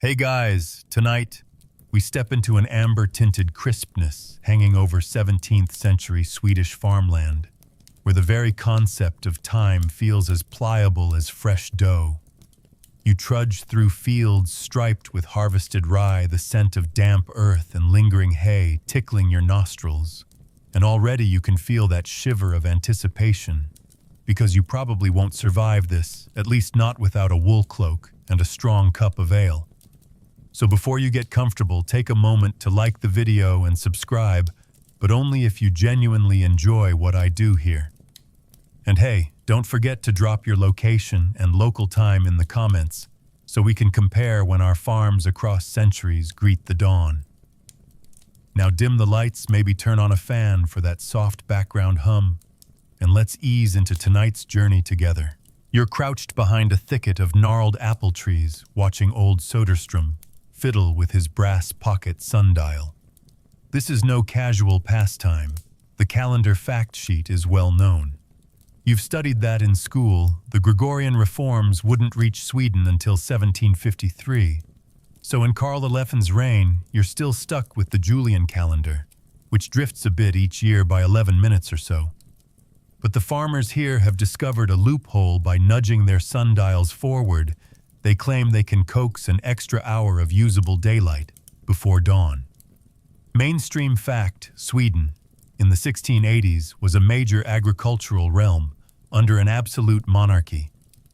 Hey guys, tonight we step into an amber-tinted crispness hanging over 17th century Swedish farmland, where the very concept of time feels as pliable as fresh dough. You trudge through fields striped with harvested rye, the scent of damp earth and lingering hay tickling your nostrils, and already you can feel that shiver of anticipation, because you probably won't survive this, at least not without a wool cloak and a strong cup of ale. So before you get comfortable, take a moment to like the video and subscribe, but only if you genuinely enjoy what I do here. And hey, don't forget to drop your location and local time in the comments so we can compare when our farms across centuries greet the dawn. Now dim the lights, maybe turn on a fan for that soft background hum, and let's ease into tonight's journey together. You're crouched behind a thicket of gnarled apple trees, watching old Soderstrom fiddle with his brass pocket sundial. This is no casual pastime. The calendar fact sheet is well known. You've studied that in school. The Gregorian reforms wouldn't reach Sweden until 1753. So in Karl XI's reign, you're still stuck with the Julian calendar, which drifts a bit each year by 11 minutes or so. But the farmers here have discovered a loophole by nudging their sundials forward. They claim they can coax an extra hour of usable daylight before dawn. Mainstream fact: Sweden, in the 1680s, was a major agricultural realm under an absolute monarchy,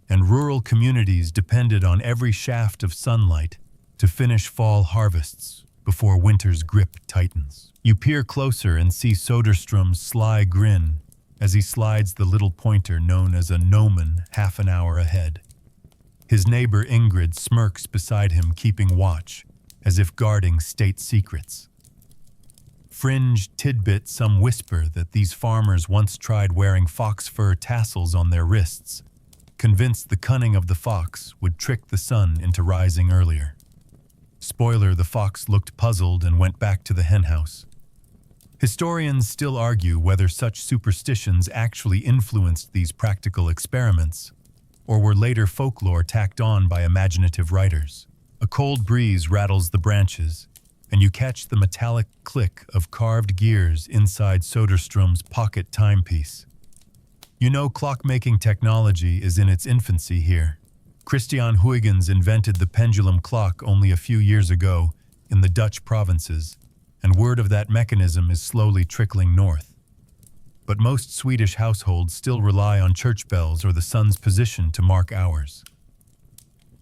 and rural communities depended on every shaft of sunlight to finish fall harvests before winter's grip tightens. You peer closer and see Soderstrom's sly grin as he slides the little pointer known as a gnomon half an hour ahead. His neighbor Ingrid smirks beside him, keeping watch, as if guarding state secrets. Fringe tidbit: some whisper that these farmers once tried wearing fox fur tassels on their wrists, convinced the cunning of the fox would trick the sun into rising earlier. Spoiler: the fox looked puzzled and went back to the henhouse. Historians still argue whether such superstitions actually influenced these practical experiments, or were later folklore tacked on by imaginative writers. A cold breeze rattles the branches, and you catch the metallic click of carved gears inside Soderstrom's pocket timepiece. You know clock-making technology is in its infancy here. Christian Huygens invented the pendulum clock only a few years ago in the Dutch provinces, and word of that mechanism is slowly trickling north. But most Swedish households still rely on church bells or the sun's position to mark hours.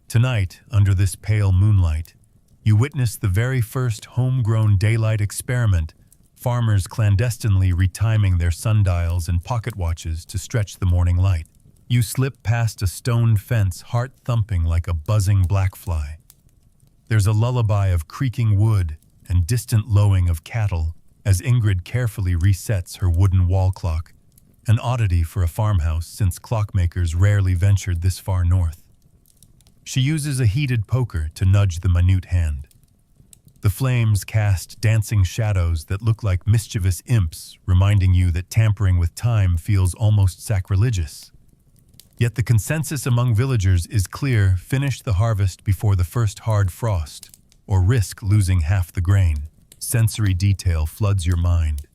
Tonight, under this pale moonlight, you witness the very first homegrown daylight experiment, farmers clandestinely retiming their sundials and pocket watches to stretch the morning light. You slip past a stone fence, heart thumping like a buzzing black fly. There's a lullaby of creaking wood and distant lowing of cattle as Ingrid carefully resets her wooden wall clock, an oddity for a farmhouse since clockmakers rarely ventured this far north. She uses a heated poker to nudge the minute hand. The flames cast dancing shadows that look like mischievous imps, reminding you that tampering with time feels almost sacrilegious. Yet the consensus among villagers is clear: finish the harvest before the first hard frost, or risk losing half the grain. Sensory detail floods your mind.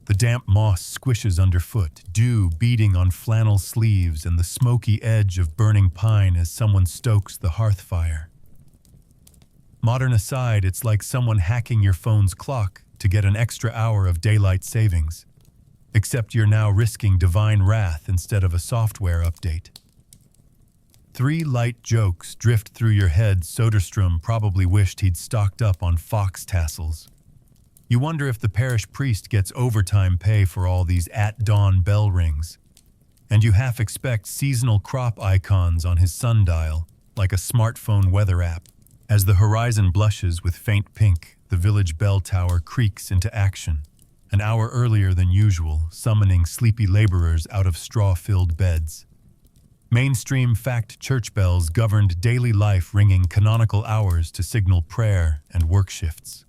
The damp moss squishes underfoot, dew beating on flannel sleeves and the smoky edge of burning pine as someone stokes the hearth fire. Modern aside, it's like someone hacking your phone's clock to get an extra hour of daylight savings. Except you're now risking divine wrath instead of a software update. 3 light jokes drift through your head. Soderstrom probably wished he'd stocked up on fox tassels. You wonder if the parish priest gets overtime pay for all these at-dawn bell rings. And you half expect seasonal crop icons on his sundial, like a smartphone weather app. As the horizon blushes with faint pink, the village bell tower creaks into action, an hour earlier than usual, summoning sleepy laborers out of straw-filled beds. Mainstream fact: church bells governed daily life, ringing canonical hours to signal prayer and work shifts.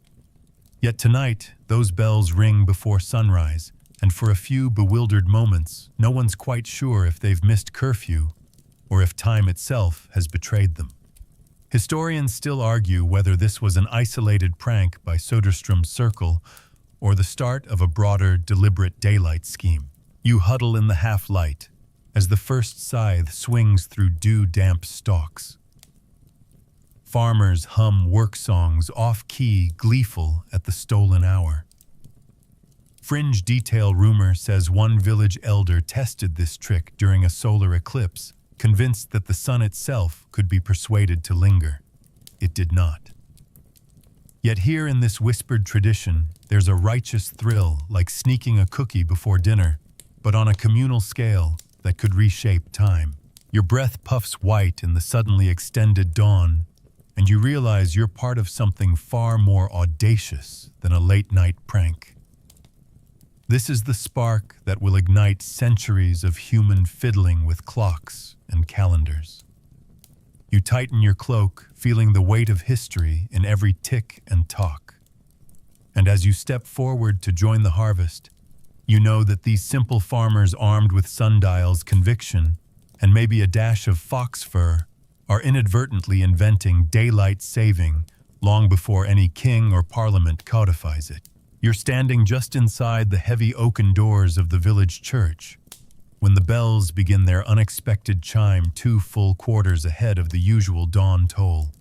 Yet tonight, those bells ring before sunrise, and for a few bewildered moments, no one's quite sure if they've missed curfew or if time itself has betrayed them. Historians still argue whether this was an isolated prank by Söderström's circle or the start of a broader, deliberate daylight scheme. You huddle in the half-light as the first scythe swings through dew-damp stalks. Farmers hum work songs off-key, gleeful at the stolen hour. Fringe detail rumor says one village elder tested this trick during a solar eclipse, convinced that the sun itself could be persuaded to linger. It did not. Yet here in this whispered tradition, there's a righteous thrill like sneaking a cookie before dinner, but on a communal scale that could reshape time. Your breath puffs white in the suddenly extended dawn, and you realize you're part of something far more audacious than a late-night prank. This is the spark that will ignite centuries of human fiddling with clocks and calendars. You tighten your cloak, feeling the weight of history in every tick and talk. And as you step forward to join the harvest, you know that these simple farmers armed with sundials, conviction, and maybe a dash of fox fur are inadvertently inventing daylight saving long before any king or parliament codifies it. You're standing just inside the heavy oaken doors of the village church when the bells begin their unexpected chime 2 full quarters ahead of the usual dawn toll.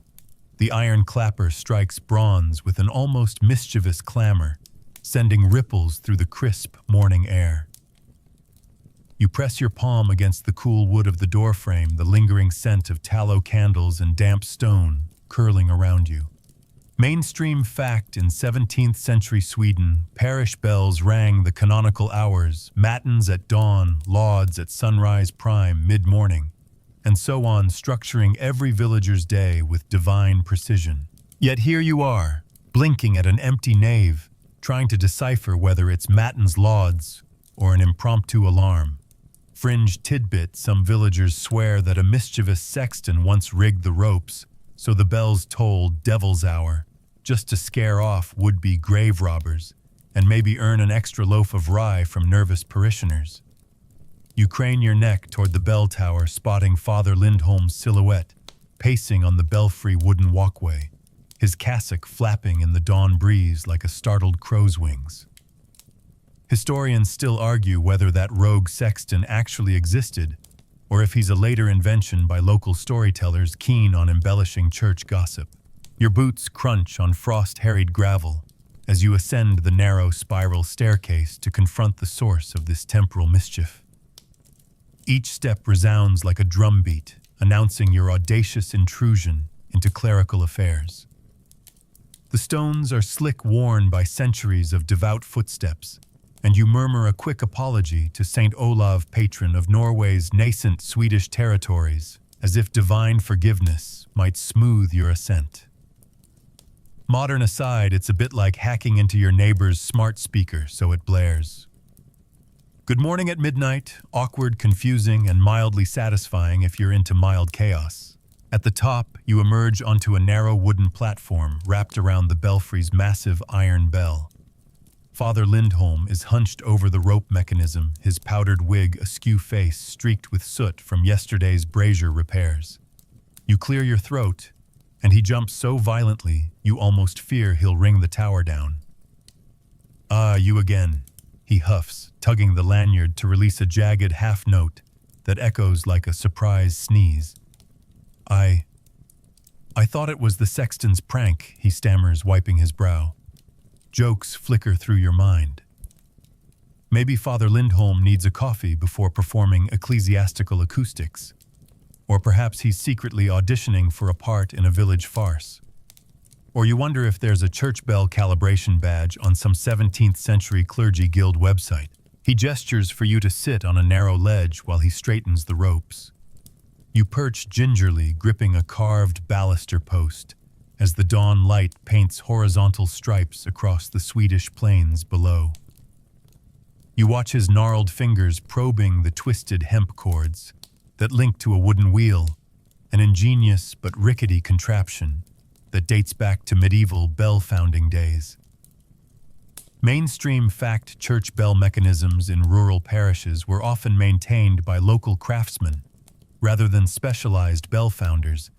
The iron clapper strikes bronze with an almost mischievous clamor, sending ripples through the crisp morning air. You press your palm against the cool wood of the doorframe, the lingering scent of tallow candles and damp stone curling around you. Mainstream fact: in 17th century Sweden, parish bells rang the canonical hours, matins at dawn, lauds at sunrise prime, mid-morning, and so on, structuring every villager's day with divine precision. Yet here you are, blinking at an empty nave, trying to decipher whether it's matins lauds or an impromptu alarm. Fringe tidbit: some villagers swear that a mischievous sexton once rigged the ropes so the bells tolled devil's hour, just to scare off would-be grave robbers and maybe earn an extra loaf of rye from nervous parishioners. You crane your neck toward the bell tower, spotting Father Lindholm's silhouette, pacing on the belfry wooden walkway, his cassock flapping in the dawn breeze like a startled crow's wings. Historians still argue whether that rogue sexton actually existed, or if he's a later invention by local storytellers keen on embellishing church gossip. Your boots crunch on frost-harried gravel as you ascend the narrow spiral staircase to confront the source of this temporal mischief. Each step resounds like a drumbeat, announcing your audacious intrusion into clerical affairs. The stones are slick-worn by centuries of devout footsteps, and you murmur a quick apology to St. Olav, patron of Norway's nascent Swedish territories, as if divine forgiveness might smooth your ascent. Modern aside, it's a bit like hacking into your neighbor's smart speaker so it blares. Good morning at midnight, awkward, confusing, and mildly satisfying if you're into mild chaos. At the top, you emerge onto a narrow wooden platform wrapped around the belfry's massive iron bell. Father Lindholm is hunched over the rope mechanism, his powdered wig askew face streaked with soot from yesterday's brazier repairs. You clear your throat, and he jumps so violently you almost fear he'll ring the tower down. "Ah, you again," he huffs, tugging the lanyard to release a jagged half-note that echoes like a surprise sneeze. I thought it was the sexton's prank," he stammers, wiping his brow. Jokes flicker through your mind. Maybe Father Lindholm needs a coffee before performing ecclesiastical acoustics. Or perhaps he's secretly auditioning for a part in a village farce. Or you wonder if there's a church bell calibration badge on some 17th century clergy guild website. He gestures for you to sit on a narrow ledge while he straightens the ropes. You perch gingerly, gripping a carved baluster post, as the dawn light paints horizontal stripes across the Swedish plains below. You watch his gnarled fingers probing the twisted hemp cords that link to a wooden wheel, an ingenious but rickety contraption that dates back to medieval bell-founding days. Mainstream fact: church bell mechanisms in rural parishes were often maintained by local craftsmen rather than specialized bell founders,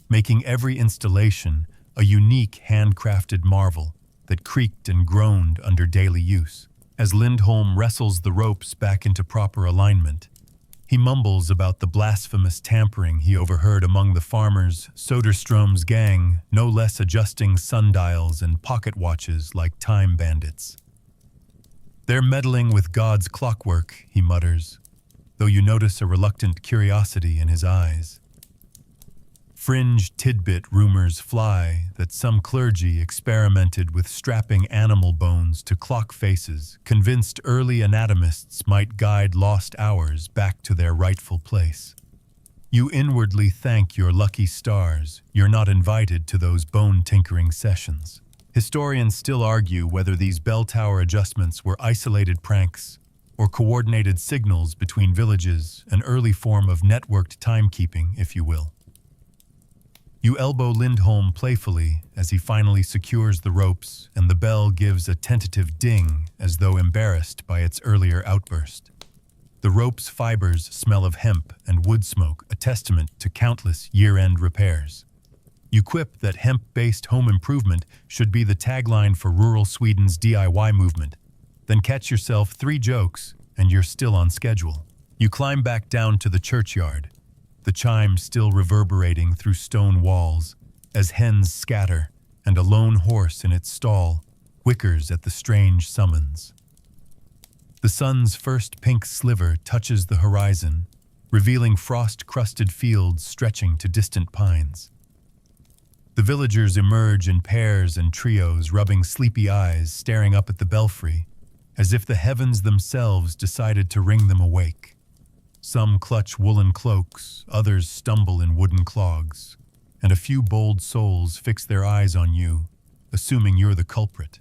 making every installation a unique handcrafted marvel that creaked and groaned under daily use. As Lindholm wrestles the ropes back into proper alignment, he mumbles about the blasphemous tampering he overheard among the farmers, Soderstrom's gang, no less adjusting sundials and pocket watches like time bandits. "They're meddling with God's clockwork," he mutters, though you notice a reluctant curiosity in his eyes. Fringe tidbit rumors fly that some clergy experimented with strapping animal bones to clock faces, convinced early anatomists might guide lost hours back to their rightful place. You inwardly thank your lucky stars you're not invited to those bone-tinkering sessions. Historians still argue whether these bell tower adjustments were isolated pranks or coordinated signals between villages, an early form of networked timekeeping, if you will. You elbow Lindholm playfully as he finally secures the ropes, and the bell gives a tentative ding as though embarrassed by its earlier outburst. The rope's fibers smell of hemp and wood smoke, a testament to countless year-end repairs. You quip that hemp-based home improvement should be the tagline for rural Sweden's DIY movement, then catch yourself 3 jokes and you're still on schedule. You climb back down to the churchyard, the chime still reverberating through stone walls as hens scatter and a lone horse in its stall whickers at the strange summons. The sun's first pink sliver touches the horizon, revealing frost-crusted fields stretching to distant pines. The villagers emerge in pairs and trios, rubbing sleepy eyes, staring up at the belfry, as if the heavens themselves decided to wring them awake. Some clutch woolen cloaks, others stumble in wooden clogs, and a few bold souls fix their eyes on you, assuming you're the culprit,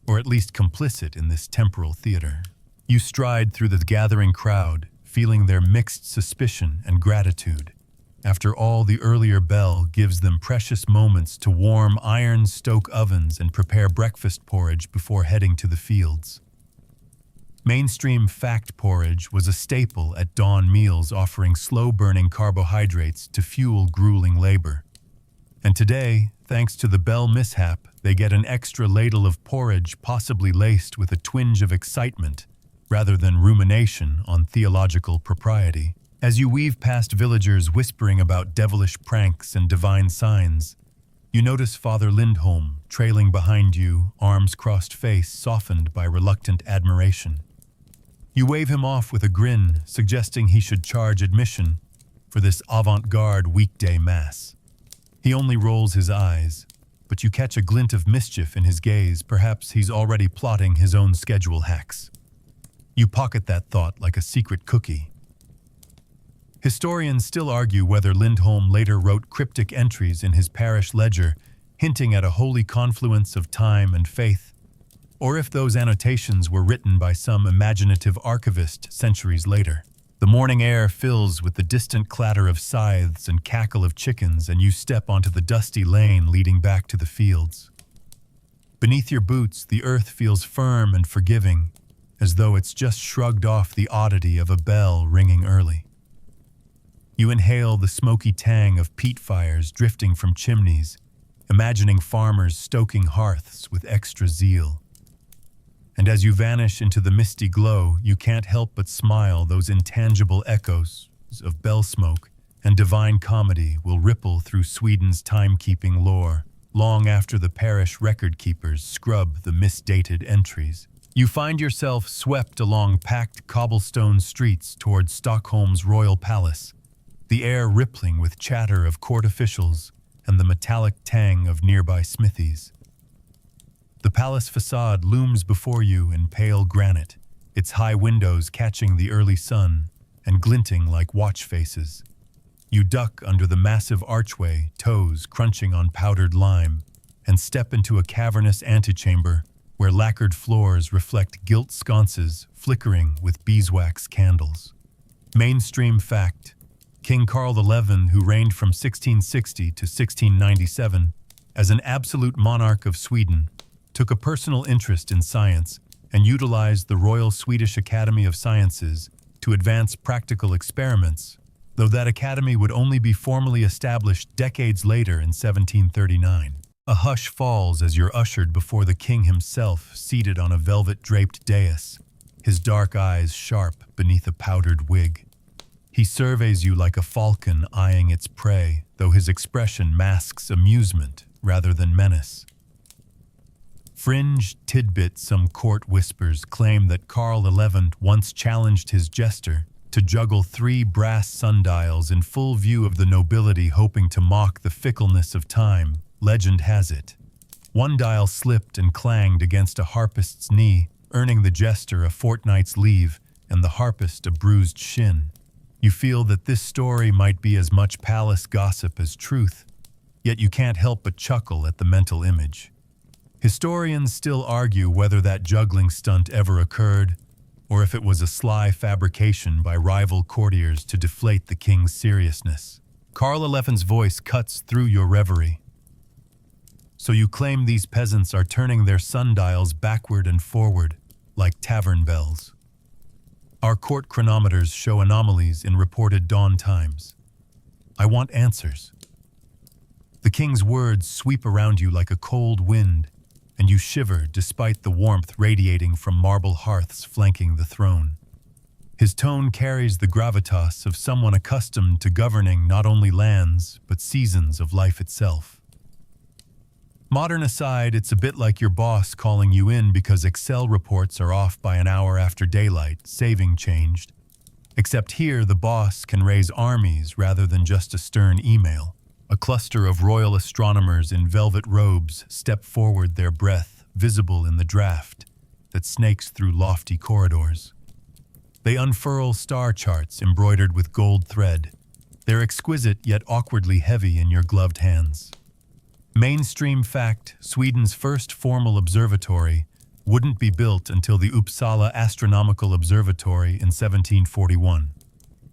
or at least complicit in this temporal theater. You stride through the gathering crowd, feeling their mixed suspicion and gratitude. After all, the earlier bell gives them precious moments to warm iron stoke ovens and prepare breakfast porridge before heading to the fields. Mainstream fact porridge was a staple at dawn meals, offering slow-burning carbohydrates to fuel grueling labor. And today, thanks to the bell mishap, they get an extra ladle of porridge, possibly laced with a twinge of excitement, rather than rumination on theological propriety. As you weave past villagers whispering about devilish pranks and divine signs, you notice Father Lindholm trailing behind you, arms crossed, face softened by reluctant admiration. You wave him off with a grin, suggesting he should charge admission for this avant-garde weekday mass. He only rolls his eyes, but you catch a glint of mischief in his gaze. Perhaps he's already plotting his own schedule hacks. You pocket that thought like a secret cookie. Historians still argue whether Lindholm later wrote cryptic entries in his parish ledger, hinting at a holy confluence of time and faith, or if those annotations were written by some imaginative archivist centuries later. The morning air fills with the distant clatter of scythes and cackle of chickens, and you step onto the dusty lane leading back to the fields. Beneath your boots, the earth feels firm and forgiving, as though it's just shrugged off the oddity of a bell ringing early. You inhale the smoky tang of peat fires drifting from chimneys, imagining farmers stoking hearths with extra zeal. And as you vanish into the misty glow, you can't help but smile. Those intangible echoes of bell smoke and divine comedy will ripple through Sweden's timekeeping lore, long after the parish record keepers scrub the misdated entries. You find yourself swept along packed cobblestone streets towards Stockholm's royal palace, the air rippling with chatter of court officials and the metallic tang of nearby smithies. The palace facade looms before you in pale granite, its high windows catching the early sun and glinting like watch faces. You duck under the massive archway, toes crunching on powdered lime, and step into a cavernous antechamber where lacquered floors reflect gilt sconces flickering with beeswax candles. Mainstream fact: King Carl XI, who reigned from 1660 to 1697 as an absolute monarch of Sweden, took a personal interest in science and utilized the Royal Swedish Academy of Sciences to advance practical experiments though that academy would only be formally established decades later in 1739. A hush falls as you're ushered before the king himself, seated on a velvet-draped dais, his dark eyes sharp beneath a powdered wig. He surveys you like a falcon eyeing its prey, though his expression masks amusement rather than menace. Fringe tidbit some court whispers claim that Karl XI once challenged his jester to juggle 3 brass sundials in full view of the nobility, hoping to mock the fickleness of time. Legend has it, one dial slipped and clanged against a harpist's knee, earning the jester a fortnight's leave and the harpist a bruised shin. You feel that this story might be as much palace gossip as truth, yet you can't help but chuckle at the mental image. Historians still argue whether that juggling stunt ever occurred, or if it was a sly fabrication by rival courtiers to deflate the king's seriousness. Karl XI's voice cuts through your reverie. So you claim these peasants are turning their sundials backward and forward, like tavern bells. Our court chronometers show anomalies in reported dawn times. I want answers. The king's words sweep around you like a cold wind, and you shiver despite the warmth radiating from marble hearths flanking the throne. His tone carries the gravitas of someone accustomed to governing not only lands, but seasons of life itself. Modern aside, it's a bit like your boss calling you in because Excel reports are off by an hour after daylight, saving changed. Except here, the boss can raise armies rather than just a stern email. A cluster of royal astronomers in velvet robes step forward, their breath visible in the draft that snakes through lofty corridors. They unfurl star charts embroidered with gold thread. They're exquisite yet awkwardly heavy in your gloved hands. Mainstream fact, Sweden's first formal observatory wouldn't be built until the Uppsala Astronomical Observatory in 1741.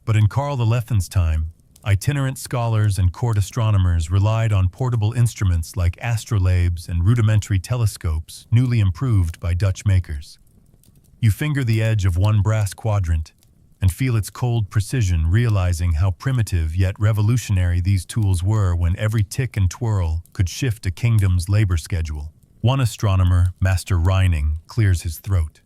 But in Karl XI's time, itinerant scholars and court astronomers relied on portable instruments like astrolabes and rudimentary telescopes newly improved by Dutch makers. You finger the edge of one brass quadrant and feel its cold precision, realizing how primitive yet revolutionary these tools were when every tick and twirl could shift a kingdom's labor schedule. One astronomer, Master Reining, clears his throat.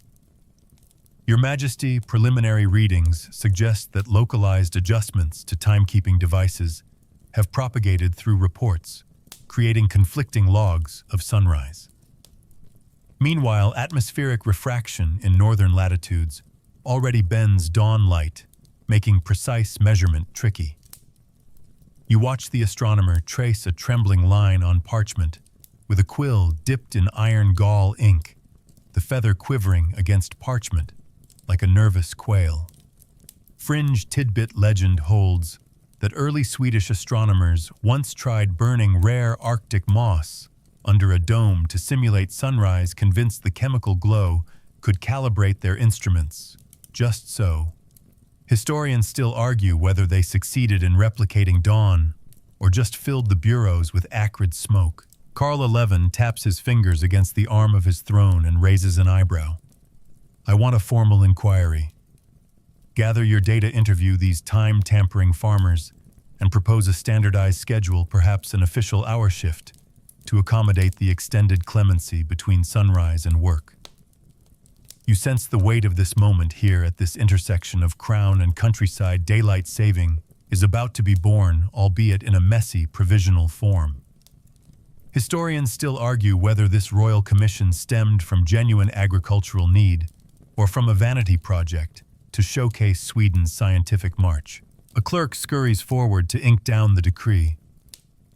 Your Majesty, preliminary readings suggest that localized adjustments to timekeeping devices have propagated through reports, creating conflicting logs of sunrise. Meanwhile, atmospheric refraction in northern latitudes already bends dawn light, making precise measurement tricky. You watch the astronomer trace a trembling line on parchment with a quill dipped in iron gall ink, the feather quivering against parchment like a nervous quail. Fringe tidbit legend holds that early Swedish astronomers once tried burning rare Arctic moss under a dome to simulate sunrise, convinced the chemical glow could calibrate their instruments. Just so. Historians still argue whether they succeeded in replicating dawn or just filled the bureaus with acrid smoke. Karl XI taps his fingers against the arm of his throne and raises an eyebrow. I want a formal inquiry. Gather your data, interview these time-tampering farmers, and propose a standardized schedule, perhaps an official hour shift, to accommodate the extended clemency between sunrise and work. You sense the weight of this moment here at this intersection of crown and countryside. Daylight saving is about to be born, albeit in a messy, provisional form. Historians still argue whether this royal commission stemmed from genuine agricultural need or from a vanity project to showcase Sweden's scientific march. A clerk scurries forward to ink down the decree.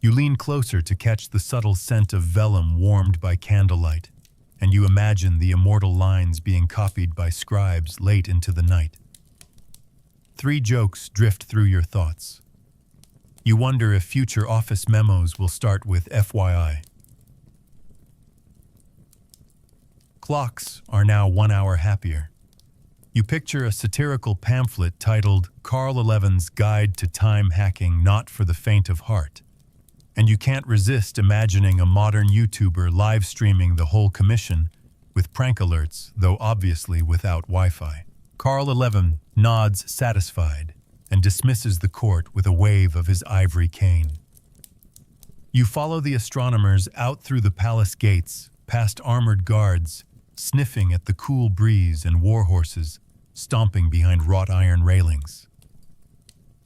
You lean closer to catch the subtle scent of vellum warmed by candlelight, and you imagine the immortal lines being copied by scribes late into the night. 3 jokes drift through your thoughts. You wonder if future office memos will start with FYI. Clocks are now 1 hour happier. You picture a satirical pamphlet titled Karl XI's Guide to Time Hacking, not for the faint of heart. And you can't resist imagining a modern YouTuber live streaming the whole commission with prank alerts, though obviously without Wi-Fi. Karl XI nods satisfied and dismisses the court with a wave of his ivory cane. You follow the astronomers out through the palace gates, past armored guards, sniffing at the cool breeze and war horses stomping behind wrought iron railings.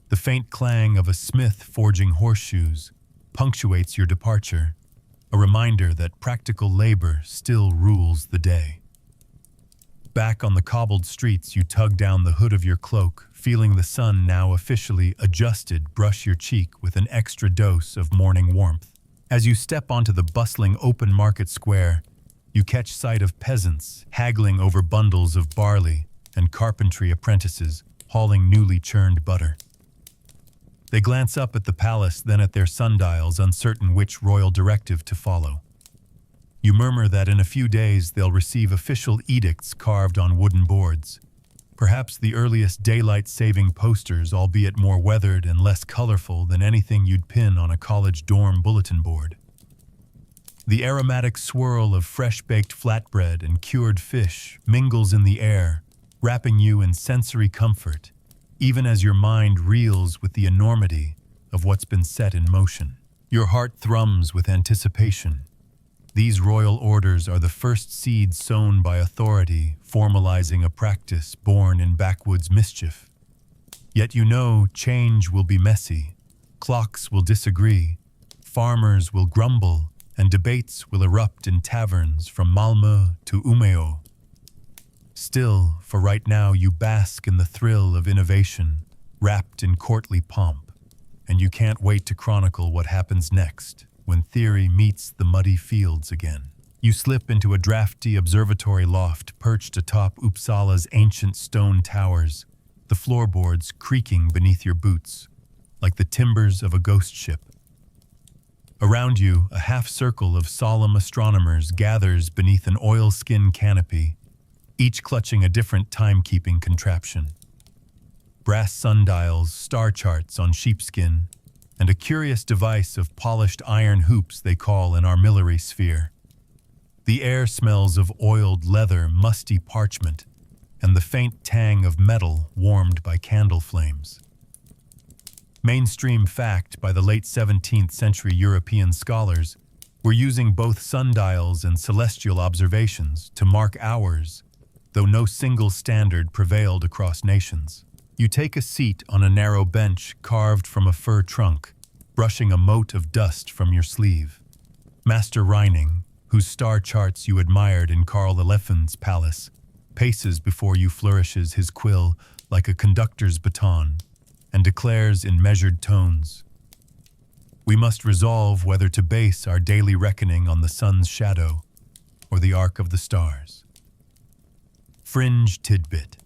The faint clang of a smith forging horseshoes punctuates your departure, a reminder that practical labor still rules the day. Back on the cobbled streets, you tug down the hood of your cloak, feeling the sun now officially adjusted brush your cheek with an extra dose of morning warmth. As you step onto the bustling open market square, you catch sight of peasants haggling over bundles of barley and carpentry apprentices hauling newly churned butter. They glance up at the palace, then at their sundials, uncertain which royal directive to follow. You murmur that in a few days they'll receive official edicts carved on wooden boards. Perhaps the earliest daylight-saving posters, albeit more weathered and less colorful than anything you'd pin on a college dorm bulletin board. The aromatic swirl of fresh-baked flatbread and cured fish mingles in the air, wrapping you in sensory comfort, even as your mind reels with the enormity of what's been set in motion. Your heart thrums with anticipation. These royal orders are the first seeds sown by authority, formalizing a practice born in backwoods mischief. Yet you know change will be messy, clocks will disagree, farmers will grumble, and debates will erupt in taverns from Malmö to Umeå. Still, for right now, you bask in the thrill of innovation, wrapped in courtly pomp, and you can't wait to chronicle what happens next, when theory meets the muddy fields again. You slip into a drafty observatory loft perched atop Uppsala's ancient stone towers, the floorboards creaking beneath your boots, like the timbers of a ghost ship. Around you, a half-circle of solemn astronomers gathers beneath an oilskin canopy, each clutching a different timekeeping contraption. Brass sundials, star charts on sheepskin, and a curious device of polished iron hoops they call an armillary sphere. The air smells of oiled leather, musty parchment, and the faint tang of metal warmed by candle flames. Mainstream fact by the late 17th century European scholars were using both sundials and celestial observations to mark hours, though no single standard prevailed across nations. You take a seat on a narrow bench carved from a fir trunk, brushing a mote of dust from your sleeve. Master Reining, whose star charts you admired in Karl XI's palace, paces before you, flourishes his quill like a conductor's baton, and declares in measured tones, "We must resolve whether to base our daily reckoning on the sun's shadow or the arc of the stars." Fringe tidbit.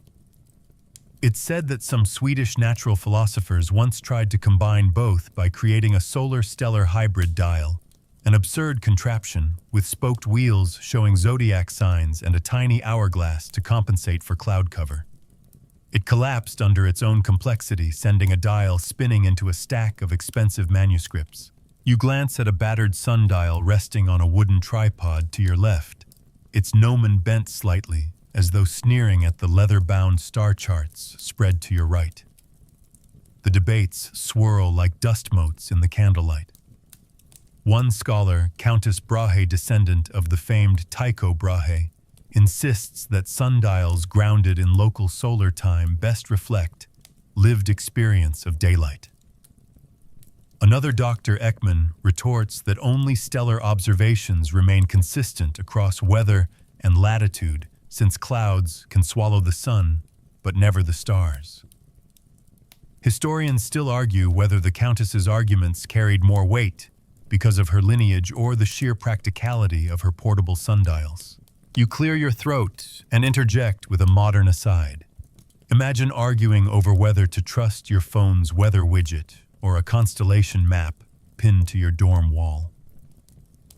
It's said that some Swedish natural philosophers once tried to combine both by creating a solar-stellar hybrid dial, an absurd contraption with spoked wheels showing zodiac signs and a tiny hourglass to compensate for cloud cover. It collapsed under its own complexity, sending a dial spinning into a stack of expensive manuscripts. You glance at a battered sundial resting on a wooden tripod to your left, its gnomon bent slightly, as though sneering at the leather-bound star charts spread to your right. The debates swirl like dust motes in the candlelight. One scholar, Countess Brahe, descendant of the famed Tycho Brahe, insists that sundials grounded in local solar time best reflect lived experience of daylight. Another Dr. Ekman retorts that only stellar observations remain consistent across weather and latitude, since clouds can swallow the sun, but never the stars. Historians still argue whether the Countess's arguments carried more weight because of her lineage or the sheer practicality of her portable sundials. You clear your throat and interject with a modern aside. Imagine arguing over whether to trust your phone's weather widget or a constellation map pinned to your dorm wall.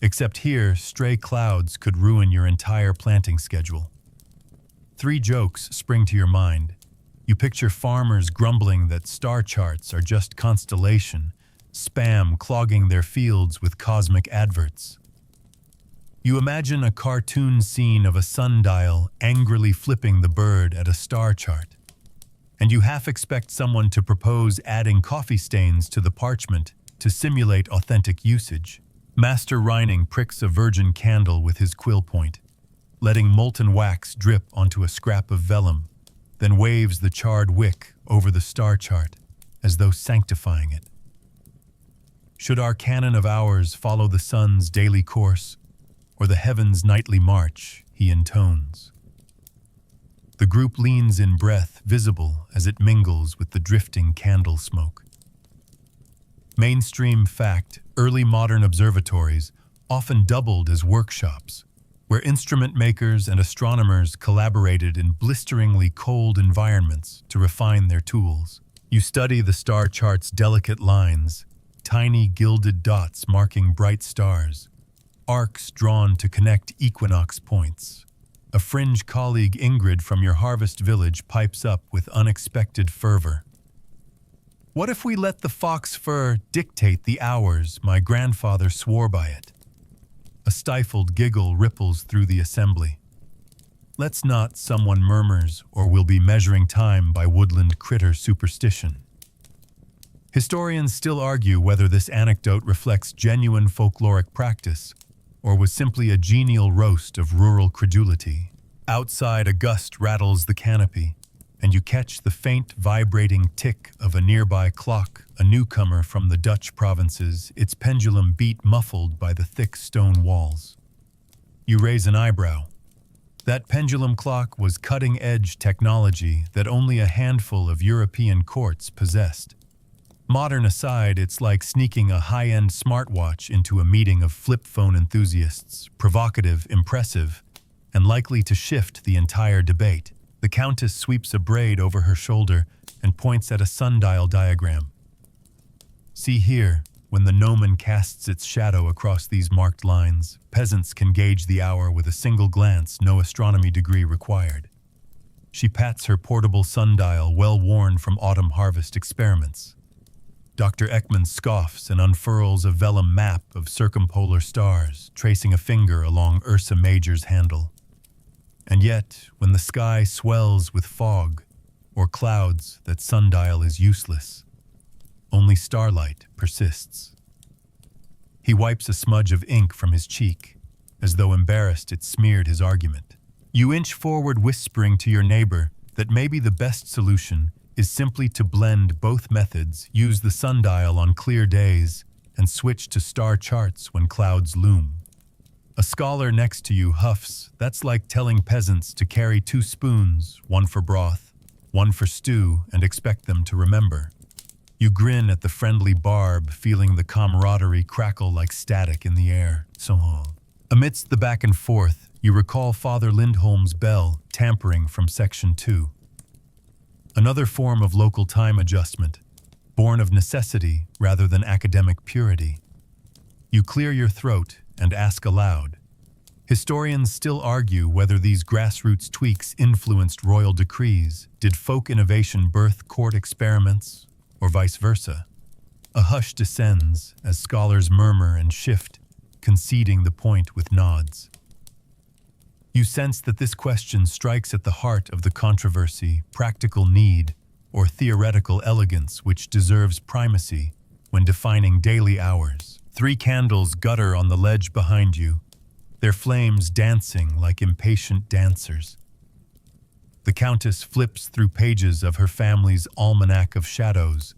Except here, stray clouds could ruin your entire planting schedule. 3 jokes spring to your mind. You picture farmers grumbling that star charts are just constellation, spam clogging their fields with cosmic adverts. You imagine a cartoon scene of a sundial angrily flipping the bird at a star chart. and you half expect someone to propose adding coffee stains to the parchment to simulate authentic usage. Master Reining pricks a virgin candle with his quill point, letting molten wax drip onto a scrap of vellum, then waves the charred wick over the star chart as though sanctifying it. Should our canon of hours follow the sun's daily course, or the heavens' nightly march, he intones. The group leans in breath, visible as it mingles with the drifting candle smoke. Mainstream fact, early modern observatories often doubled as workshops, where instrument makers and astronomers collaborated in blisteringly cold environments to refine their tools. You study the star chart's delicate lines, tiny gilded dots marking bright stars, arcs drawn to connect equinox points. A fringe colleague, Ingrid from your harvest village, pipes up with unexpected fervor. What if we let the fox fur dictate the hours? My grandfather swore by it. A stifled giggle ripples through the assembly. Let's not, someone murmurs, or we'll be measuring time by woodland critter superstition. Historians still argue whether this anecdote reflects genuine folkloric practice or was simply a genial roast of rural credulity. Outside, a gust rattles the canopy, and you catch the faint vibrating tick of a nearby clock, a newcomer from the Dutch provinces, its pendulum beat muffled by the thick stone walls. You raise an eyebrow. That pendulum clock was cutting-edge technology that only a handful of European courts possessed. Modern aside, it's like sneaking a high-end smartwatch into a meeting of flip phone enthusiasts, provocative, impressive, and likely to shift the entire debate. The Countess sweeps a braid over her shoulder and points at a sundial diagram. See here, when the gnomon casts its shadow across these marked lines, peasants can gauge the hour with a single glance, no astronomy degree required. She pats her portable sundial, well worn from autumn harvest experiments. Dr. Ekman scoffs and unfurls a vellum map of circumpolar stars, tracing a finger along Ursa Major's handle. And yet, when the sky swells with fog or clouds, that sundial is useless. Only starlight persists. He wipes a smudge of ink from his cheek, as though embarrassed it smeared his argument. You inch forward, whispering to your neighbor that maybe the best solution is simply to blend both methods, use the sundial on clear days, and switch to star charts when clouds loom. A scholar next to you huffs. That's like telling peasants to carry 2 spoons, one for broth, one for stew, and expect them to remember. You grin at the friendly barb, feeling the camaraderie crackle like static in the air. Amidst the back and forth, you recall Father Lindholm's bell tampering from Section 2. Another form of local time adjustment, born of necessity rather than academic purity. You clear your throat and ask aloud. Historians still argue whether these grassroots tweaks influenced royal decrees. Did folk innovation birth court experiments, or vice versa? A hush descends as scholars murmur and shift, conceding the point with nods. You sense that this question strikes at the heart of the controversy, practical need, or theoretical elegance which deserves primacy when defining daily hours. 3 candles gutter on the ledge behind you, their flames dancing like impatient dancers. The Countess flips through pages of her family's almanac of shadows,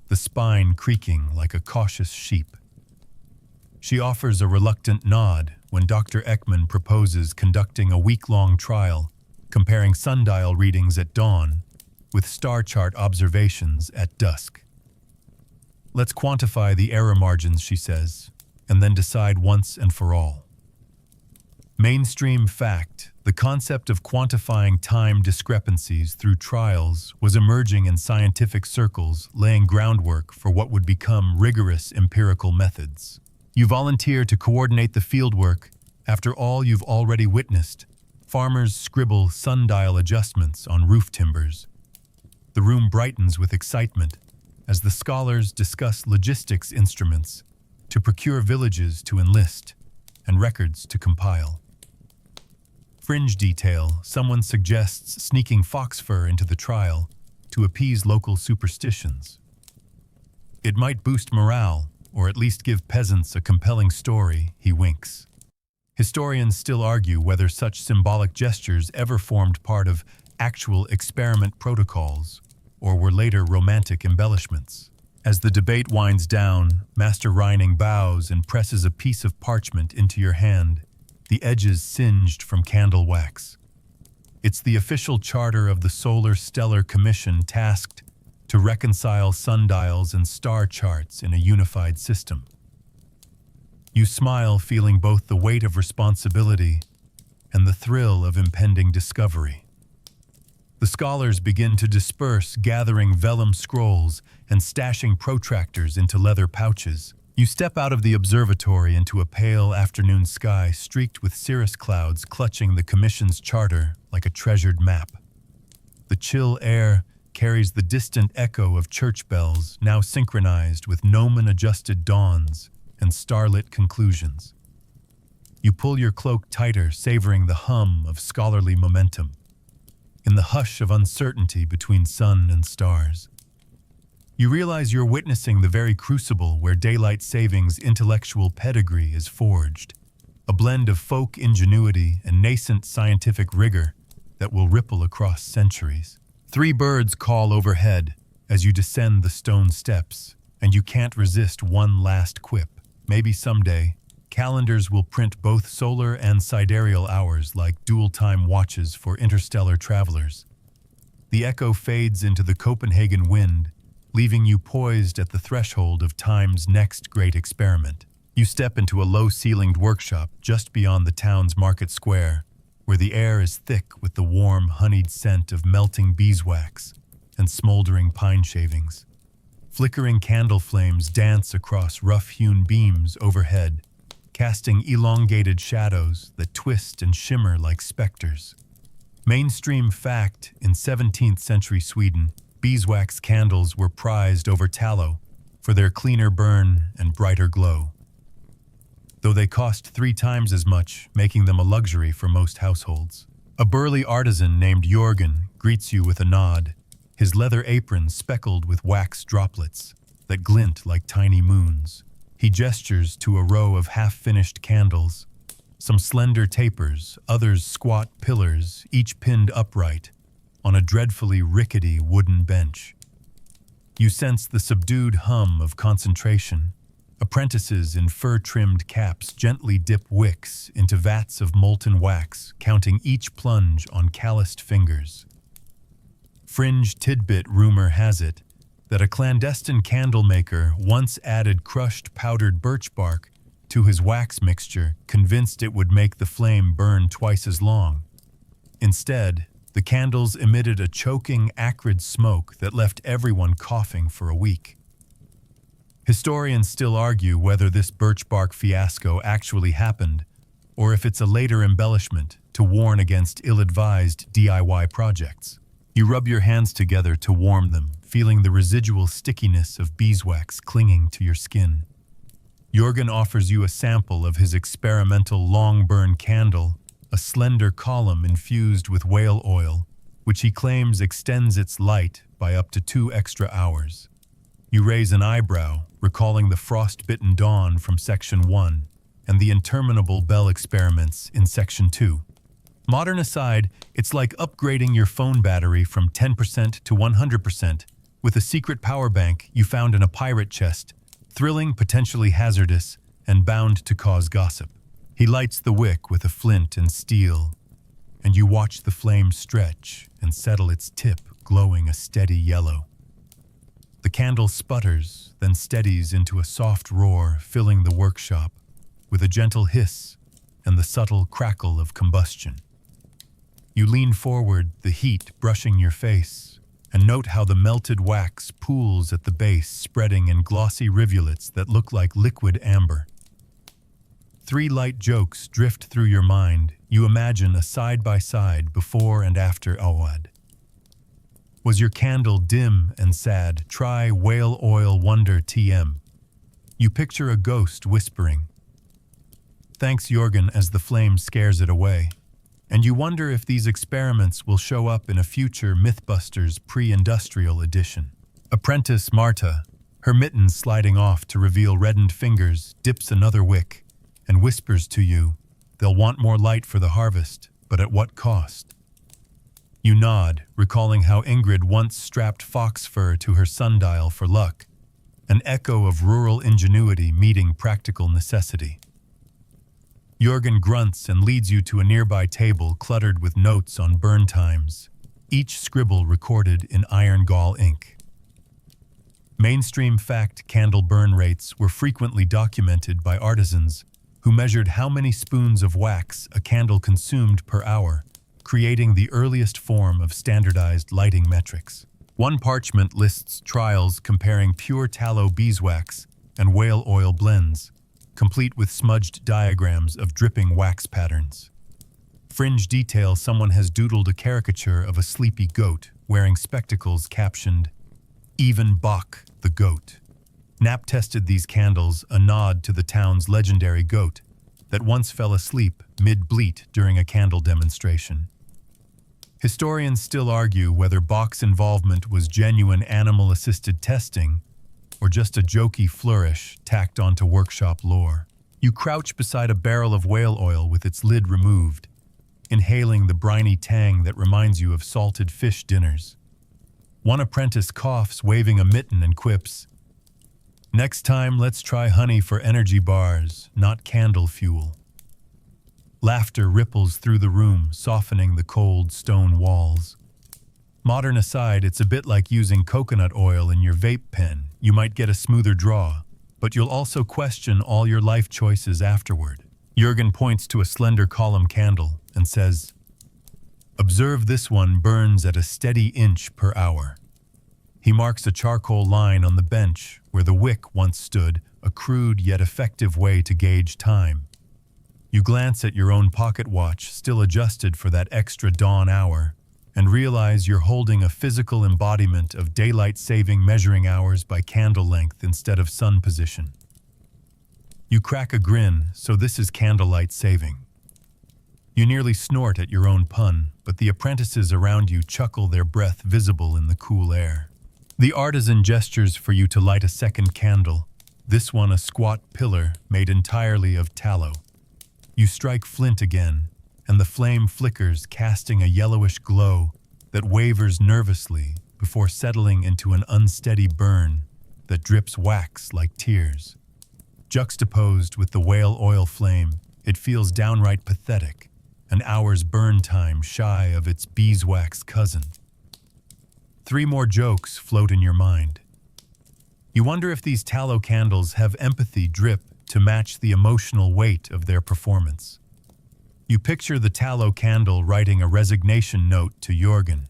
the spine creaking like a cautious sheep. She offers a reluctant nod when Dr. Ekman proposes conducting a week-long trial, comparing sundial readings at dawn with star chart observations at dusk. Let's quantify the error margins, she says, and then decide once and for all. Mainstream fact, the concept of quantifying time discrepancies through trials was emerging in scientific circles, laying groundwork for what would become rigorous empirical methods. You volunteer to coordinate the fieldwork. After all you've already witnessed, farmers scribble sundial adjustments on roof timbers. The room brightens with excitement as the scholars discuss logistics instruments to procure villages to enlist and records to compile. Fringe detail, someone suggests sneaking fox fur into the trial to appease local superstitions. It might boost morale, or at least give peasants a compelling story, he winks. Historians still argue whether such symbolic gestures ever formed part of actual experiment protocols, or were later romantic embellishments. As the debate winds down, Master Reining bows and presses a piece of parchment into your hand, the edges singed from candle wax. It's the official charter of the Solar Stellar Commission tasked to reconcile sundials and star charts in a unified system. You smile, feeling both the weight of responsibility and the thrill of impending discovery. The scholars begin to disperse, gathering vellum scrolls and stashing protractors into leather pouches. You step out of the observatory into a pale afternoon sky streaked with cirrus clouds clutching the Commission's charter like a treasured map. The chill air carries the distant echo of church bells, now synchronized with gnomon-adjusted dawns and starlit conclusions. You pull your cloak tighter, savoring the hum of scholarly momentum. In the hush of uncertainty between sun and stars, you realize you're witnessing the very crucible where daylight saving's intellectual pedigree is forged, a blend of folk ingenuity and nascent scientific rigor that will ripple across centuries. 3 birds call overhead as you descend the stone steps, and you can't resist one last quip. Maybe someday, calendars will print both solar and sidereal hours like dual-time watches for interstellar travelers. The echo fades into the Copenhagen wind, leaving you poised at the threshold of time's next great experiment. You step into a low-ceilinged workshop just beyond the town's market square, where the air is thick with the warm, honeyed scent of melting beeswax and smoldering pine shavings. Flickering candle flames dance across rough-hewn beams overhead, casting elongated shadows that twist and shimmer like specters. Mainstream fact: in 17th century Sweden, beeswax candles were prized over tallow for their cleaner burn and brighter glow, though they cost 3 times as much, making them a luxury for most households. A burly artisan named Jorgen greets you with a nod, his leather apron speckled with wax droplets that glint like tiny moons. He gestures to a row of half-finished candles, some slender tapers, others squat pillars, each pinned upright on a dreadfully rickety wooden bench. You sense the subdued hum of concentration. Apprentices in fur-trimmed caps gently dip wicks into vats of molten wax, counting each plunge on calloused fingers. Fringe tidbit rumor has it that a clandestine candle maker once added crushed powdered birch bark to his wax mixture, convinced it would make the flame burn twice as long. Instead, the candles emitted a choking, acrid smoke that left everyone coughing for a week. Historians still argue whether this birch bark fiasco actually happened, or if it's a later embellishment to warn against ill-advised DIY projects. You rub your hands together to warm them, feeling the residual stickiness of beeswax clinging to your skin. Jorgen offers you a sample of his experimental long-burn candle, a slender column infused with whale oil, which he claims extends its light by up to 2 extra hours. You raise an eyebrow, recalling the frost-bitten dawn from Section 1 and the interminable bell experiments in Section 2. Modern aside, it's like upgrading your phone battery from 10% to 100% with a secret power bank you found in a pirate chest, thrilling, potentially hazardous, and bound to cause gossip. He lights the wick with a flint and steel, and you watch the flame stretch and settle its tip, glowing a steady yellow. The candle sputters, then steadies into a soft roar, filling the workshop with a gentle hiss and the subtle crackle of combustion. You lean forward, the heat brushing your face, and note how the melted wax pools at the base, spreading in glossy rivulets that look like liquid amber. 3 light jokes drift through your mind. You imagine a side-by-side before and after Awad. Was your candle dim and sad? Try whale oil wonder TM. You picture a ghost whispering. Thanks Jorgen as the flame scares it away. and you wonder if these experiments will show up in a future Mythbusters pre-industrial edition. Apprentice Marta, her mittens sliding off to reveal reddened fingers, dips another wick and whispers to you, "They'll want more light for the harvest, but at what cost?" You nod, recalling how Ingrid once strapped fox fur to her sundial for luck, an echo of rural ingenuity meeting practical necessity. Jürgen grunts and leads you to a nearby table cluttered with notes on burn times, each scribble recorded in iron gall ink. Mainstream fact candle burn rates were frequently documented by artisans who measured how many spoons of wax a candle consumed per hour, creating the earliest form of standardized lighting metrics. One parchment lists trials comparing pure tallow beeswax and whale oil blends, complete with smudged diagrams of dripping wax patterns. Fringe detail someone has doodled a caricature of a sleepy goat wearing spectacles captioned, "Even Bach, the goat." Knapp tested these candles, a nod to the town's legendary goat that once fell asleep mid-bleat during a candle demonstration. Historians still argue whether Bach's involvement was genuine animal-assisted testing or just a jokey flourish tacked onto workshop lore. You crouch beside a barrel of whale oil with its lid removed, inhaling the briny tang that reminds you of salted fish dinners. One apprentice coughs, waving a mitten, and quips, "Next time, let's try honey for energy bars, not candle fuel." Laughter ripples through the room, softening the cold stone walls. Modern aside, it's a bit like using coconut oil in your vape pen. You might get a smoother draw, but you'll also question all your life choices afterward. Jürgen points to a slender column candle and says, "Observe, this one burns at a steady inch per hour." He marks a charcoal line on the bench where the wick once stood, a crude yet effective way to gauge time. You glance at your own pocket watch, still adjusted for that extra dawn hour, and realize you're holding a physical embodiment of daylight-saving measuring hours by candle length instead of sun position. You crack a grin, so this is candlelight saving. You nearly snort at your own pun, but the apprentices around you chuckle, their breath visible in the cool air. The artisan gestures for you to light a second candle, this one a squat pillar made entirely of tallow. You strike flint again, and the flame flickers, casting a yellowish glow that wavers nervously before settling into an unsteady burn that drips wax like tears. Juxtaposed with the whale oil flame, it feels downright pathetic, an hour's burn time shy of its beeswax cousin. 3 more jokes float in your mind. You wonder if these tallow candles have empathy drip to match the emotional weight of their performance. You picture the tallow candle writing a resignation note to Jürgen,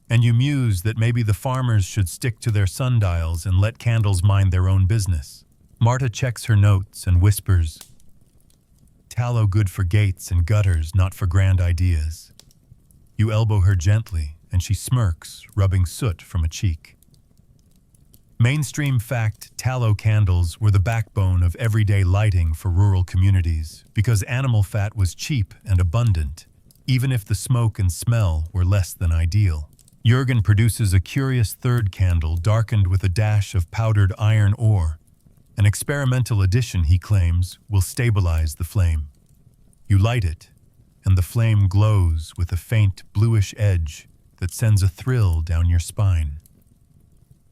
and you muse that maybe the farmers should stick to their sundials and let candles mind their own business. Marta checks her notes and whispers, "Tallow good for gates and gutters, not for grand ideas." You elbow her gently, and she smirks, rubbing soot from a cheek. Mainstream fact, tallow candles were the backbone of everyday lighting for rural communities because animal fat was cheap and abundant, even if the smoke and smell were less than ideal. Jürgen produces a curious third candle darkened with a dash of powdered iron ore. An experimental addition, he claims, will stabilize the flame. You light it, and the flame glows with a faint bluish edge that sends a thrill down your spine.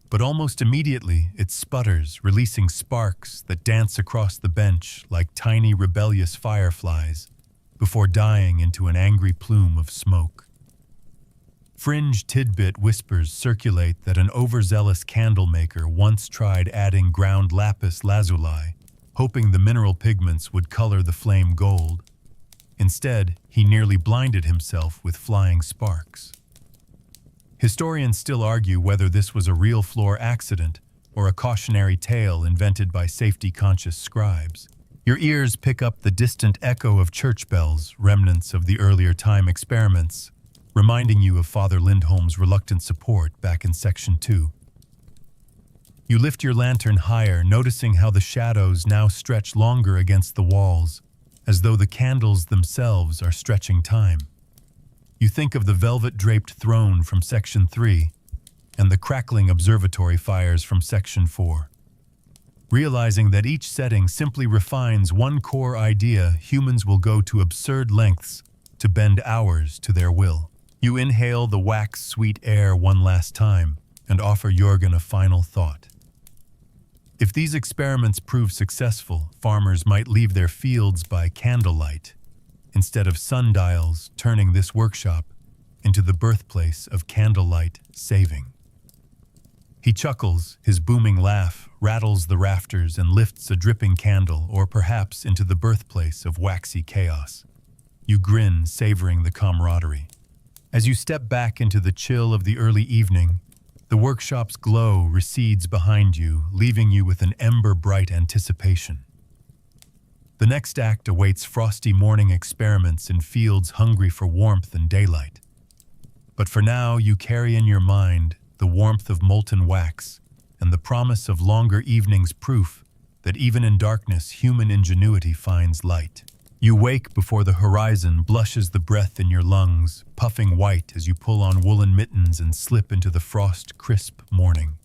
But almost immediately, it sputters, releasing sparks that dance across the bench like tiny rebellious fireflies, before dying into an angry plume of smoke. Fringe tidbit whispers circulate that an overzealous candle maker once tried adding ground lapis lazuli, hoping the mineral pigments would color the flame gold. Instead, he nearly blinded himself with flying sparks. Historians still argue whether this was a real floor accident or a cautionary tale invented by safety-conscious scribes. Your ears pick up the distant echo of church bells, remnants of the earlier time experiments, reminding you of Father Lindholm's reluctant support back in Section 2. You lift your lantern higher, noticing how the shadows now stretch longer against the walls, as though the candles themselves are stretching time. You think of the velvet-draped throne from Section 3 and the crackling observatory fires from Section 4. Realizing that each setting simply refines one core idea, humans will go to absurd lengths to bend ours to their will. You inhale the wax-sweet air one last time and offer Jürgen a final thought. If these experiments prove successful, farmers might leave their fields by candlelight instead of sundials, turning this workshop into the birthplace of candlelight saving. He chuckles, his booming laugh rattles the rafters and lifts a dripping candle, or perhaps into the birthplace of waxy chaos. You grin, savoring the camaraderie. As you step back into the chill of the early evening, the workshop's glow recedes behind you, leaving you with an ember-bright anticipation. The next act awaits frosty morning experiments in fields hungry for warmth and daylight. But for now, you carry in your mind the warmth of molten wax and the promise of longer evenings, proof that even in darkness, human ingenuity finds light. You wake before the horizon blushes the breath in your lungs, puffing white as you pull on woolen mittens and slip into the frost-crisp morning.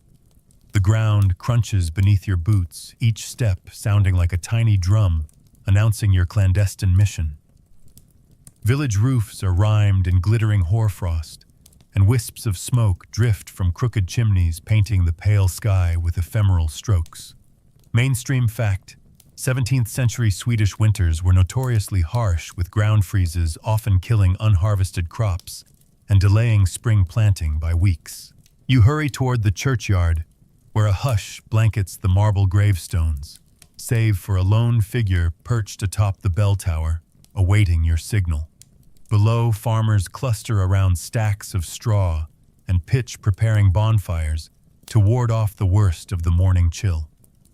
The ground crunches beneath your boots, each step sounding like a tiny drum, announcing your clandestine mission. Village roofs are rimed in glittering hoarfrost, and wisps of smoke drift from crooked chimneys, painting the pale sky with ephemeral strokes. Mainstream fact: 17th century Swedish winters were notoriously harsh, with ground freezes often killing unharvested crops and delaying spring planting by weeks. You hurry toward the churchyard, where a hush blankets the marble gravestones, save for a lone figure perched atop the bell tower, awaiting your signal. Below, farmers cluster around stacks of straw and pitch, preparing bonfires to ward off the worst of the morning chill.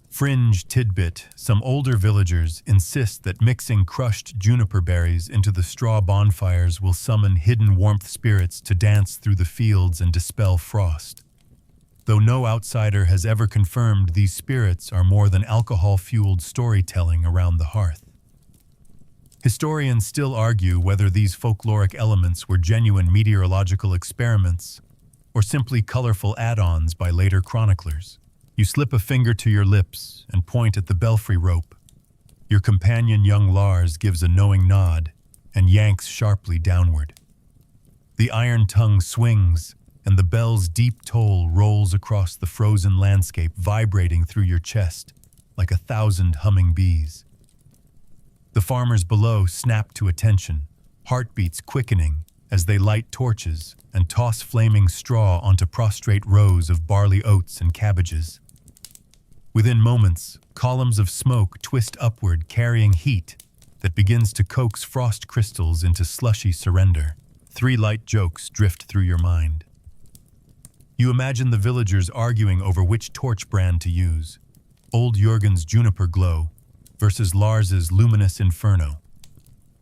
Fringe tidbit: some older villagers insist that mixing crushed juniper berries into the straw bonfires will summon hidden warmth spirits to dance through the fields and dispel frost. Though no outsider has ever confirmed, these spirits are more than alcohol-fueled storytelling around the hearth. Historians still argue whether these folkloric elements were genuine meteorological experiments or simply colorful add-ons by later chroniclers. You slip a finger to your lips and point at the belfry rope. Your companion, young Lars, gives a knowing nod and yanks sharply downward. The iron tongue swings, and the bell's deep toll rolls across the frozen landscape, vibrating through your chest like 1,000 humming bees. The farmers below snap to attention, heartbeats quickening as they light torches and toss flaming straw onto prostrate rows of barley, oats, and cabbages. Within moments, columns of smoke twist upward, carrying heat that begins to coax frost crystals into slushy surrender. 3 light jokes drift through your mind. You imagine the villagers arguing over which torch brand to use: old Jürgen's juniper glow versus Lars's luminous inferno.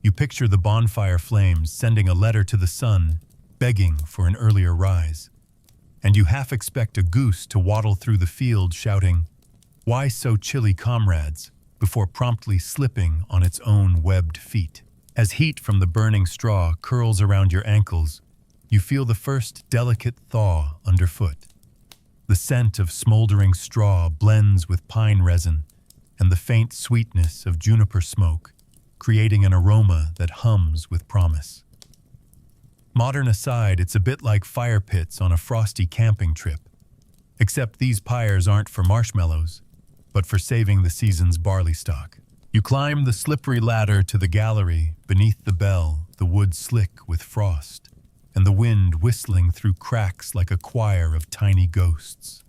You picture the bonfire flames sending a letter to the sun, begging for an earlier rise. And you half expect a goose to waddle through the field shouting, "Why so chilly, comrades?" before promptly slipping on its own webbed feet. As heat from the burning straw curls around your ankles, you feel the first delicate thaw underfoot. The scent of smoldering straw blends with pine resin and the faint sweetness of juniper smoke, creating an aroma that hums with promise. Modern aside, it's a bit like fire pits on a frosty camping trip, except these pyres aren't for marshmallows, but for saving the season's barley stock. You climb the slippery ladder to the gallery beneath the bell, the wood slick with frost, and the wind whistling through cracks like a choir of tiny ghosts.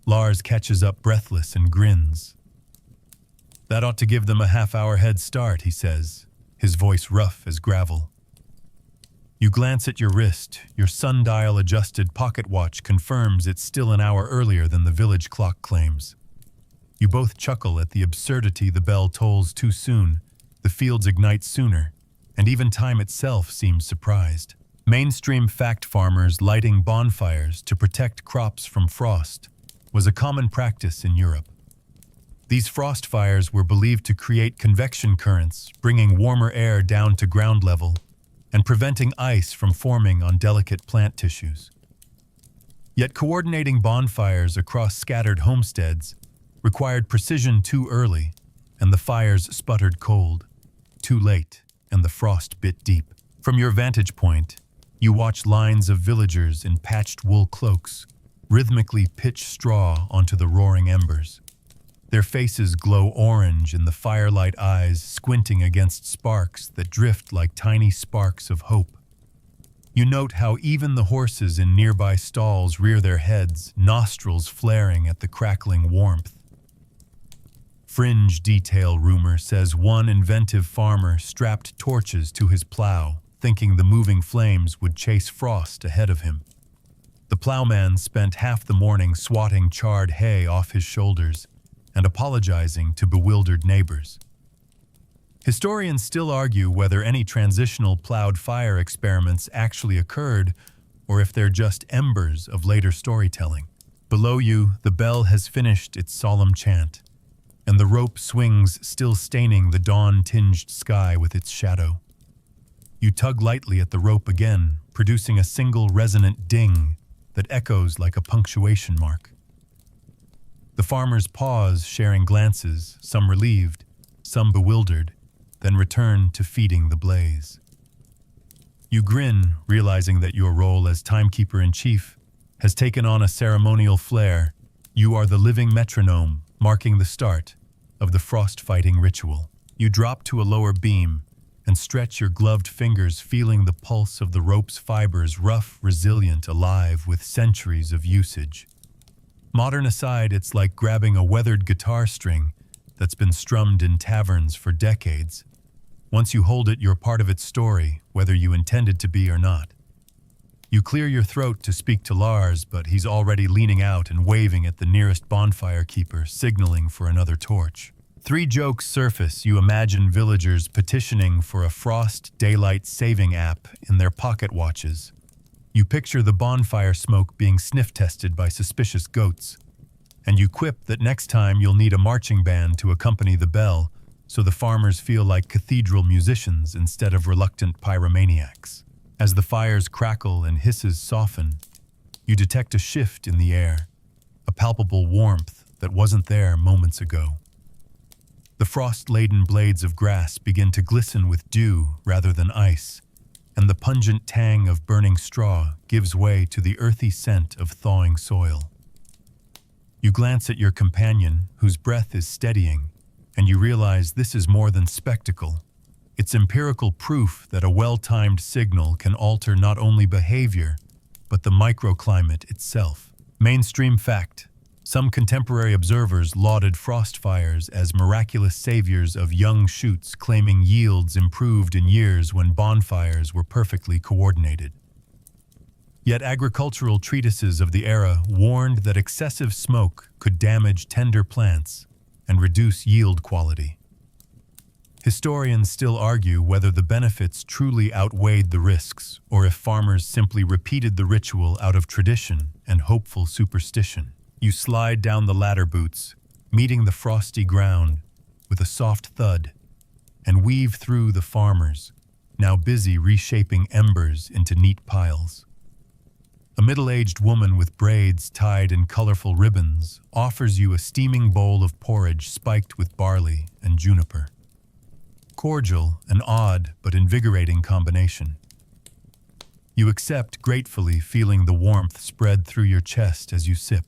Lars catches up breathless and grins. "That ought to give them a half-hour head start," he says, his voice rough as gravel. You glance at your wrist. Your sundial-adjusted pocket watch confirms it's still an hour earlier than the village clock claims. You both chuckle at the absurdity. The bell tolls too soon, the fields ignite sooner, and even time itself seems surprised. Mainstream fact: farmers lighting bonfires to protect crops from frost was a common practice in Europe. These frost fires were believed to create convection currents, bringing warmer air down to ground level and preventing ice from forming on delicate plant tissues. Yet coordinating bonfires across scattered homesteads required precision too early, and the fires sputtered cold, too late, and the frost bit deep. From your vantage point, you watch lines of villagers in patched wool cloaks rhythmically pitch straw onto the roaring embers. Their faces glow orange in the firelight, eyes squinting against sparks that drift like tiny sparks of hope. You note how even the horses in nearby stalls rear their heads, nostrils flaring at the crackling warmth. Fringe detail rumor says one inventive farmer strapped torches to his plow, thinking the moving flames would chase frost ahead of him. The plowman spent half the morning swatting charred hay off his shoulders and apologizing to bewildered neighbors. Historians still argue whether any transitional plowed fire experiments actually occurred or if they're just embers of later storytelling. Below you, the bell has finished its solemn chant, and the rope swings, still staining the dawn-tinged sky with its shadow. You tug lightly at the rope again, producing a single resonant ding that echoes like a punctuation mark. The farmers pause, sharing glances, some relieved, some bewildered, then return to feeding the blaze. You grin, realizing that your role as timekeeper-in-chief has taken on a ceremonial flair. You are the living metronome, marking the start of the frost-fighting ritual. You drop to a lower beam and stretch your gloved fingers, feeling the pulse of the rope's fibers, rough, resilient, alive with centuries of usage. Modern aside, it's like grabbing a weathered guitar string that's been strummed in taverns for decades. Once you hold it, you're part of its story, whether you intended to be or not. You clear your throat to speak to Lars, but he's already leaning out and waving at the nearest bonfire keeper, signaling for another torch. Three jokes surface. You imagine villagers petitioning for a frost daylight saving app in their pocket watches. You picture the bonfire smoke being sniff-tested by suspicious goats, and you quip that next time you'll need a marching band to accompany the bell, so the farmers feel like cathedral musicians instead of reluctant pyromaniacs. As the fire's crackle and hisses soften, you detect a shift in the air, a palpable warmth that wasn't there moments ago. The frost-laden blades of grass begin to glisten with dew rather than ice, and the pungent tang of burning straw gives way to the earthy scent of thawing soil. You glance at your companion, whose breath is steadying, and you realize this is more than spectacle. It's empirical proof that a well-timed signal can alter not only behavior, but the microclimate itself. Mainstream fact: some contemporary observers lauded frost fires as miraculous saviors of young shoots, claiming yields improved in years when bonfires were perfectly coordinated. Yet agricultural treatises of the era warned that excessive smoke could damage tender plants and reduce yield quality. Historians still argue whether the benefits truly outweighed the risks, or if farmers simply repeated the ritual out of tradition and hopeful superstition. You slide down the ladder boots, meeting the frosty ground with a soft thud, and weave through the farmers, now busy reshaping embers into neat piles. A middle-aged woman with braids tied in colorful ribbons offers you a steaming bowl of porridge spiked with barley and juniper. Cordial, an odd but invigorating combination. You accept gratefully, feeling the warmth spread through your chest as you sip.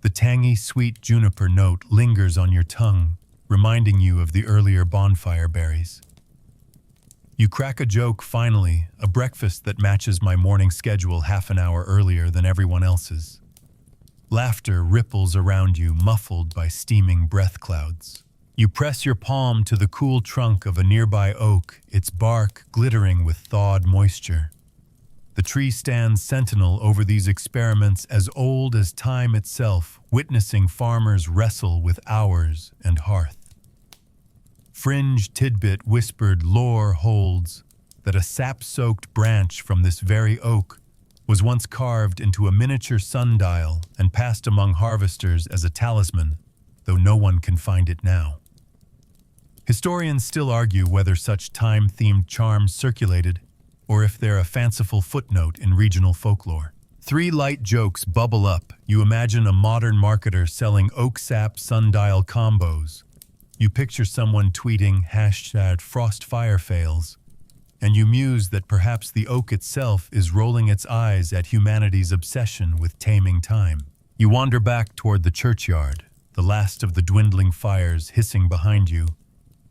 The tangy, sweet juniper note lingers on your tongue, reminding you of the earlier bonfire berries. You crack a joke finally, a breakfast that matches my morning schedule half an hour earlier than everyone else's. Laughter ripples around you, muffled by steaming breath clouds. You press your palm to the cool trunk of a nearby oak, its bark glittering with thawed moisture. The tree stands sentinel over these experiments as old as time itself, witnessing farmers wrestle with hours and hearth. Fringe tidbit whispered lore holds that a sap-soaked branch from this very oak was once carved into a miniature sundial and passed among harvesters as a talisman, though no one can find it now. Historians still argue whether such time-themed charms circulated, or if they're a fanciful footnote in regional folklore. Three light jokes bubble up. You imagine a modern marketer selling oak sap sundial combos. You picture someone tweeting #FrostFireFails, and you muse that perhaps the oak itself is rolling its eyes at humanity's obsession with taming time. You wander back toward the churchyard, the last of the dwindling fires hissing behind you,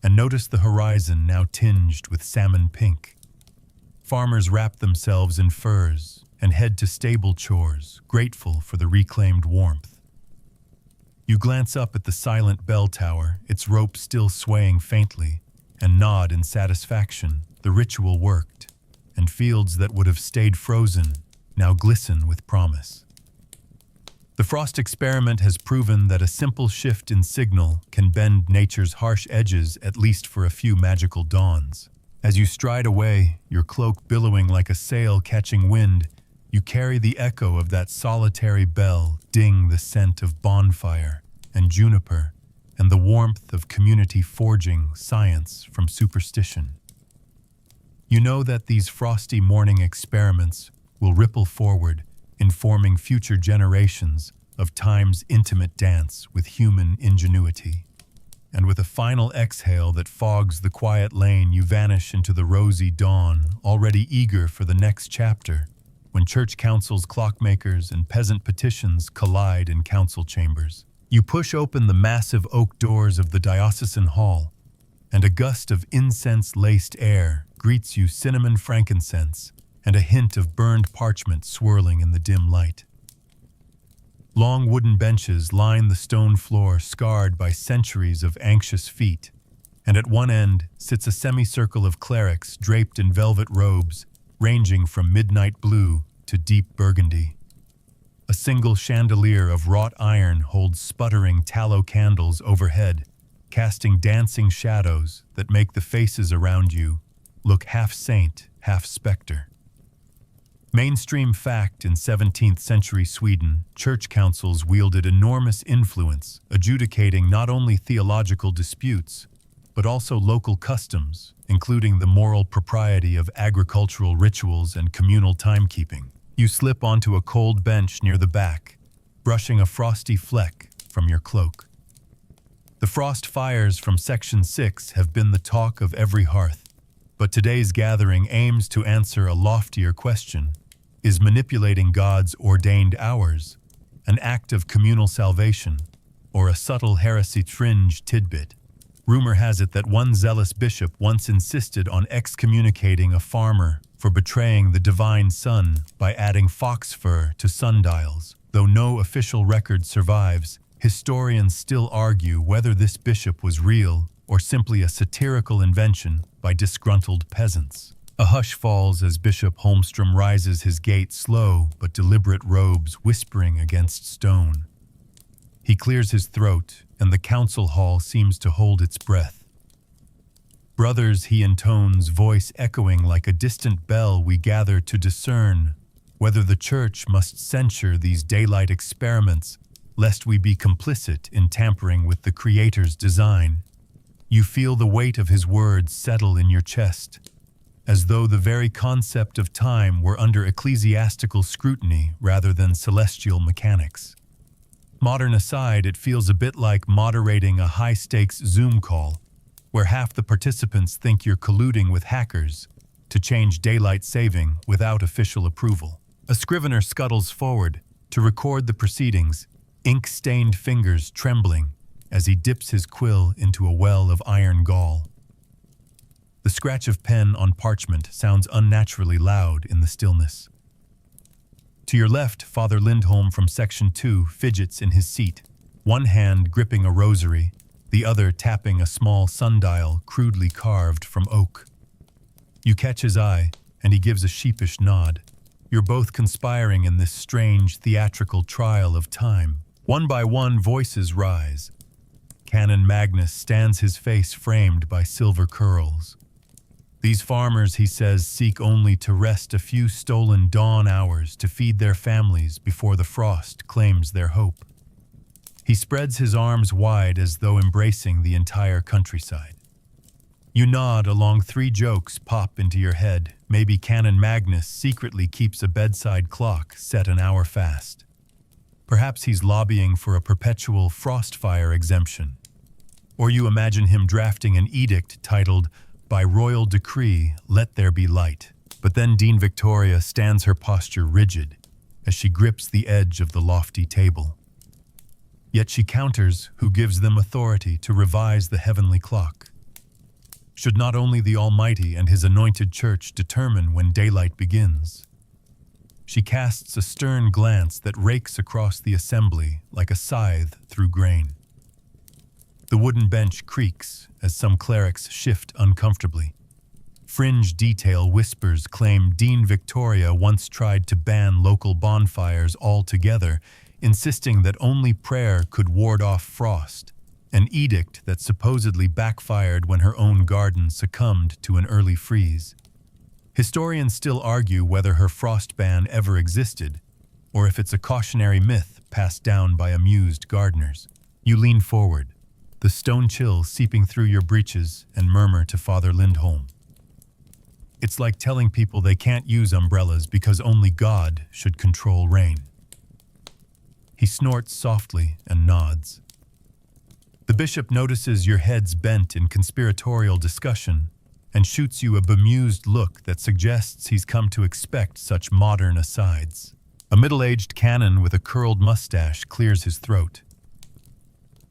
and notice the horizon now tinged with salmon pink. Farmers wrap themselves in furs and head to stable chores, grateful for the reclaimed warmth. You glance up at the silent bell tower, its rope still swaying faintly, and nod in satisfaction. The ritual worked, and fields that would have stayed frozen now glisten with promise. The frost experiment has proven that a simple shift in signal can bend nature's harsh edges at least for a few magical dawns. As you stride away, your cloak billowing like a sail catching wind, you carry the echo of that solitary bell, ding the scent of bonfire and juniper, and the warmth of community forging science from superstition. You know that these frosty morning experiments will ripple forward, informing future generations of time's intimate dance with human ingenuity. And with a final exhale that fogs the quiet lane, you vanish into the rosy dawn, already eager for the next chapter, when church councils, clockmakers, and peasant petitions collide in council chambers. You push open the massive oak doors of the diocesan hall, and a gust of incense-laced air greets you, cinnamon frankincense, and a hint of burned parchment swirling in the dim light. Long wooden benches line the stone floor, scarred by centuries of anxious feet, and at one end sits a semicircle of clerics draped in velvet robes, ranging from midnight blue to deep burgundy. A single chandelier of wrought iron holds sputtering tallow candles overhead, casting dancing shadows that make the faces around you look half saint, half specter. Mainstream fact: in 17th century Sweden, church councils wielded enormous influence, adjudicating not only theological disputes, but also local customs, including the moral propriety of agricultural rituals and communal timekeeping. You slip onto a cold bench near the back, brushing a frosty fleck from your cloak. The frost fires from Section 6 have been the talk of every hearth, but today's gathering aims to answer a loftier question. Is manipulating God's ordained hours an act of communal salvation, or a subtle heresy fringe tidbit? Rumor has it that one zealous bishop once insisted on excommunicating a farmer for betraying the divine sun by adding fox fur to sundials. Though no official record survives, historians still argue whether this bishop was real or simply a satirical invention by disgruntled peasants. A hush falls as Bishop Holmstrom rises his gait, slow but deliberate robes whispering against stone. He clears his throat, and the council hall seems to hold its breath. Brothers, he intones, voice echoing like a distant bell, we gather to discern whether the church must censure these daylight experiments, lest we be complicit in tampering with the Creator's design. You feel the weight of his words settle in your chest, as though the very concept of time were under ecclesiastical scrutiny rather than celestial mechanics. Modern aside, it feels a bit like moderating a high-stakes Zoom call, where half the participants think you're colluding with hackers to change daylight saving without official approval. A scrivener scuttles forward to record the proceedings, ink-stained fingers trembling as he dips his quill into a well of iron gall. The scratch of pen on parchment sounds unnaturally loud in the stillness. To your left, Father Lindholm from Section 2 fidgets in his seat, one hand gripping a rosary, the other tapping a small sundial crudely carved from oak. You catch his eye, and he gives a sheepish nod. You're both conspiring in this strange theatrical trial of time. One by one, voices rise. Canon Magnus stands, his face framed by silver curls. These farmers, he says, seek only to rest a few stolen dawn hours to feed their families before the frost claims their hope. He spreads his arms wide as though embracing the entire countryside. You nod along 3 jokes pop into your head. Maybe Canon Magnus secretly keeps a bedside clock set an hour fast. Perhaps he's lobbying for a perpetual frostfire exemption. Or you imagine him drafting an edict titled, "By royal decree, let there be light." But then Dean Victoria stands her posture rigid as she grips the edge of the lofty table. Yet she counters who gives them authority to revise the heavenly clock. Should not only the Almighty and His anointed church determine when daylight begins? She casts a stern glance that rakes across the assembly like a scythe through grain. The wooden bench creaks as some clerics shift uncomfortably. Fringe detail whispers claim Dean Victoria once tried to ban local bonfires altogether, insisting that only prayer could ward off frost, an edict that supposedly backfired when her own garden succumbed to an early freeze. Historians still argue whether her frost ban ever existed, or if it's a cautionary myth passed down by amused gardeners. You lean forward, the stone chill seeping through your breeches, and murmur to Father Lindholm. It's like telling people they can't use umbrellas because only God should control rain. He snorts softly and nods. The bishop notices your heads bent in conspiratorial discussion and shoots you a bemused look that suggests he's come to expect such modern asides. A middle-aged canon with a curled mustache clears his throat.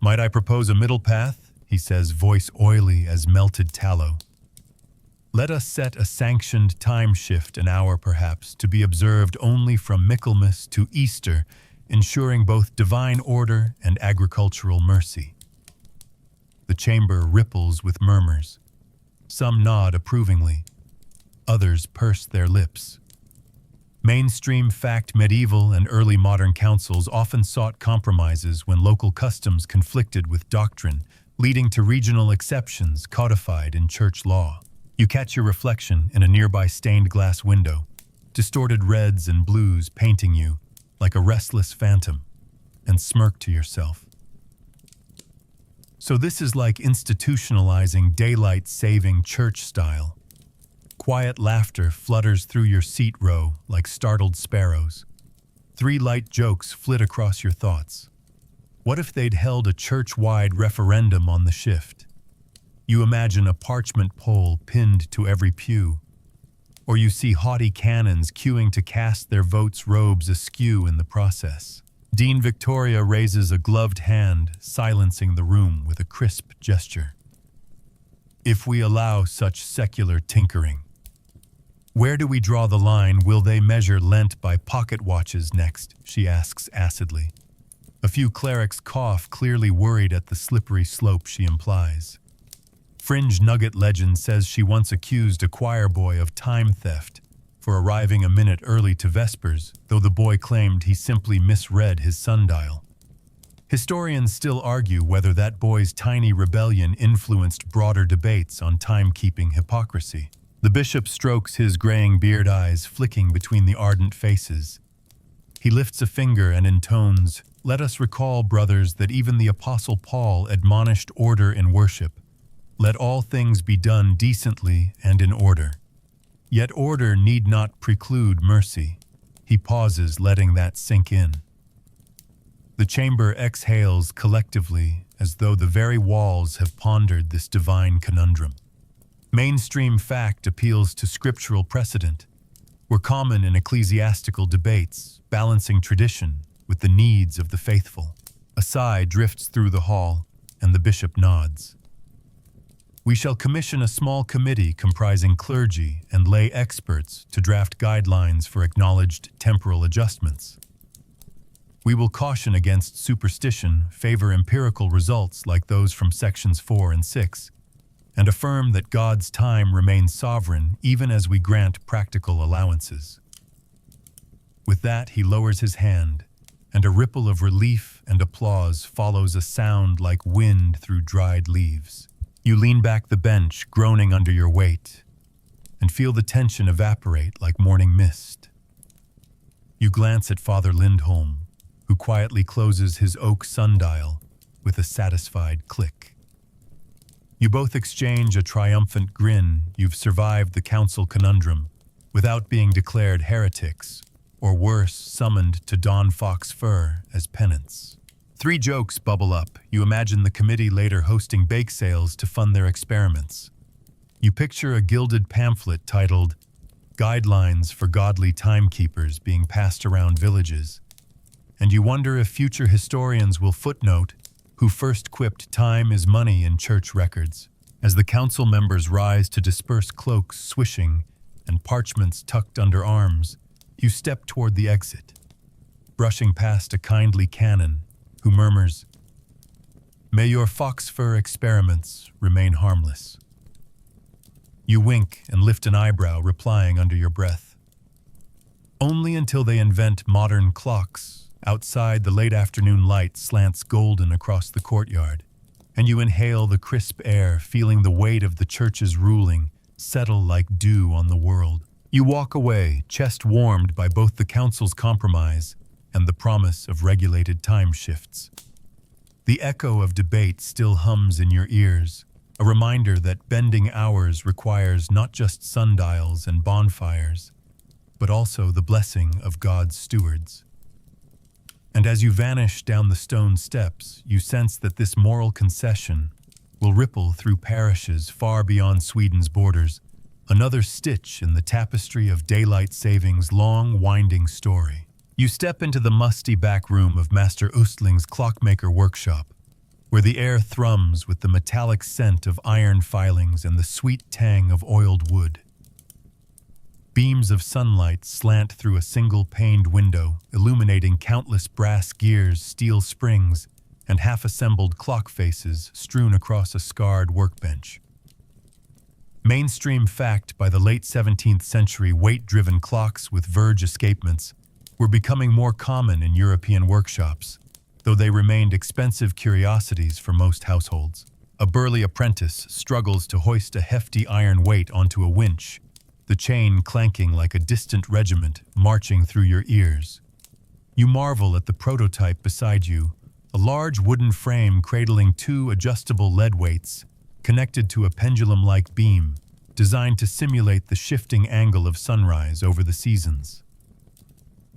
"Might I propose a middle path?" he says, voice oily as melted tallow. "Let us set a sanctioned time shift an hour perhaps, to be observed only from Michaelmas to Easter, ensuring both divine order and agricultural mercy." The chamber ripples with murmurs. Some nod approvingly. Others purse their lips. Mainstream fact medieval and early modern councils often sought compromises when local customs conflicted with doctrine, leading to regional exceptions codified in church law. You catch your reflection in a nearby stained glass window, distorted reds and blues painting you like a restless phantom, and smirk to yourself. So this is like institutionalizing daylight-saving church style. Quiet laughter flutters through your seat row like startled sparrows. 3 light jokes flit across your thoughts. What if they'd held a church-wide referendum on the shift? You imagine a parchment pole pinned to every pew. Or you see haughty canons queuing to cast their votes robes askew in the process. Dean Victoria raises a gloved hand, silencing the room with a crisp gesture. "If we allow such secular tinkering, where do we draw the line? Will they measure Lent by pocket watches next?" she asks acidly. A few clerics cough, clearly worried at the slippery slope she implies. Fringe Nugget legend says she once accused a choir boy of time theft for arriving a minute early to Vespers, though the boy claimed he simply misread his sundial. Historians still argue whether that boy's tiny rebellion influenced broader debates on timekeeping hypocrisy. The bishop strokes his graying beard, eyes flicking between the ardent faces. He lifts a finger and intones, "Let us recall, brothers, that even the Apostle Paul admonished order in worship. Let all things be done decently and in order. Yet order need not preclude mercy." He pauses, letting that sink in. The chamber exhales collectively, as though the very walls have pondered this divine conundrum. Mainstream fact appeals to scriptural precedent. We're common in ecclesiastical debates, balancing tradition with the needs of the faithful. A sigh drifts through the hall, and the bishop nods. "We shall commission a small committee comprising clergy and lay experts to draft guidelines for acknowledged temporal adjustments. We will caution against superstition, favor empirical results like those from sections 4 and 6, and affirm that God's time remains sovereign even as we grant practical allowances." With that, he lowers his hand, and a ripple of relief and applause follows a sound like wind through dried leaves. You lean back the bench, groaning under your weight, and feel the tension evaporate like morning mist. You glance at Father Lindholm, who quietly closes his oak sundial with a satisfied click. You both exchange a triumphant grin. You've survived the council conundrum without being declared heretics, or worse, summoned to don fox fur as penance. 3 jokes bubble up. You imagine the committee later hosting bake sales to fund their experiments. You picture a gilded pamphlet titled Guidelines for Godly Timekeepers being passed around villages. And you wonder if future historians will footnote who first quipped time is money in church records. As the council members rise to disperse cloaks swishing and parchments tucked under arms, you step toward the exit, brushing past a kindly canon who murmurs, "May your fox fur experiments remain harmless." You wink and lift an eyebrow, replying under your breath. Only until they invent modern clocks. Outside, the late afternoon light slants golden across the courtyard, and you inhale the crisp air, feeling the weight of the church's ruling settle like dew on the world. You walk away, chest warmed by both the council's compromise and the promise of regulated time shifts. The echo of debate still hums in your ears, a reminder that bending hours requires not just sundials and bonfires, but also the blessing of God's stewards. And as you vanish down the stone steps, you sense that this moral concession will ripple through parishes far beyond Sweden's borders, another stitch in the tapestry of daylight saving's long, winding story. You step into the musty back room of Master Östling's clockmaker workshop, where the air thrums with the metallic scent of iron filings and the sweet tang of oiled wood. Beams of sunlight slant through a single-paned window, illuminating countless brass gears, steel springs, and half-assembled clock faces strewn across a scarred workbench. Mainstream fact, by the late 17th century, weight-driven clocks with verge escapements were becoming more common in European workshops, though they remained expensive curiosities for most households. A burly apprentice struggles to hoist a hefty iron weight onto a winch, the chain clanking like a distant regiment marching through your ears. You marvel at the prototype beside you, a large wooden frame cradling 2 adjustable lead weights connected to a pendulum-like beam designed to simulate the shifting angle of sunrise over the seasons.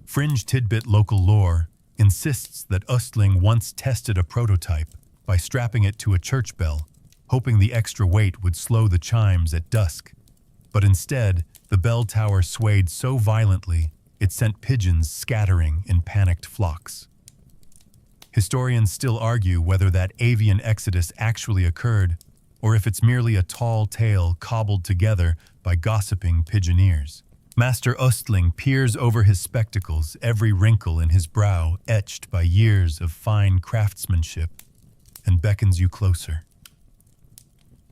Fringe tidbit local lore insists that Östling once tested a prototype by strapping it to a church bell, hoping the extra weight would slow the chimes at dusk. But instead, the bell tower swayed so violently it sent pigeons scattering in panicked flocks. Historians still argue whether that avian exodus actually occurred, or if it's merely a tall tale cobbled together by gossiping pigeoneers. Master Östling peers over his spectacles, every wrinkle in his brow etched by years of fine craftsmanship, and beckons you closer.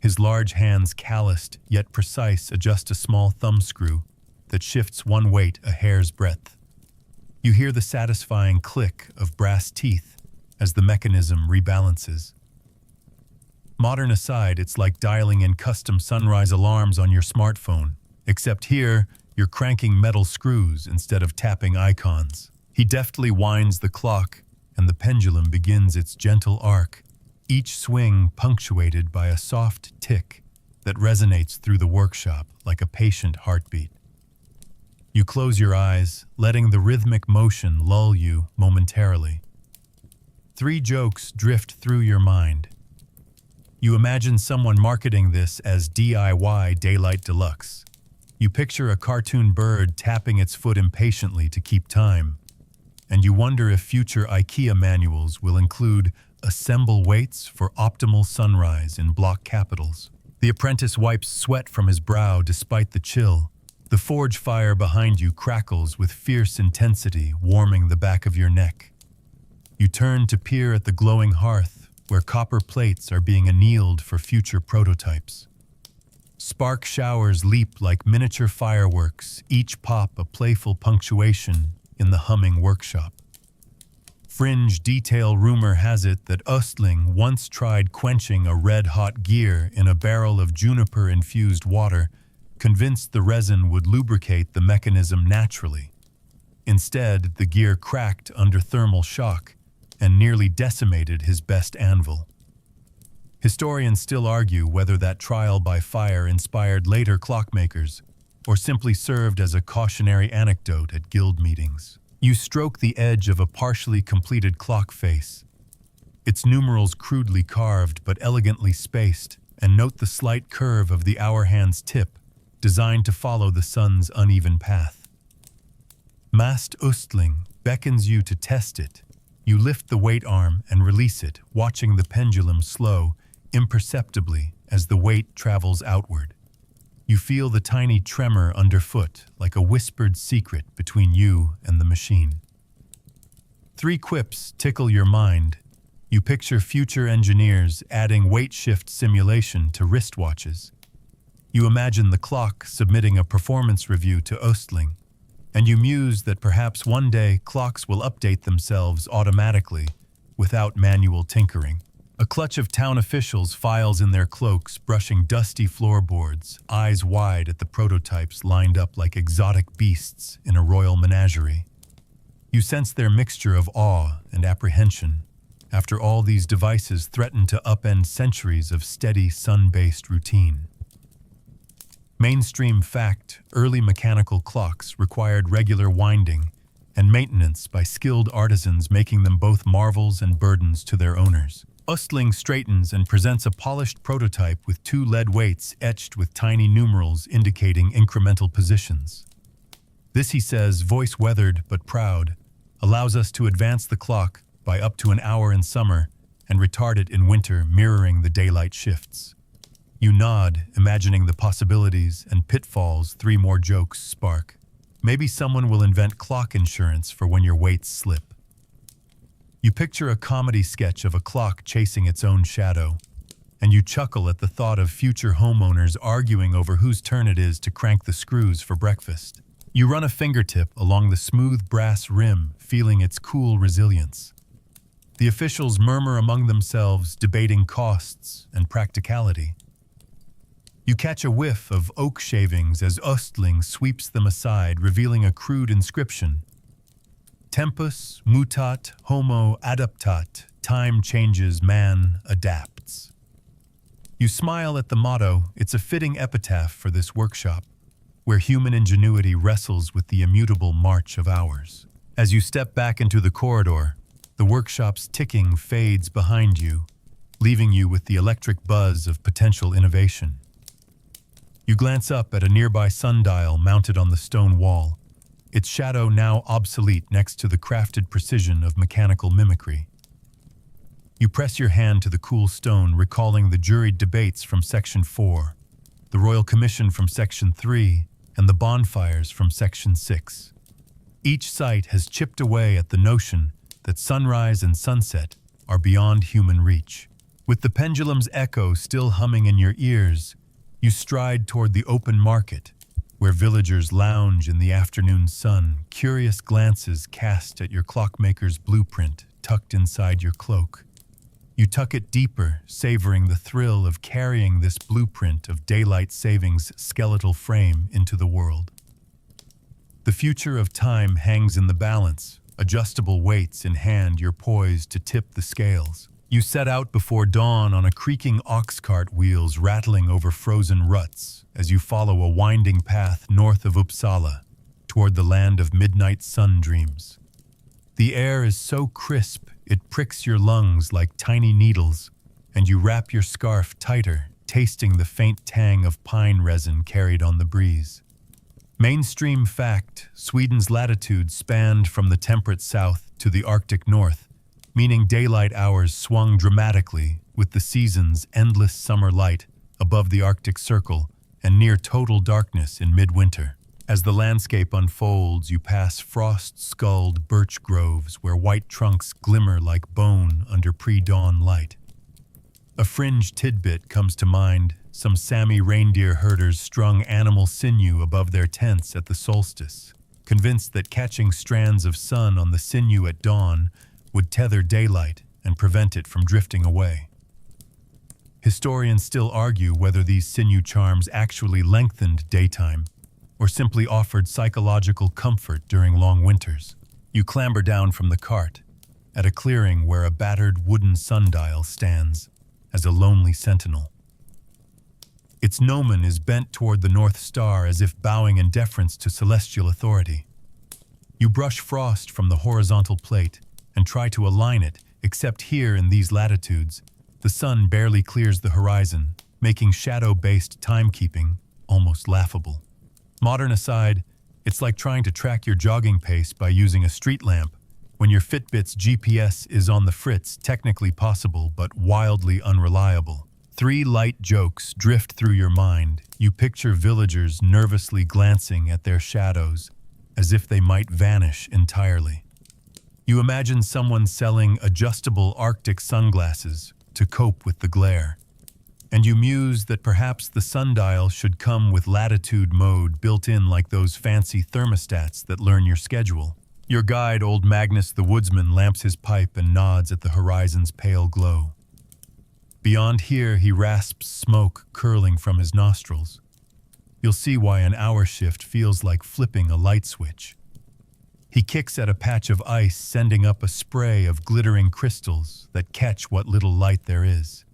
His large hands, calloused yet precise, adjust a small thumbscrew that shifts one weight a hair's breadth. You hear the satisfying click of brass teeth as the mechanism rebalances. Modern aside, it's like dialing in custom sunrise alarms on your smartphone, except here, you're cranking metal screws instead of tapping icons. He deftly winds the clock, and the pendulum begins its gentle arc, each swing punctuated by a soft tick that resonates through the workshop like a patient heartbeat. You close your eyes, letting the rhythmic motion lull you momentarily. 3 jokes drift through your mind. You imagine someone marketing this as DIY Daylight Deluxe. You picture a cartoon bird tapping its foot impatiently to keep time, and you wonder if future IKEA manuals will include assemble weights for optimal sunrise in block capitals. The apprentice wipes sweat from his brow despite the chill. The forge fire behind you crackles with fierce intensity, warming the back of your neck. You turn to peer at the glowing hearth, where copper plates are being annealed for future prototypes. Spark showers leap like miniature fireworks, each pop a playful punctuation in the humming workshop. Fringe detail rumor has it that Östling once tried quenching a red-hot gear in a barrel of juniper-infused water, convinced the resin would lubricate the mechanism naturally. Instead, the gear cracked under thermal shock and nearly decimated his best anvil. Historians still argue whether that trial by fire inspired later clockmakers or simply served as a cautionary anecdote at guild meetings. You stroke the edge of a partially completed clock face, its numerals crudely carved but elegantly spaced, and note the slight curve of the hour hand's tip, designed to follow the sun's uneven path. Mast Östling beckons you to test it. You lift the weight arm and release it, watching the pendulum slow imperceptibly as the weight travels outward. You feel the tiny tremor underfoot, like a whispered secret between you and the machine. 3 quips tickle your mind. You picture future engineers adding weight shift simulation to wristwatches. You imagine the clock submitting a performance review to Östling, and you muse that perhaps one day clocks will update themselves automatically without manual tinkering. A clutch of town officials files in their cloaks, brushing dusty floorboards, eyes wide at the prototypes lined up like exotic beasts in a royal menagerie. You sense their mixture of awe and apprehension. After all, these devices threaten to upend centuries of steady, sun-based routine. Mainstream fact: early mechanical clocks required regular winding and maintenance by skilled artisans, making them both marvels and burdens to their owners. Östling straightens and presents a polished prototype with 2 lead weights etched with tiny numerals indicating incremental positions. This, he says, voice weathered but proud, allows us to advance the clock by up to an hour in summer and retard it in winter, mirroring the daylight shifts. You nod, imagining the possibilities and pitfalls. 3 more jokes spark. Maybe someone will invent clock insurance for when your weights slip. You picture a comedy sketch of a clock chasing its own shadow, and you chuckle at the thought of future homeowners arguing over whose turn it is to crank the screws for breakfast. You run a fingertip along the smooth brass rim, feeling its cool resilience. The officials murmur among themselves, debating costs and practicality. You catch a whiff of oak shavings as Östling sweeps them aside, revealing a crude inscription: Tempus mutat, homo adaptat. Time changes, man adapts. You smile at the motto. It's a fitting epitaph for this workshop, where human ingenuity wrestles with the immutable march of hours. As you step back into the corridor, the workshop's ticking fades behind you, leaving you with the electric buzz of potential innovation. You glance up at a nearby sundial mounted on the stone wall, its shadow now obsolete next to the crafted precision of mechanical mimicry. You press your hand to the cool stone, recalling the juried debates from Section 4, the Royal Commission from Section 3, and the bonfires from Section 6. Each site has chipped away at the notion that sunrise and sunset are beyond human reach. With the pendulum's echo still humming in your ears, you stride toward the open market, where villagers lounge in the afternoon sun, curious glances cast at your clockmaker's blueprint tucked inside your cloak. You tuck it deeper, savoring the thrill of carrying this blueprint of daylight savings' skeletal frame into the world. The future of time hangs in the balance, adjustable weights in hand. You're poised to tip the scales. You set out before dawn on a creaking ox cart, wheels rattling over frozen ruts as you follow a winding path north of Uppsala toward the land of midnight sun dreams. The air is so crisp it pricks your lungs like tiny needles, and you wrap your scarf tighter, tasting the faint tang of pine resin carried on the breeze. Mainstream fact: Sweden's latitude spanned from the temperate south to the Arctic north, meaning daylight hours swung dramatically with the season's endless summer light above the Arctic Circle and near total darkness in midwinter. As the landscape unfolds, you pass frost-sculled birch groves where white trunks glimmer like bone under pre-dawn light. A fringe tidbit comes to mind: some Sami reindeer herders strung animal sinew above their tents at the solstice, convinced that catching strands of sun on the sinew at dawn would tether daylight and prevent it from drifting away. Historians still argue whether these sinew charms actually lengthened daytime or simply offered psychological comfort during long winters. You clamber down from the cart at a clearing where a battered wooden sundial stands. as a lonely sentinel. Its gnomon is bent toward the North Star as if bowing in deference to celestial authority. You brush frost from the horizontal plate and try to align it, except here in these latitudes, the sun barely clears the horizon, making shadow-based timekeeping almost laughable. Modern aside, it's like trying to track your jogging pace by using a street lamp when your Fitbit's GPS is on the fritz, technically possible but wildly unreliable. 3 light jokes drift through your mind. You picture villagers nervously glancing at their shadows as if they might vanish entirely. You imagine someone selling adjustable Arctic sunglasses to cope with the glare. And you muse that perhaps the sundial should come with latitude mode built in like those fancy thermostats that learn your schedule. Your guide, old Magnus the woodsman, lamps his pipe and nods at the horizon's pale glow. Beyond here, he rasps smoke curling from his nostrils. You'll see why an hour shift feels like flipping a light switch. He kicks at a patch of ice, sending up a spray of glittering crystals that catch what little light there is.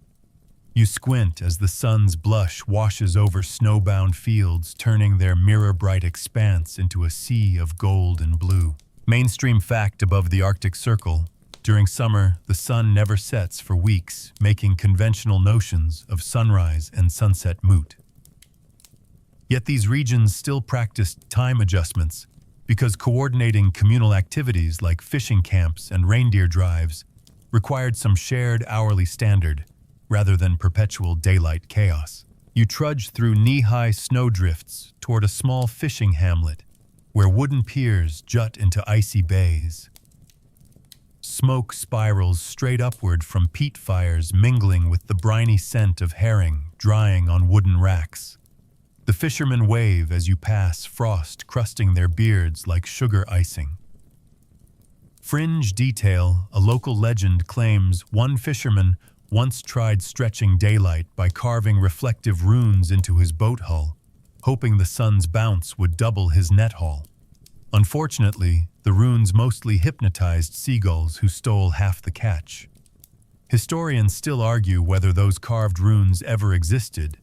You squint as the sun's blush washes over snowbound fields, turning their mirror-bright expanse into a sea of gold and blue. Mainstream fact above the Arctic Circle: during summer, the sun never sets for weeks, making conventional notions of sunrise and sunset moot. Yet these regions still practiced time adjustments because coordinating communal activities like fishing camps and reindeer drives required some shared hourly standard rather than perpetual daylight chaos. You trudge through knee-high snowdrifts toward a small fishing hamlet where wooden piers jut into icy bays. Smoke spirals straight upward from peat fires, mingling with the briny scent of herring drying on wooden racks. The fishermen wave as you pass, frost crusting their beards like sugar icing. Fringe detail: a local legend claims one fisherman once tried stretching daylight by carving reflective runes into his boat hull, hoping the sun's bounce would double his net haul. Unfortunately, the runes mostly hypnotized seagulls who stole half the catch. Historians still argue whether those carved runes ever existed,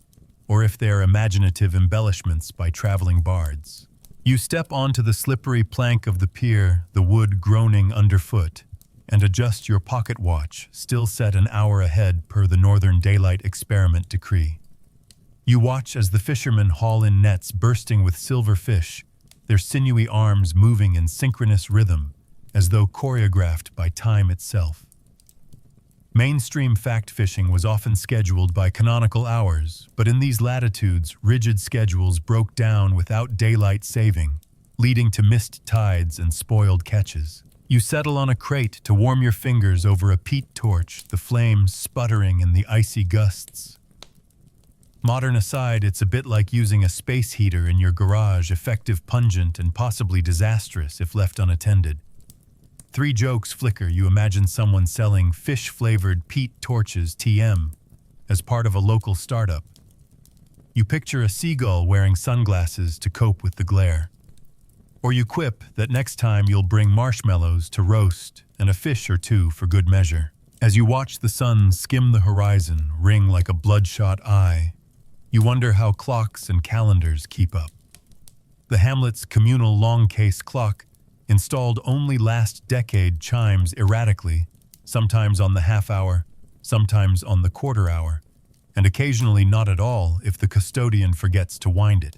or if they are imaginative embellishments by traveling bards. You step onto the slippery plank of the pier, the wood groaning underfoot, and adjust your pocket watch, still set an hour ahead per the Northern Daylight Experiment decree. You watch as the fishermen haul in nets bursting with silver fish, their sinewy arms moving in synchronous rhythm, as though choreographed by time itself. Mainstream fact fishing was often scheduled by canonical hours, but in these latitudes, rigid schedules broke down without daylight saving, leading to missed tides and spoiled catches. You settle on a crate to warm your fingers over a peat torch, the flames sputtering in the icy gusts. Modern aside, it's a bit like using a space heater in your garage, effective, pungent, and possibly disastrous if left unattended. 3 jokes flicker. You imagine someone selling fish-flavored peat torches (TM) as part of a local startup. You picture a seagull wearing sunglasses to cope with the glare. Or you quip that next time you'll bring marshmallows to roast and a fish or two for good measure. As you watch the sun skim the horizon, ring like a bloodshot eye, you wonder how clocks and calendars keep up. The hamlet's communal long-case clock, installed only last decade, chimes erratically, sometimes on the half-hour, sometimes on the quarter-hour, and occasionally not at all if the custodian forgets to wind it.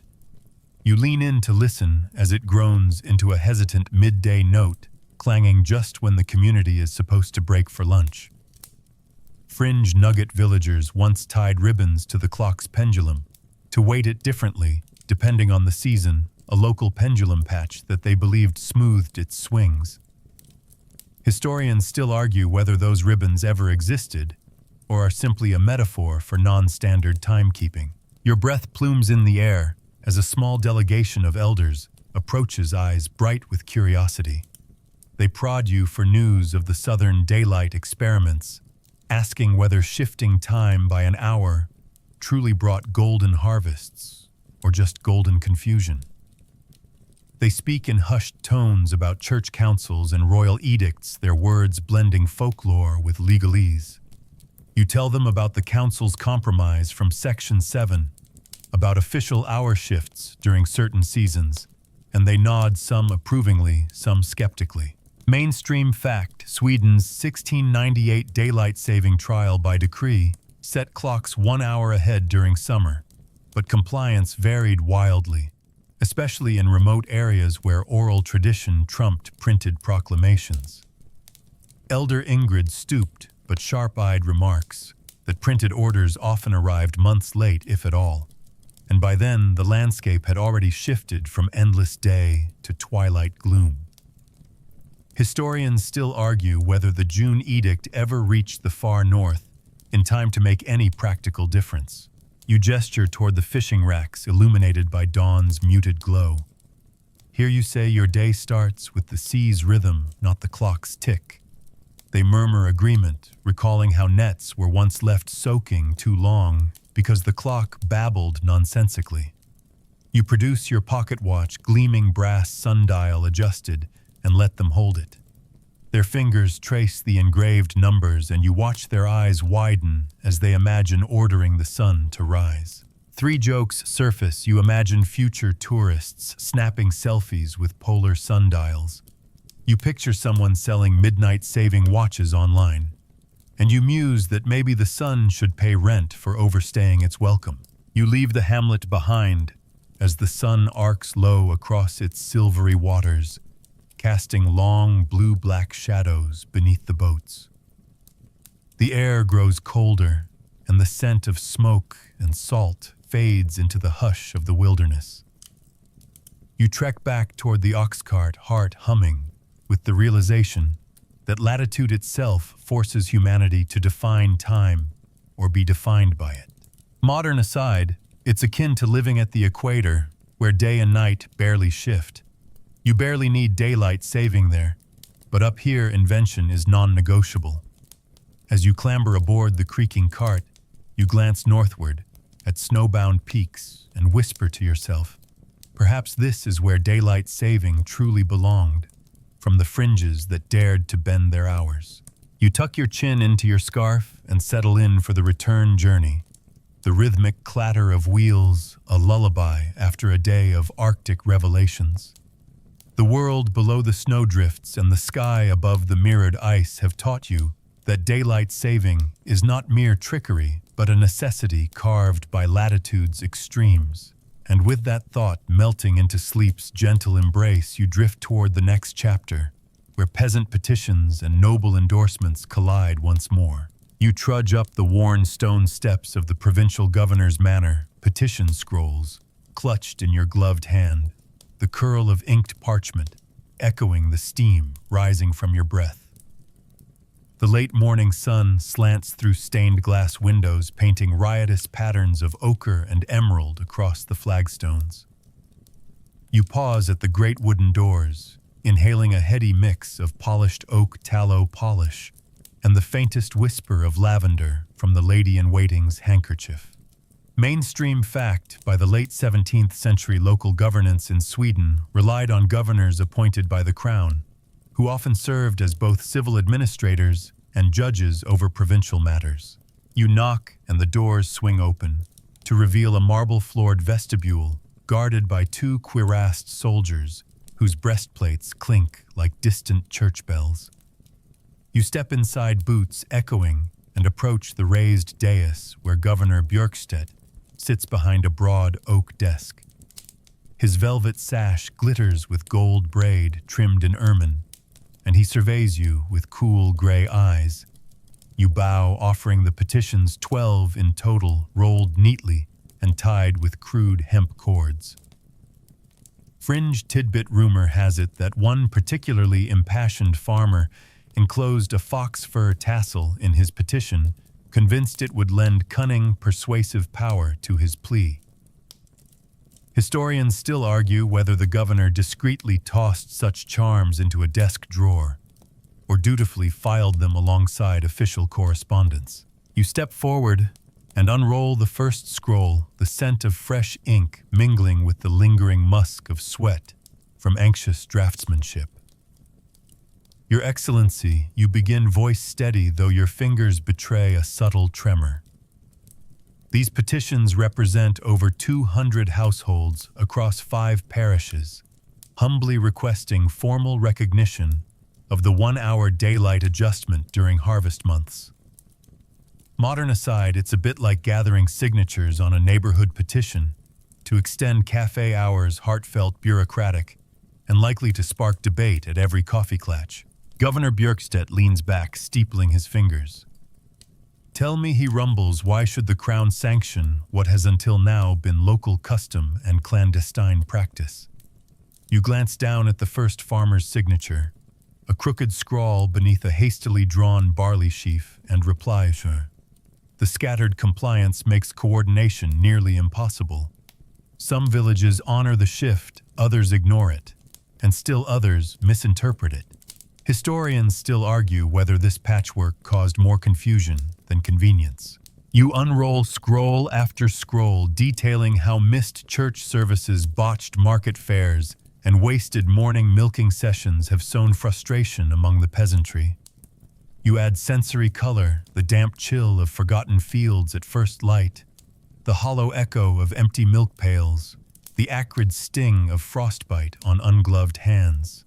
You lean in to listen as it groans into a hesitant midday note, clanging just when the community is supposed to break for lunch. Fringe nugget villagers once tied ribbons to the clock's pendulum to weight it differently, depending on the season, a local pendulum patch that they believed smoothed its swings. Historians still argue whether those ribbons ever existed or are simply a metaphor for non-standard timekeeping. Your breath plumes in the air as a small delegation of elders approaches, eyes bright with curiosity. They prod you for news of the Southern Daylight Experiments, asking whether shifting time by an hour truly brought golden harvests or just golden confusion. They speak in hushed tones about church councils and royal edicts, their words blending folklore with legalese. You tell them about the council's compromise from Section 7, about official hour shifts during certain seasons, and they nod, some approvingly, some skeptically. Mainstream fact: Sweden's 1698 daylight saving trial by decree set clocks 1 hour ahead during summer, but compliance varied wildly, especially in remote areas where oral tradition trumped printed proclamations. Elder Ingrid stooped but sharp-eyed remarks that printed orders often arrived months late, if at all, and by then the landscape had already shifted from endless day to twilight gloom. Historians still argue whether the June edict ever reached the far north in time to make any practical difference. You gesture toward the fishing racks illuminated by dawn's muted glow. Here you say your day starts with the sea's rhythm, not the clock's tick. They murmur agreement, recalling how nets were once left soaking too long because the clock babbled nonsensically. You produce your pocket watch, gleaming brass sundial adjusted, and let them hold it. Their fingers trace the engraved numbers, and you watch their eyes widen as they imagine ordering the sun to rise. 3 jokes surface. You imagine future tourists snapping selfies with polar sundials. You picture someone selling midnight-saving watches online, and you muse that maybe the sun should pay rent for overstaying its welcome. You leave the hamlet behind as the sun arcs low across its silvery waters, casting long blue-black shadows beneath the boats. The air grows colder, and the scent of smoke and salt fades into the hush of the wilderness. You trek back toward the ox cart, heart humming, with the realization that latitude itself forces humanity to define time or be defined by it. Modern aside, it's akin to living at the equator, where day and night barely shift. You barely need daylight saving there, but up here invention is non-negotiable. As you clamber aboard the creaking cart, you glance northward at snowbound peaks and whisper to yourself, perhaps this is where daylight saving truly belonged, from the fringes that dared to bend their hours. You tuck your chin into your scarf and settle in for the return journey, the rhythmic clatter of wheels, a lullaby after a day of Arctic revelations. The world below the snowdrifts and the sky above the mirrored ice have taught you that daylight saving is not mere trickery, but a necessity carved by latitude's extremes. And with that thought melting into sleep's gentle embrace, you drift toward the next chapter, where peasant petitions and noble endorsements collide once more. You trudge up the worn stone steps of the provincial governor's manor, petition scrolls clutched in your gloved hand, the curl of inked parchment echoing the steam rising from your breath. The late morning sun slants through stained glass windows, painting riotous patterns of ochre and emerald across the flagstones. You pause at the great wooden doors, inhaling a heady mix of polished oak tallow polish and the faintest whisper of lavender from the lady-in-waiting's handkerchief. Mainstream fact: by the late 17th century, local governance in Sweden relied on governors appointed by the crown, who often served as both civil administrators and judges over provincial matters. You knock, and the doors swing open to reveal a marble-floored vestibule guarded by 2 cuirassed soldiers whose breastplates clink like distant church bells. You step inside, boots echoing, and approach the raised dais where Governor Björkstedt sits behind a broad oak desk. His velvet sash glitters with gold braid trimmed in ermine, and he surveys you with cool gray eyes. You bow, offering the petitions, 12 in total, rolled neatly and tied with crude hemp cords. Fringe tidbit rumor has it that one particularly impassioned farmer enclosed a fox fur tassel in his petition, convinced it would lend cunning, persuasive power to his plea. Historians still argue whether the governor discreetly tossed such charms into a desk drawer or dutifully filed them alongside official correspondence. You step forward and unroll the first scroll, the scent of fresh ink mingling with the lingering musk of sweat from anxious draftsmanship. Your Excellency, you begin voice steady, though your fingers betray a subtle tremor. These petitions represent over 200 households across 5 parishes, humbly requesting formal recognition of the 1-hour daylight adjustment during harvest months. Modern aside, it's a bit like gathering signatures on a neighborhood petition to extend cafe hours, heartfelt, bureaucratic, and likely to spark debate at every coffee clatch. Governor Björkstedt leans back, steepling his fingers. Tell me, he rumbles, why should the Crown sanction what has until now been local custom and clandestine practice? You glance down at the first farmer's signature, a crooked scrawl beneath a hastily drawn barley sheaf, and reply, "Sure." The scattered compliance makes coordination nearly impossible. Some villages honor the shift, others ignore it, and still others misinterpret it. Historians still argue whether this patchwork caused more confusion than convenience. You unroll scroll after scroll detailing how missed church services, botched market fairs, and wasted morning milking sessions have sown frustration among the peasantry. You add sensory color, the damp chill of forgotten fields at first light, the hollow echo of empty milk pails, the acrid sting of frostbite on ungloved hands.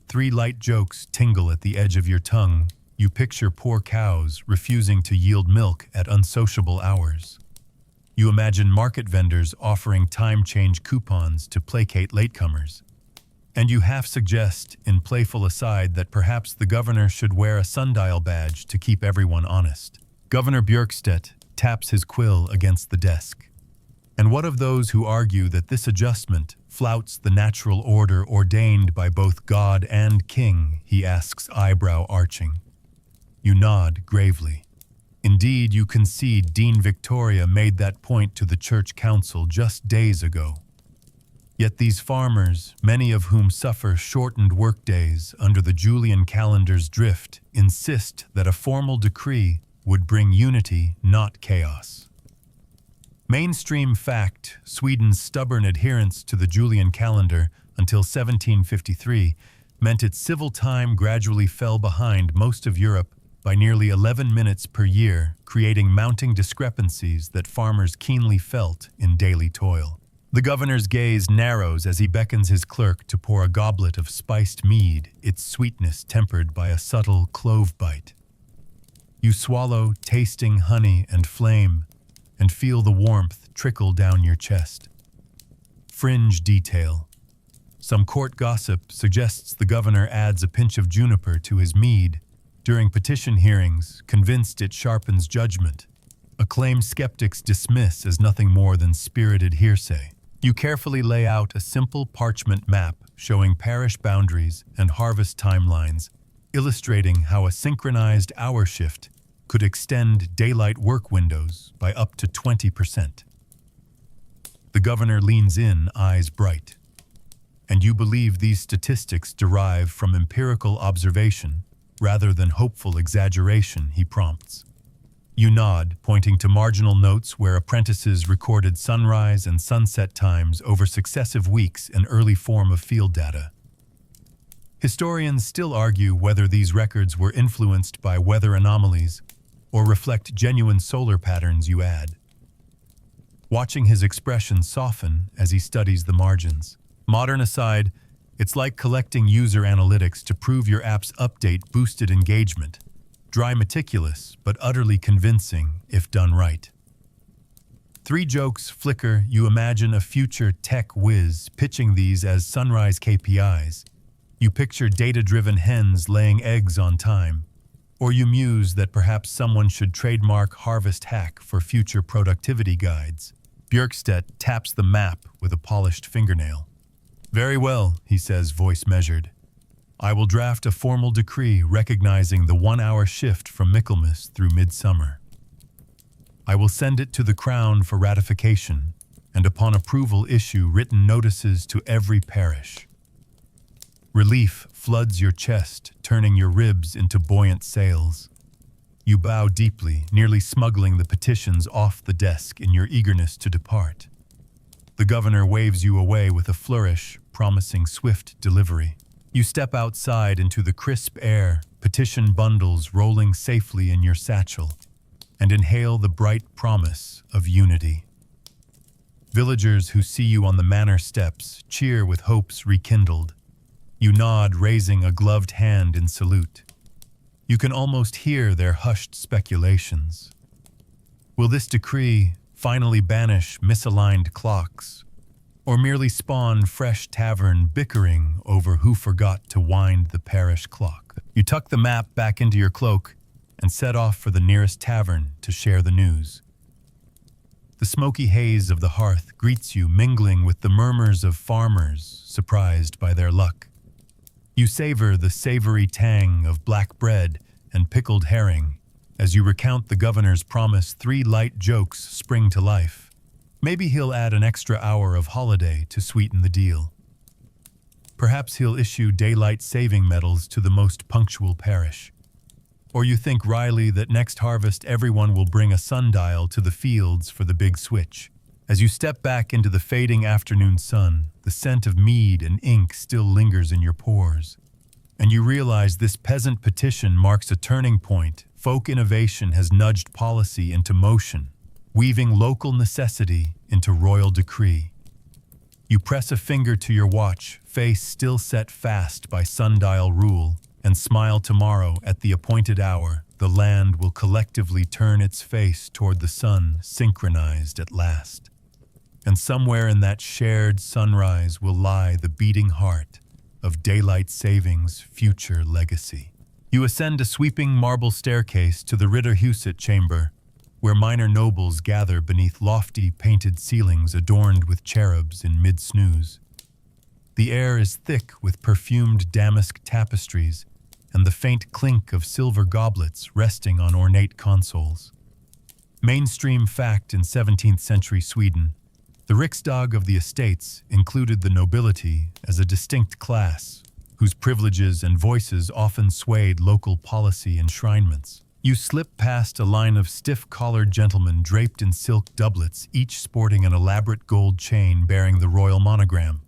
3 light jokes tingle at the edge of your tongue. You picture poor cows refusing to yield milk at unsociable hours. You imagine market vendors offering time change coupons to placate latecomers. And you half suggest, in playful aside, that perhaps the governor should wear a sundial badge to keep everyone honest. Governor Björkstedt taps his quill against the desk. And what of those who argue that this adjustment flouts the natural order ordained by both God and King? He asks, eyebrow arching. You nod gravely. Indeed, you concede Dean Victoria made that point to the church council just days ago. Yet these farmers, many of whom suffer shortened workdays under the Julian calendar's drift, insist that a formal decree would bring unity, not chaos. Mainstream fact, Sweden's stubborn adherence to the Julian calendar until 1753 meant its civil time gradually fell behind most of Europe by nearly 11 minutes per year, creating mounting discrepancies that farmers keenly felt in daily toil. The governor's gaze narrows as he beckons his clerk to pour a goblet of spiced mead, its sweetness tempered by a subtle clove bite. You swallow, tasting honey and flame, and feel the warmth trickle down your chest. Fringe detail. Some court gossip suggests the governor adds a pinch of juniper to his mead during petition hearings, convinced it sharpens judgment, a claim skeptics dismiss as nothing more than spirited hearsay. You carefully lay out a simple parchment map showing parish boundaries and harvest timelines, illustrating how a synchronized hour shift could extend daylight work windows by up to 20%. The governor leans in, eyes bright. And you believe these statistics derive from empirical observation rather than hopeful exaggeration, he prompts. You nod, pointing to marginal notes where apprentices recorded sunrise and sunset times over successive weeks, an early form of field data. Historians still argue whether these records were influenced by weather anomalies or reflect genuine solar patterns, you add. Watching his expression soften as he studies the margins. Modern aside, it's like collecting user analytics to prove your app's update boosted engagement. Dry, meticulous, but utterly convincing if done right. 3 jokes flicker. You imagine a future tech whiz pitching these as sunrise KPIs. You picture data-driven hens laying eggs on time. Or you muse that perhaps someone should trademark Harvest Hack for future productivity guides. Björkstedt taps the map with a polished fingernail. Very well, he says, voice measured. I will draft a formal decree recognizing the 1-hour shift from Michaelmas through midsummer. I will send it to the Crown for ratification, and upon approval issue written notices to every parish. Relief floods your chest, turning your ribs into buoyant sails. You bow deeply, nearly smuggling the petitions off the desk in your eagerness to depart. The governor waves you away with a flourish, promising swift delivery. You step outside into the crisp air, petition bundles rolling safely in your satchel, and inhale the bright promise of unity. Villagers who see you on the manor steps cheer with hopes rekindled. You nod, raising a gloved hand in salute. You can almost hear their hushed speculations. Will this decree finally banish misaligned clocks, or merely spawn fresh tavern bickering over who forgot to wind the parish clock? You tuck the map back into your cloak and set off for the nearest tavern to share the news. The smoky haze of the hearth greets you, mingling with the murmurs of farmers surprised by their luck. You savor the savory tang of black bread and pickled herring as you recount the governor's promise 3 light jokes spring to life. Maybe he'll add an extra hour of holiday to sweeten the deal. Perhaps he'll issue daylight saving medals to the most punctual parish. Or you think wryly that next harvest everyone will bring a sundial to the fields for the big switch. As you step back into the fading afternoon sun, the scent of mead and ink still lingers in your pores. And you realize this peasant petition marks a turning point. Folk innovation has nudged policy into motion, weaving local necessity into royal decree. You press a finger to your watch, face still set fast by sundial rule, and smile. Tomorrow at the appointed hour, the land will collectively turn its face toward the sun, synchronized at last. And somewhere in that shared sunrise will lie the beating heart of daylight saving's future legacy. You ascend a sweeping marble staircase to the Ritterhuset chamber, where minor nobles gather beneath lofty painted ceilings adorned with cherubs in mid-snooze. The air is thick with perfumed damask tapestries and the faint clink of silver goblets resting on ornate consoles. Mainstream fact in 17th century Sweden, the riksdag of the estates included the nobility as a distinct class, whose privileges and voices often swayed local policy enshrinements. You slip past a line of stiff-collared gentlemen draped in silk doublets, each sporting an elaborate gold chain bearing the royal monogram.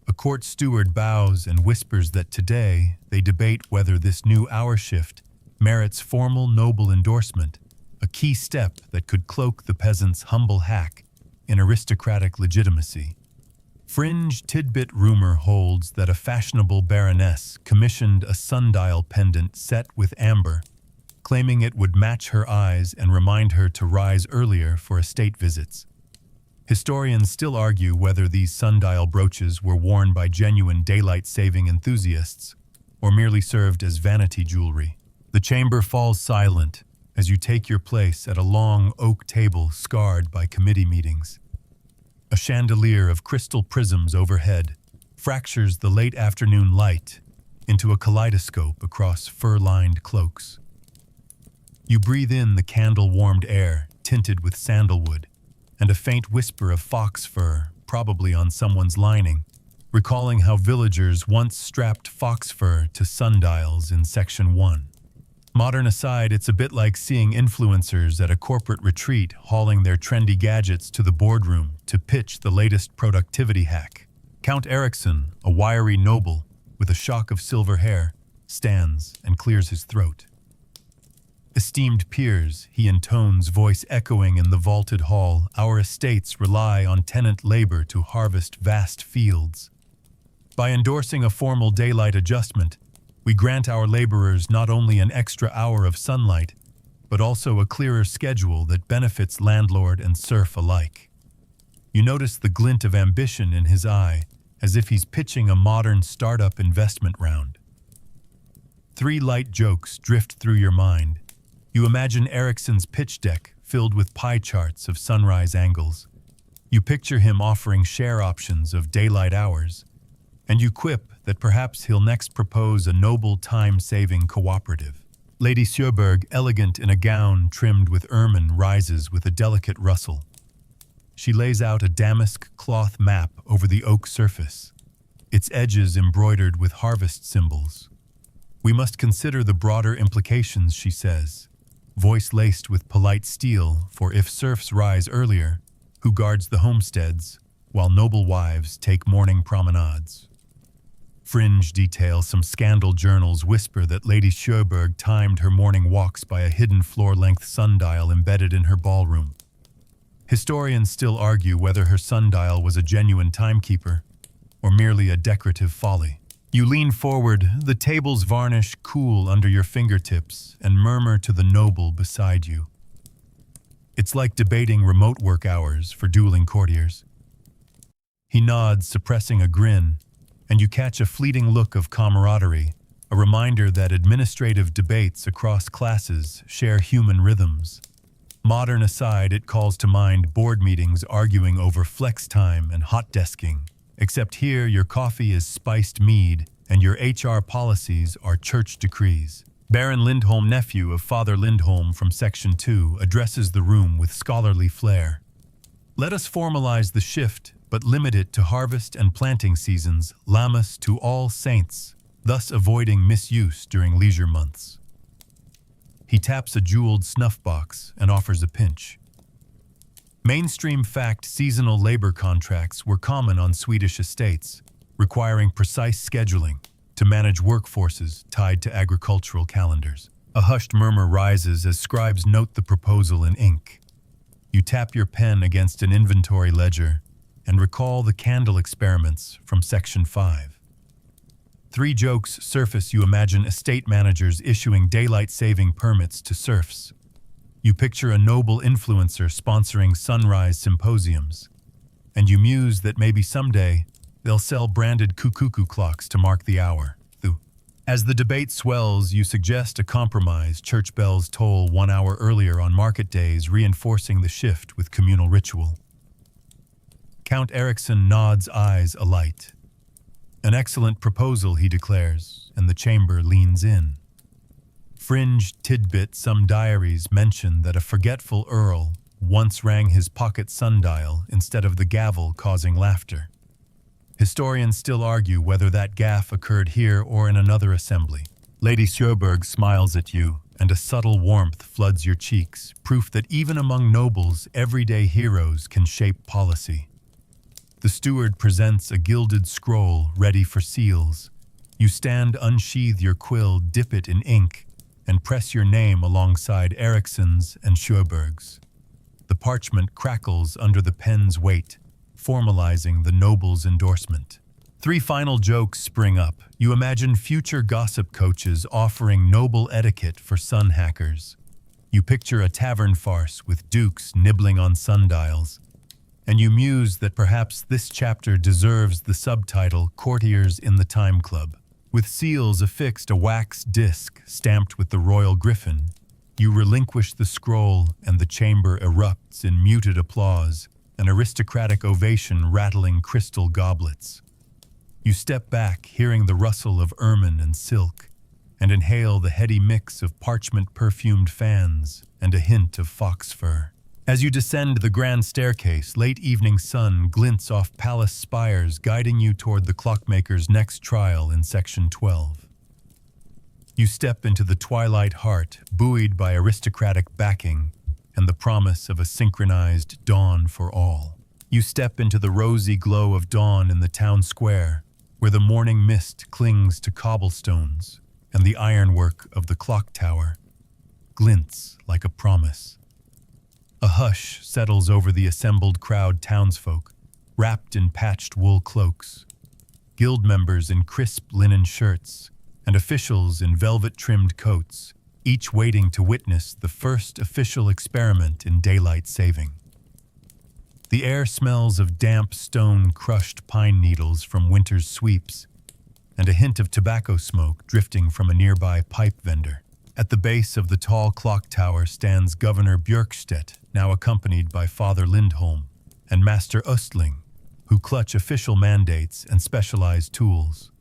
A court steward bows and whispers that today they debate whether this new hour shift merits formal noble endorsement, a key step that could cloak the peasant's humble hack in aristocratic legitimacy. Fringe tidbit rumor holds that a fashionable baroness commissioned a sundial pendant set with amber, claiming it would match her eyes and remind her to rise earlier for estate visits. Historians still argue whether these sundial brooches were worn by genuine daylight-saving enthusiasts or merely served as vanity jewelry. The chamber falls silent as you take your place at a long oak table scarred by committee meetings. A chandelier of crystal prisms overhead fractures the late afternoon light into a kaleidoscope across fur-lined cloaks. You breathe in the candle-warmed air, tinted with sandalwood, and a faint whisper of fox fur, probably on someone's lining, recalling how villagers once strapped fox fur to sundials in Section 1. Modern aside, it's a bit like seeing influencers at a corporate retreat hauling their trendy gadgets to the boardroom to pitch the latest productivity hack. Count Eriksson, a wiry noble with a shock of silver hair, stands and clears his throat. Esteemed peers, he intones, voice echoing in the vaulted hall, our estates rely on tenant labor to harvest vast fields. By endorsing a formal daylight adjustment, we grant our laborers not only an extra hour of sunlight, but also a clearer schedule that benefits landlord and serf alike. You notice the glint of ambition in his eye, as if he's pitching a modern startup investment round. 3 light jokes drift through your mind. You imagine Eriksson's pitch deck filled with pie charts of sunrise angles. You picture him offering share options of daylight hours, and you quip that perhaps he'll next propose a noble time-saving cooperative. Lady Sjöberg, elegant in a gown trimmed with ermine, rises with a delicate rustle. She lays out a damask cloth map over the oak surface, its edges embroidered with harvest symbols. We must consider the broader implications, she says, voice laced with polite steel, for if serfs rise earlier, who guards the homesteads, while noble wives take morning promenades? Fringe details some scandal journals whisper that Lady Sjöberg timed her morning walks by a hidden floor-length sundial embedded in her ballroom. Historians still argue whether her sundial was a genuine timekeeper or merely a decorative folly. You lean forward, the table's varnish cool under your fingertips, and murmur to the noble beside you. It's like debating remote work hours for dueling courtiers. He nods, suppressing a grin, and you catch a fleeting look of camaraderie, a reminder that administrative debates across classes share human rhythms. Modern aside, it calls to mind board meetings arguing over flex time and hot desking. Except here, your coffee is spiced mead, and your HR policies are church decrees. Baron Lindholm, nephew of Father Lindholm from Section 2, addresses the room with scholarly flair. Let us formalize the shift, but limit it to harvest and planting seasons, Lammas to all saints, thus avoiding misuse during leisure months. He taps a jeweled snuff box and offers a pinch. Mainstream fact: seasonal labor contracts were common on Swedish estates, requiring precise scheduling to manage workforces tied to agricultural calendars. A hushed murmur rises as scribes note the proposal in ink. You tap your pen against an inventory ledger and recall the candle experiments from Section 5. 3 jokes surface. You imagine estate managers issuing daylight-saving permits to serfs. You picture a noble influencer sponsoring sunrise symposiums. And you muse that maybe someday they'll sell branded cuckoo clocks to mark the hour. As the debate swells, you suggest a compromise: church bells toll 1 hour earlier on market days, reinforcing the shift with communal ritual. Count Eriksson nods, eyes alight. An excellent proposal, he declares, and the chamber leans in. Fringe tidbit: some diaries mention that a forgetful earl once rang his pocket sundial instead of the gavel, causing laughter. Historians still argue whether that gaffe occurred here or in another assembly. Lady Sjöberg smiles at you, and a subtle warmth floods your cheeks, proof that even among nobles, everyday heroes can shape policy. The steward presents a gilded scroll ready for seals. You stand, unsheathe your quill, dip it in ink, and press your name alongside Eriksson's and Sjöberg's. The parchment crackles under the pen's weight, formalizing the noble's endorsement. 3 final jokes spring up. You imagine future gossip coaches offering noble etiquette for sun hackers. You picture a tavern farce with dukes nibbling on sundials. And you muse that perhaps this chapter deserves the subtitle "Courtiers in the Time Club." With seals affixed, a wax disc stamped with the royal griffin, you relinquish the scroll and the chamber erupts in muted applause, an aristocratic ovation rattling crystal goblets. You step back, hearing the rustle of ermine and silk, and inhale the heady mix of parchment-perfumed fans and a hint of fox fur. As you descend the grand staircase, late evening sun glints off palace spires, guiding you toward the clockmaker's next trial in Section 12. You step into the twilight heart, buoyed by aristocratic backing and the promise of a synchronized dawn for all. You step into the rosy glow of dawn in the town square, where the morning mist clings to cobblestones and the ironwork of the clock tower glints like a promise. A hush settles over the assembled crowd, townsfolk, wrapped in patched wool cloaks, guild members in crisp linen shirts, and officials in velvet-trimmed coats, each waiting to witness the first official experiment in daylight saving. The air smells of damp stone, crushed pine needles from winter's sweeps, and a hint of tobacco smoke drifting from a nearby pipe vendor. At the base of the tall clock tower stands Governor Björkstedt, now accompanied by Father Lindholm and Master Östling, who clutch official mandates and specialized tools.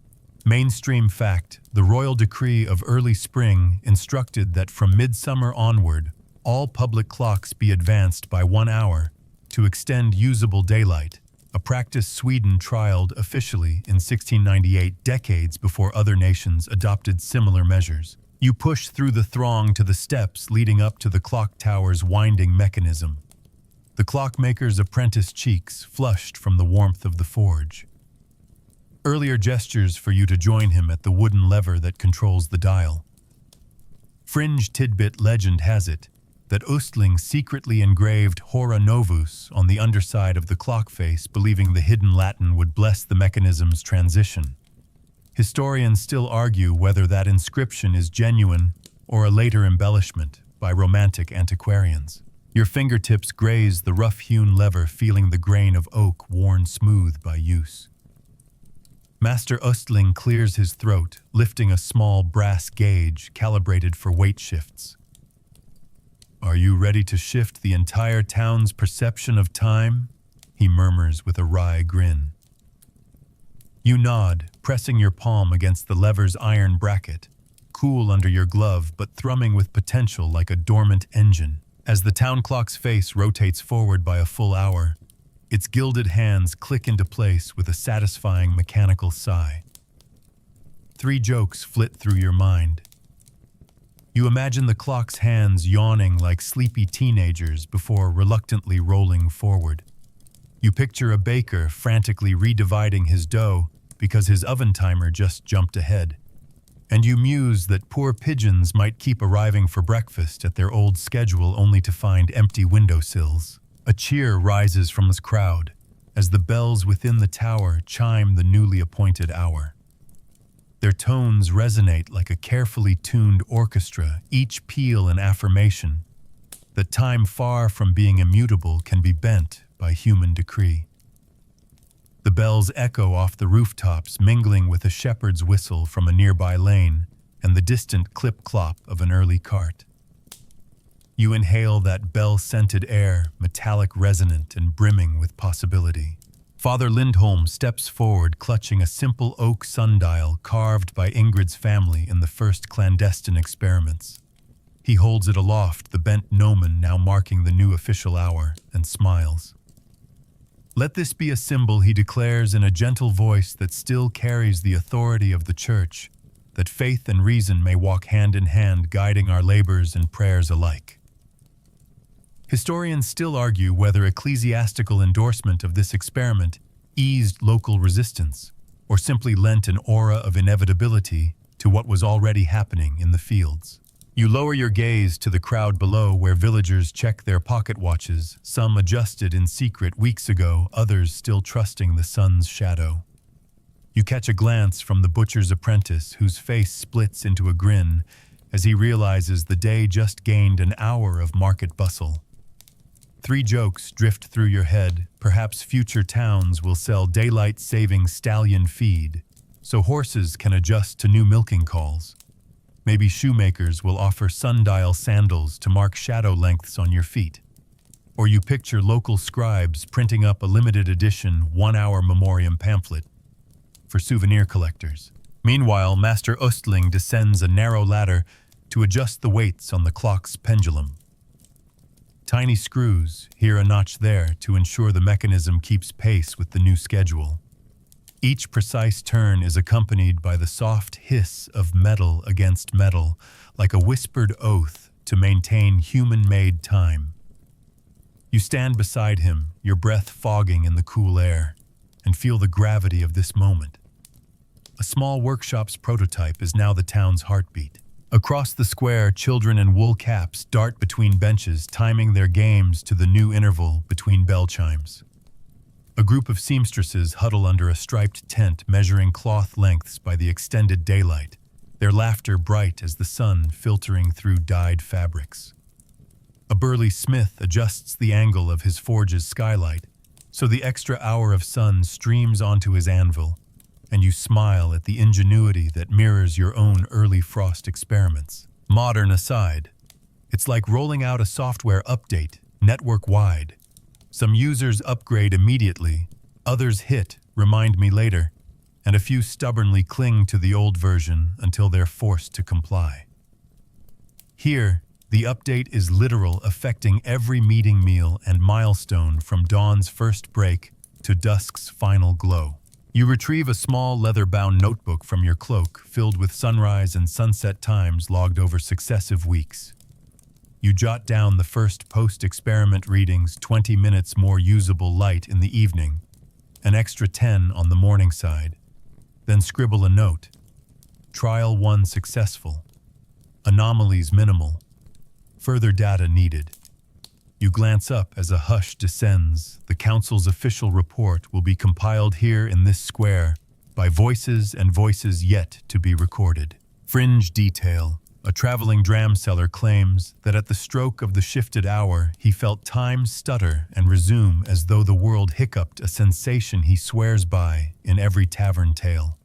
Mainstream fact: the royal decree of early spring instructed that from midsummer onward, all public clocks be advanced by 1 hour to extend usable daylight, a practice Sweden trialed officially in 1698, decades before other nations adopted similar measures. You push through the throng to the steps leading up to the clock tower's winding mechanism. The clockmaker's apprentice cheeks flushed from the warmth of the forge. Earlier gestures for you to join him at the wooden lever that controls the dial. Fringe tidbit legend has it that Östling secretly engraved Hora Novus on the underside of the clock face, believing the hidden Latin would bless the mechanism's transition. Historians still argue whether that inscription is genuine or a later embellishment by romantic antiquarians. Your fingertips graze the rough-hewn lever, feeling the grain of oak worn smooth by use. Master Östling clears his throat, lifting a small brass gauge calibrated for weight shifts. "Are you ready to shift the entire town's perception of time?" he murmurs with a wry grin. You nod, pressing your palm against the lever's iron bracket, cool under your glove but thrumming with potential like a dormant engine. As the town clock's face rotates forward by a full hour, its gilded hands click into place with a satisfying mechanical sigh. 3 jokes flit through your mind. You imagine the clock's hands yawning like sleepy teenagers before reluctantly rolling forward. You picture a baker frantically redividing his dough because his oven timer just jumped ahead. And you muse that poor pigeons might keep arriving for breakfast at their old schedule only to find empty windowsills. A cheer rises from the crowd as the bells within the tower chime the newly appointed hour. Their tones resonate like a carefully tuned orchestra, each peal an affirmation that time, far from being immutable, can be bent by human decree. The bells echo off the rooftops, mingling with a shepherd's whistle from a nearby lane and the distant clip-clop of an early cart. You inhale that bell-scented air, metallic, resonant, and brimming with possibility. Father Lindholm steps forward, clutching a simple oak sundial carved by Ingrid's family in the first clandestine experiments. He holds it aloft, the bent gnomon now marking the new official hour, and smiles. "Let this be a symbol," he declares in a gentle voice that still carries the authority of the Church, "that faith and reason may walk hand in hand, guiding our labors and prayers alike." Historians still argue whether ecclesiastical endorsement of this experiment eased local resistance or simply lent an aura of inevitability to what was already happening in the fields. You lower your gaze to the crowd below, where villagers check their pocket watches, some adjusted in secret weeks ago, others still trusting the sun's shadow. You catch a glance from the butcher's apprentice, whose face splits into a grin as he realizes the day just gained an hour of market bustle. 3 jokes drift through your head. Perhaps future towns will sell daylight-saving stallion feed, so horses can adjust to new milking calls. Maybe shoemakers will offer sundial sandals to mark shadow lengths on your feet. Or you picture local scribes printing up a limited edition 1-hour memoriam pamphlet for souvenir collectors. Meanwhile, Master Östling descends a narrow ladder to adjust the weights on the clock's pendulum. Tiny screws, here a notch there, to ensure the mechanism keeps pace with the new schedule. Each precise turn is accompanied by the soft hiss of metal against metal, like a whispered oath to maintain human-made time. You stand beside him, your breath fogging in the cool air, and feel the gravity of this moment. A small workshop's prototype is now the town's heartbeat. Across the square, children in wool caps dart between benches, timing their games to the new interval between bell chimes. A group of seamstresses huddle under a striped tent, measuring cloth lengths by the extended daylight, their laughter bright as the sun filtering through dyed fabrics. A burly smith adjusts the angle of his forge's skylight, so the extra hour of sun streams onto his anvil, and you smile at the ingenuity that mirrors your own early frost experiments. Modern aside, it's like rolling out a software update, network-wide. Some users upgrade immediately, others hit, remind me later, and a few stubbornly cling to the old version until they're forced to comply. Here, the update is literal, affecting every meeting meal and milestone from dawn's first break to dusk's final glow. You retrieve a small leather-bound notebook from your cloak, filled with sunrise and sunset times logged over successive weeks. You jot down the first post-experiment readings, 20 minutes more usable light in the evening, an extra 10 on the morning side, Then scribble a note. Trial 1 successful. Anomalies minimal. Further data needed. You glance up as a hush descends. The council's official report will be compiled here in this square by voices and voices yet to be recorded. Fringe detail. A traveling dram seller claims that at the stroke of the shifted hour, he felt time stutter and resume as though the world hiccuped, a sensation he swears by in every tavern tale.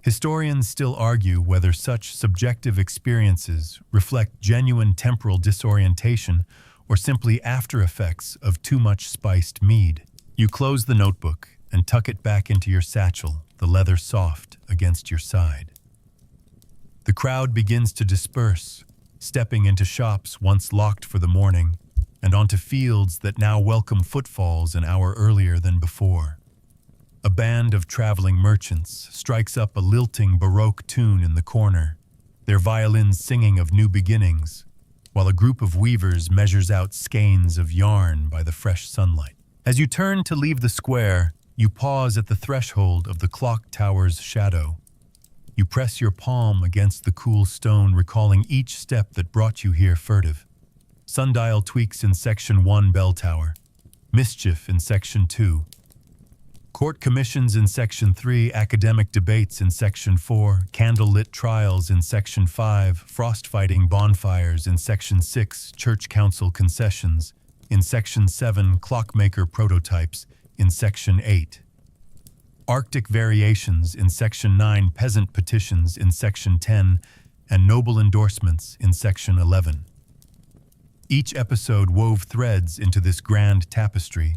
Historians still argue whether such subjective experiences reflect genuine temporal disorientation or simply after effects of too much spiced mead. You close the notebook and tuck it back into your satchel, the leather soft against your side. The crowd begins to disperse, stepping into shops once locked for the morning and onto fields that now welcome footfalls an hour earlier than before. A band of traveling merchants strikes up a lilting Baroque tune in the corner, their violins singing of new beginnings, while a group of weavers measures out skeins of yarn by the fresh sunlight. As you turn to leave the square, you pause at the threshold of the clock tower's shadow. You press your palm against the cool stone, recalling each step that brought you here furtive. Sundial tweaks in Section 1 bell tower. Mischief in Section 2. Court commissions in Section 3, academic debates in Section 4, candlelit trials in Section 5, frost-fighting bonfires in Section 6, church council concessions in Section 7, clockmaker prototypes in Section 8. Arctic variations in Section 9, peasant petitions in Section 10, and noble endorsements in Section 11. Each episode wove threads into this grand tapestry,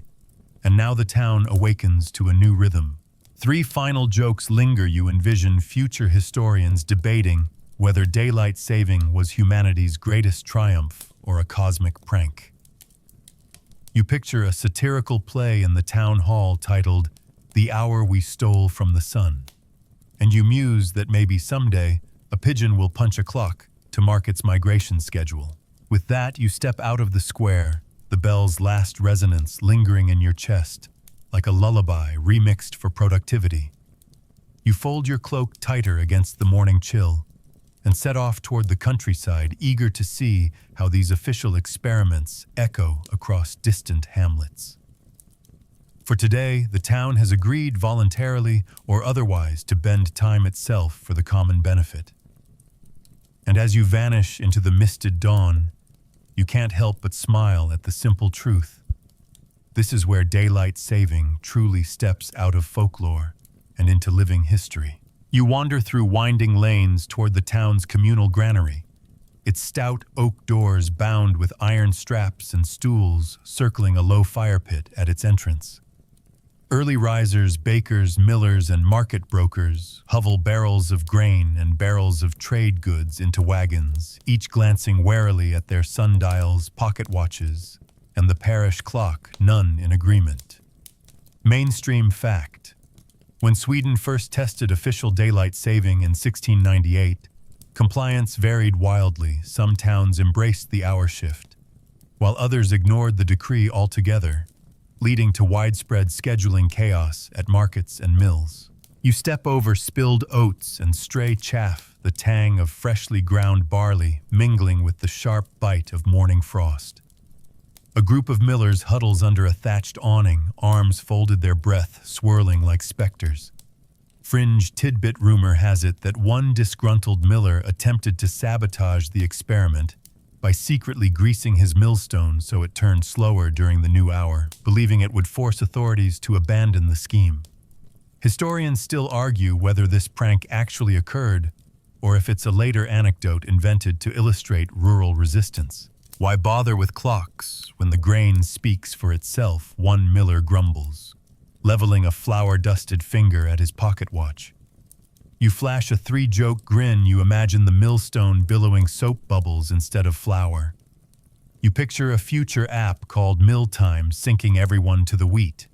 and now the town awakens to a new rhythm. 3 final jokes linger. You envision future historians debating whether daylight saving was humanity's greatest triumph or a cosmic prank. You picture a satirical play in the town hall titled "The Hour We Stole from the Sun," and you muse that maybe someday a pigeon will punch a clock to mark its migration schedule. With that, you step out of the square, the bell's last resonance lingering in your chest, like a lullaby remixed for productivity. You fold your cloak tighter against the morning chill and set off toward the countryside, eager to see how these official experiments echo across distant hamlets. For today, the town has agreed voluntarily or otherwise to bend time itself for the common benefit. And as you vanish into the misted dawn, you can't help but smile at the simple truth. This is where daylight saving truly steps out of folklore and into living history. You wander through winding lanes toward the town's communal granary, its stout oak doors bound with iron straps and stools circling a low fire pit at its entrance. Early risers, bakers, millers, and market brokers hovel barrels of grain and barrels of trade goods into wagons, each glancing warily at their sundials, pocket watches, and the parish clock, none in agreement. Mainstream fact. When Sweden first tested official daylight saving in 1698, compliance varied wildly. Some towns embraced the hour shift, while others ignored the decree altogether, leading to widespread scheduling chaos at markets and mills. You step over spilled oats and stray chaff, the tang of freshly ground barley mingling with the sharp bite of morning frost. A group of millers huddles under a thatched awning, arms folded, their breath swirling like specters. Fringe tidbit rumor has it that one disgruntled miller attempted to sabotage the experiment by secretly greasing his millstone so it turned slower during the new hour, believing it would force authorities to abandon the scheme. Historians still argue whether this prank actually occurred or if it's a later anecdote invented to illustrate rural resistance. Why bother with clocks when the grain speaks for itself, one miller grumbles, leveling a flour-dusted finger at his pocket watch. You flash a 3-joke grin. You imagine the millstone billowing soap bubbles instead of flour. You picture a future app called Mill Time syncing everyone to the wheat.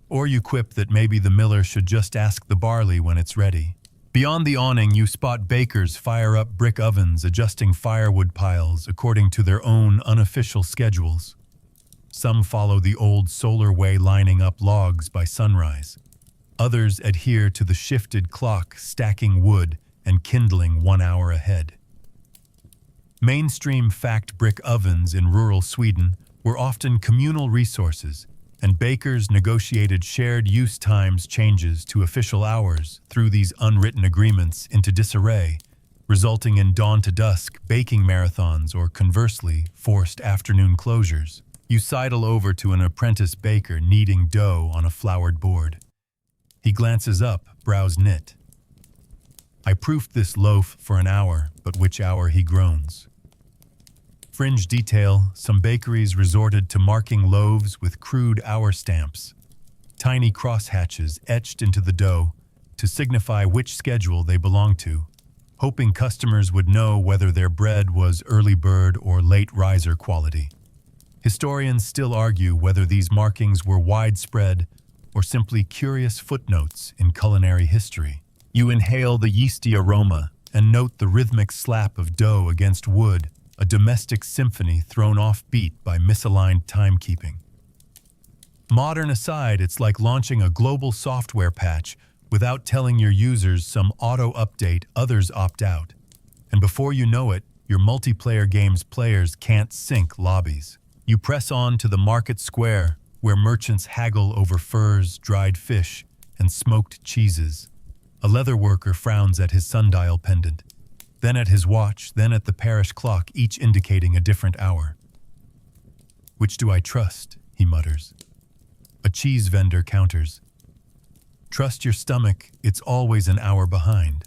Or you quip that maybe the miller should just ask the barley when it's ready. Beyond the awning, you spot bakers fire up brick ovens, adjusting firewood piles according to their own unofficial schedules. Some follow the old solar way, lining up logs by sunrise. Others adhere to the shifted clock, stacking wood and kindling 1 hour ahead. Mainstream fact brick ovens in rural Sweden were often communal resources, and bakers negotiated shared use times changes to official hours through these unwritten agreements into disarray, resulting in dawn to dusk baking marathons or, conversely, forced afternoon closures. You sidle over to an apprentice baker kneading dough on a floured board. He glances up, brows knit. I proofed this loaf for an hour, but which hour, he groans. Fringe detail, some bakeries resorted to marking loaves with crude hour stamps, tiny crosshatches etched into the dough to signify which schedule they belonged to, hoping customers would know whether their bread was early bird or late riser quality. Historians still argue whether these markings were widespread or simply curious footnotes in culinary history. You inhale the yeasty aroma and note the rhythmic slap of dough against wood, a domestic symphony thrown off beat by misaligned timekeeping. Modern aside, it's like launching a global software patch without telling your users some auto-update, others opt out. And before you know it, your multiplayer game's players can't sync lobbies. You press on to the market square, where merchants haggle over furs, dried fish, and smoked cheeses. A leather worker frowns at his sundial pendant, then at his watch, then at the parish clock, each indicating a different hour. "Which do I trust?" he mutters. A cheese vendor counters. "Trust your stomach, it's always an hour behind."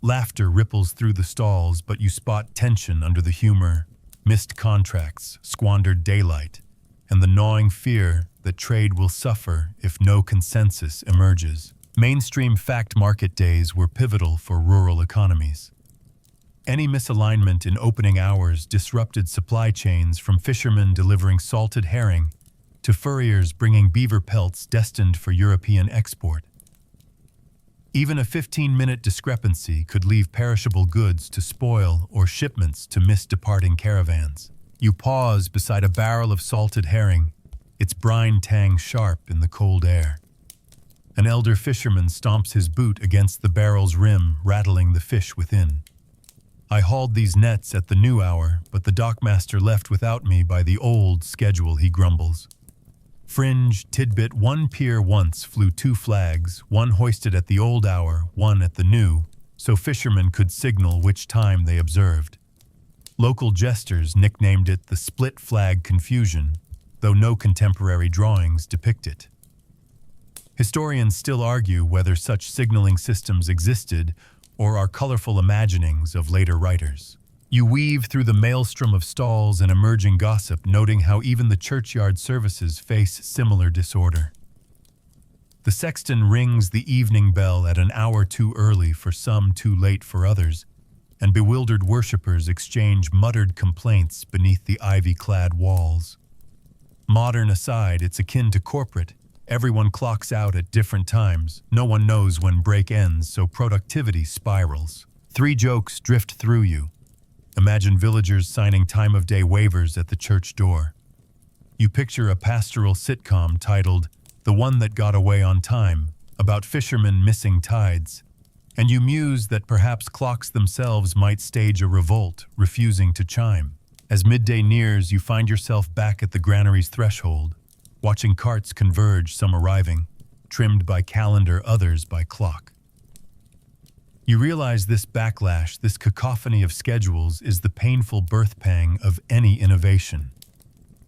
Laughter ripples through the stalls, but you spot tension under the humor, missed contracts, squandered daylight, and the gnawing fear that trade will suffer if no consensus emerges. Mainstream fact market days were pivotal for rural economies. Any misalignment in opening hours disrupted supply chains, from fishermen delivering salted herring to furriers bringing beaver pelts destined for European export. Even a 15-minute discrepancy could leave perishable goods to spoil or shipments to miss departing caravans. You pause beside a barrel of salted herring, its brine tang sharp in the cold air. An elder fisherman stomps his boot against the barrel's rim, rattling the fish within. I hauled these nets at the new hour, but the dockmaster left without me by the old schedule, he grumbles. Fringe tidbit: one pier once flew 2 flags, one hoisted at the old hour, one at the new, so fishermen could signal which time they observed. Local jesters nicknamed it the split flag confusion, though no contemporary drawings depict it. Historians still argue whether such signaling systems existed or are colorful imaginings of later writers. You weave through the maelstrom of stalls and emerging gossip, noting how even the churchyard services face similar disorder. The sexton rings the evening bell at an hour too early for some, too late for others, and bewildered worshippers exchange muttered complaints beneath the ivy-clad walls. Modern aside, it's akin to corporate. Everyone clocks out at different times. No one knows when break ends, so productivity spirals. 3 jokes drift through you. Imagine villagers signing time-of-day waivers at the church door. You picture a pastoral sitcom titled "The One That Got Away on Time," about fishermen missing tides, and you muse that perhaps clocks themselves might stage a revolt, refusing to chime. As midday nears, you find yourself back at the granary's threshold, watching carts converge, some arriving, trimmed by calendar, others by clock. You realize this backlash, this cacophony of schedules, is the painful birth pang of any innovation.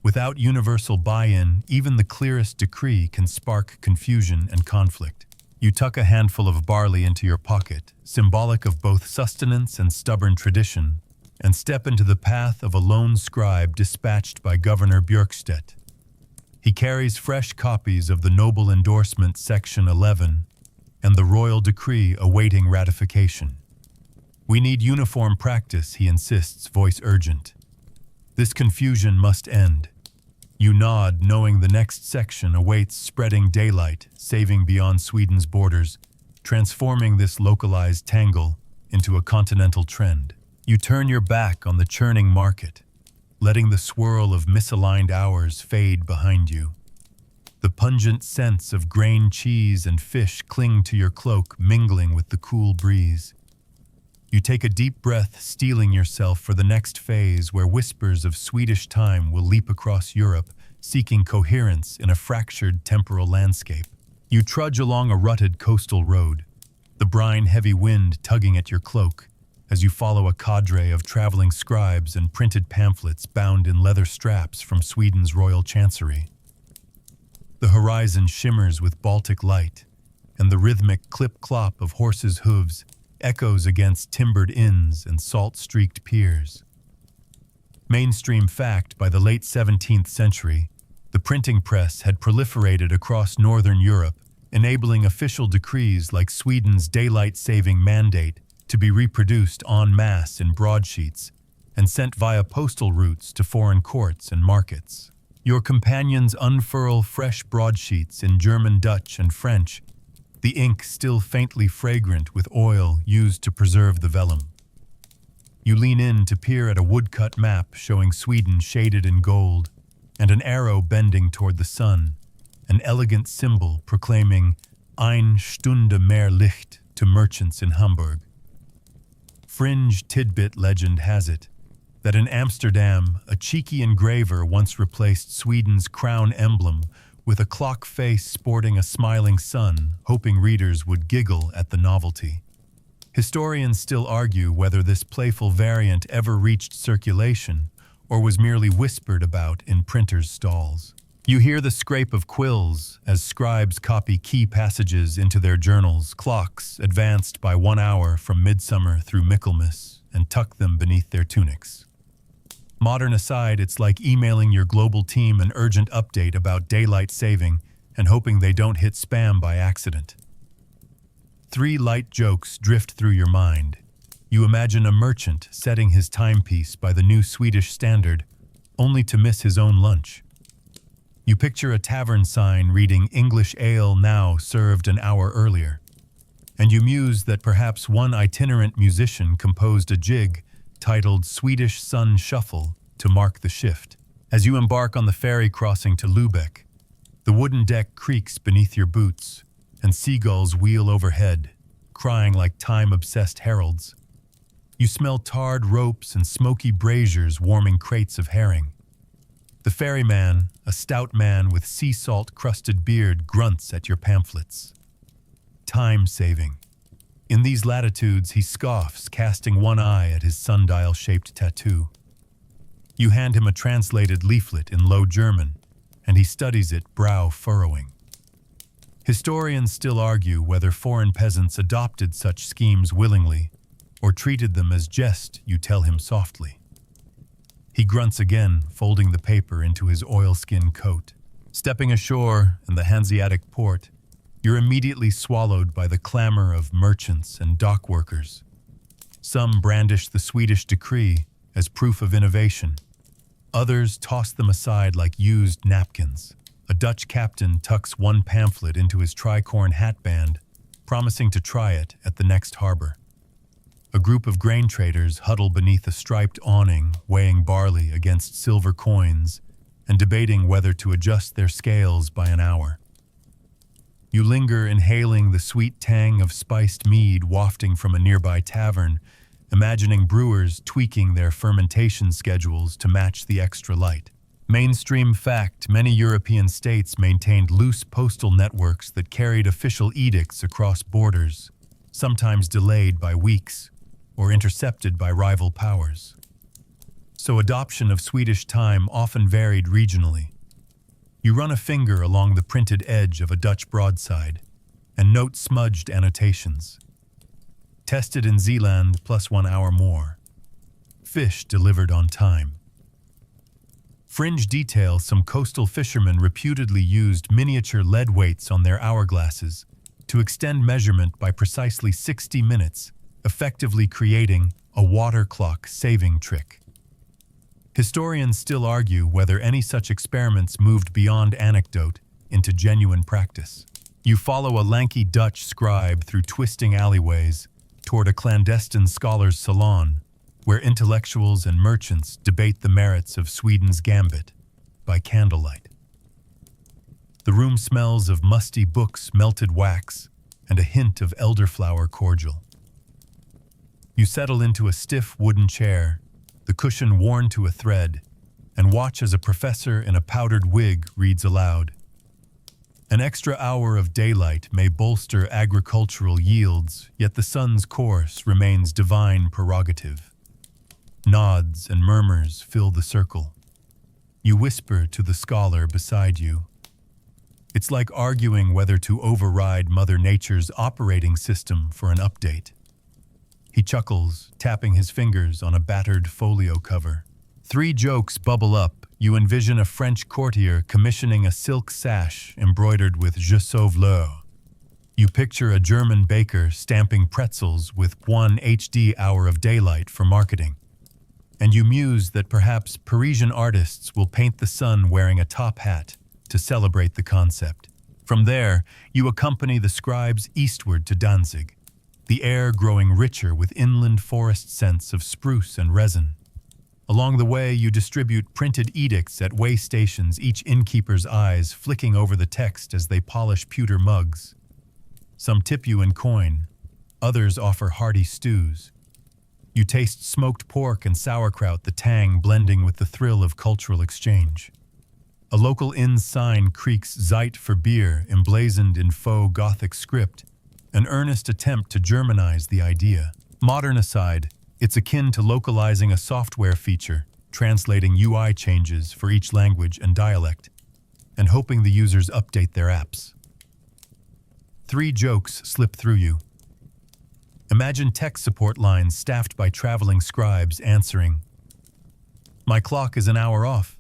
Without universal buy-in, even the clearest decree can spark confusion and conflict. You tuck a handful of barley into your pocket, symbolic of both sustenance and stubborn tradition, and step into the path of a lone scribe dispatched by Governor Björkstedt. He carries fresh copies of the Noble Endorsement Section 11 and the royal decree awaiting ratification. "We need uniform practice," he insists, voice urgent. "This confusion must end." You nod, knowing the next section awaits, spreading daylight, saving beyond Sweden's borders, transforming this localized tangle into a continental trend. You turn your back on the churning market, letting the swirl of misaligned hours fade behind you. The pungent scents of grain cheese and fish cling to your cloak, mingling with the cool breeze. You take a deep breath, steeling yourself for the next phase where whispers of Swedish time will leap across Europe, seeking coherence in a fractured temporal landscape. You trudge along a rutted coastal road, the brine-heavy wind tugging at your cloak as you follow a cadre of traveling scribes and printed pamphlets bound in leather straps from Sweden's royal chancery. The horizon shimmers with Baltic light, and the rhythmic clip-clop of horses' hooves echoes against timbered inns and salt-streaked piers. Mainstream fact: by the late 17th century, the printing press had proliferated across northern Europe, enabling official decrees like Sweden's daylight-saving mandate to be reproduced en masse in broadsheets and sent via postal routes to foreign courts and markets. Your companions unfurl fresh broadsheets in German, Dutch, and French, the ink still faintly fragrant with oil used to preserve the vellum. You lean in to peer at a woodcut map showing Sweden shaded in gold, and an arrow bending toward the sun, an elegant symbol proclaiming "Eine Stunde mehr Licht" to merchants in Hamburg. Fringe tidbit legend has it that in Amsterdam, a cheeky engraver once replaced Sweden's crown emblem with a clock face sporting a smiling sun, hoping readers would giggle at the novelty. Historians still argue whether this playful variant ever reached circulation or was merely whispered about in printers' stalls. You hear the scrape of quills as scribes copy key passages into their journals, clocks advanced by 1 hour from midsummer through Michaelmas, and tuck them beneath their tunics. Modern aside, it's like emailing your global team an urgent update about daylight saving and hoping they don't hit spam by accident. 3 light jokes drift through your mind. You imagine a merchant setting his timepiece by the new Swedish standard, only to miss his own lunch. You picture a tavern sign reading "English ale now, served an hour earlier." And you muse that perhaps one itinerant musician composed a jig titled "Swedish Sun Shuffle" to mark the shift. As you embark on the ferry crossing to Lübeck, the wooden deck creaks beneath your boots, and seagulls wheel overhead, crying like time-obsessed heralds. You smell tarred ropes and smoky braziers warming crates of herring. The ferryman, a stout man with sea salt-crusted beard, grunts at your pamphlets. Time-saving. In these latitudes, he scoffs, casting one eye at his sundial-shaped tattoo. You hand him a translated leaflet in Low German, and he studies it, brow furrowing. Historians still argue whether foreign peasants adopted such schemes willingly or treated them as jest, you tell him softly. He grunts again, folding the paper into his oilskin coat. Stepping ashore in the Hanseatic port, you're immediately swallowed by the clamor of merchants and dock workers. Some brandish the Swedish decree as proof of innovation. Others toss them aside like used napkins. A Dutch captain tucks one pamphlet into his tricorn hatband, promising to try it at the next harbor. A group of grain traders huddle beneath a striped awning, weighing barley against silver coins and debating whether to adjust their scales by an hour. You linger, inhaling the sweet tang of spiced mead wafting from a nearby tavern, imagining brewers tweaking their fermentation schedules to match the extra light. Mainstream fact: many European states maintained loose postal networks that carried official edicts across borders, sometimes delayed by weeks or intercepted by rival powers. So adoption of Swedish time often varied regionally. You run a finger along the printed edge of a Dutch broadside and note smudged annotations. Tested in Zeeland plus 1 hour more. Fish delivered on time. Fringe detail: some coastal fishermen reputedly used miniature lead weights on their hourglasses to extend measurement by precisely 60 minutes, effectively creating a water clock saving trick. Historians still argue whether any such experiments moved beyond anecdote into genuine practice. You follow a lanky Dutch scribe through twisting alleyways toward a clandestine scholars' salon, where intellectuals and merchants debate the merits of Sweden's gambit by candlelight. The room smells of musty books, melted wax, and a hint of elderflower cordial. You settle into a stiff wooden chair, the cushion worn to a thread, and watch as a professor in a powdered wig reads aloud. An extra hour of daylight may bolster agricultural yields, yet the sun's course remains divine prerogative. Nods and murmurs fill the circle. You whisper to the scholar beside you. It's like arguing whether to override Mother Nature's operating system for an update. He chuckles, tapping his fingers on a battered folio cover. 3 jokes bubble up. You envision a French courtier commissioning a silk sash embroidered with Je sauve l'heure. You picture a German baker stamping pretzels with 1 HD hour of daylight for marketing. And you muse that perhaps Parisian artists will paint the sun wearing a top hat to celebrate the concept. From there, you accompany the scribes eastward to Danzig, the air growing richer with inland forest scents of spruce and resin. Along the way, you distribute printed edicts at way stations, each innkeeper's eyes flicking over the text as they polish pewter mugs. Some tip you in coin, others offer hearty stews. You taste smoked pork and sauerkraut, the tang blending with the thrill of cultural exchange. A local inn's sign creaks "Zeit for beer" emblazoned in faux Gothic script, an earnest attempt to Germanize the idea. Modern aside, it's akin to localizing a software feature, translating UI changes for each language and dialect, and hoping the users update their apps. 3 jokes slip through you. Imagine tech support lines staffed by traveling scribes answering, "My clock is an hour off."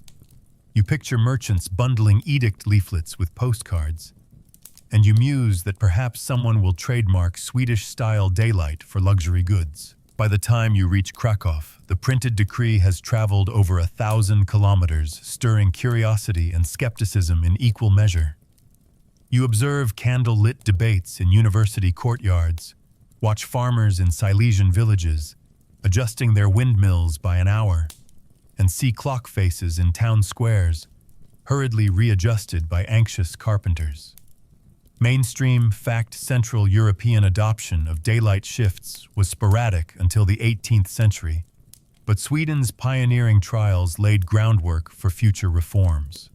You picture merchants bundling edict leaflets with postcards, and you muse that perhaps someone will trademark Swedish-style daylight for luxury goods. By the time you reach Krakow, the printed decree has traveled over 1,000 kilometers, stirring curiosity and skepticism in equal measure. You observe candlelit debates in university courtyards, watch farmers in Silesian villages adjusting their windmills by an hour, and see clock faces in town squares hurriedly readjusted by anxious carpenters. Mainstream, fact-central European adoption of daylight shifts was sporadic until the 18th century, but Sweden's pioneering trials laid groundwork for future reforms.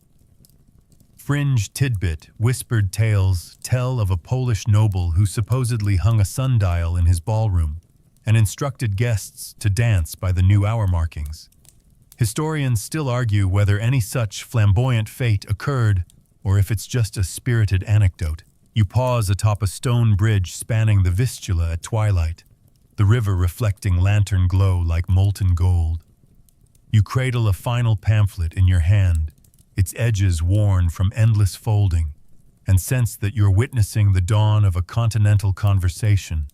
Fringe tidbit, whispered tales tell of a Polish noble who supposedly hung a sundial in his ballroom and instructed guests to dance by the new hour markings. Historians still argue whether any such flamboyant fate occurred or if it's just a spirited anecdote. You pause atop a stone bridge spanning the Vistula at twilight, the river reflecting lantern glow like molten gold. You cradle a final pamphlet in your hand, its edges worn from endless folding, and sense that you're witnessing the dawn of a continental conversation,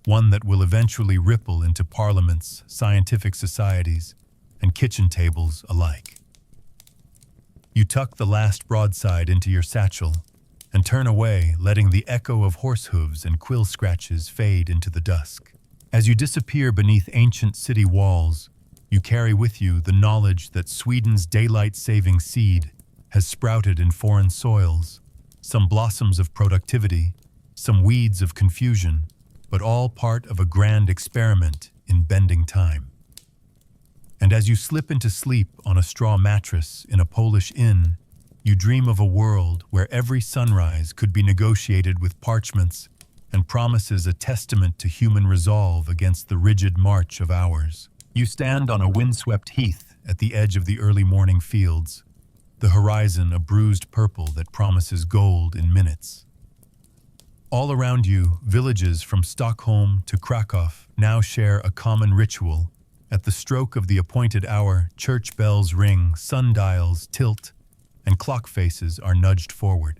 one that will eventually ripple into parliaments, scientific societies, and kitchen tables alike. You tuck the last broadside into your satchel and turn away, letting the echo of horse hooves and quill scratches fade into the dusk. As you disappear beneath ancient city walls, you carry with you the knowledge that Sweden's daylight-saving seed has sprouted in foreign soils, some blossoms of productivity, some weeds of confusion, but all part of a grand experiment in bending time. And as you slip into sleep on a straw mattress in a Polish inn, you dream of a world where every sunrise could be negotiated with parchments and promises a testament to human resolve against the rigid march of hours. You stand on a windswept heath at the edge of the early morning fields, the horizon a bruised purple that promises gold in minutes. All around you, villages from Stockholm to Krakow now share a common ritual. At the stroke of the appointed hour, church bells ring, sundials tilt, and clock faces are nudged forward.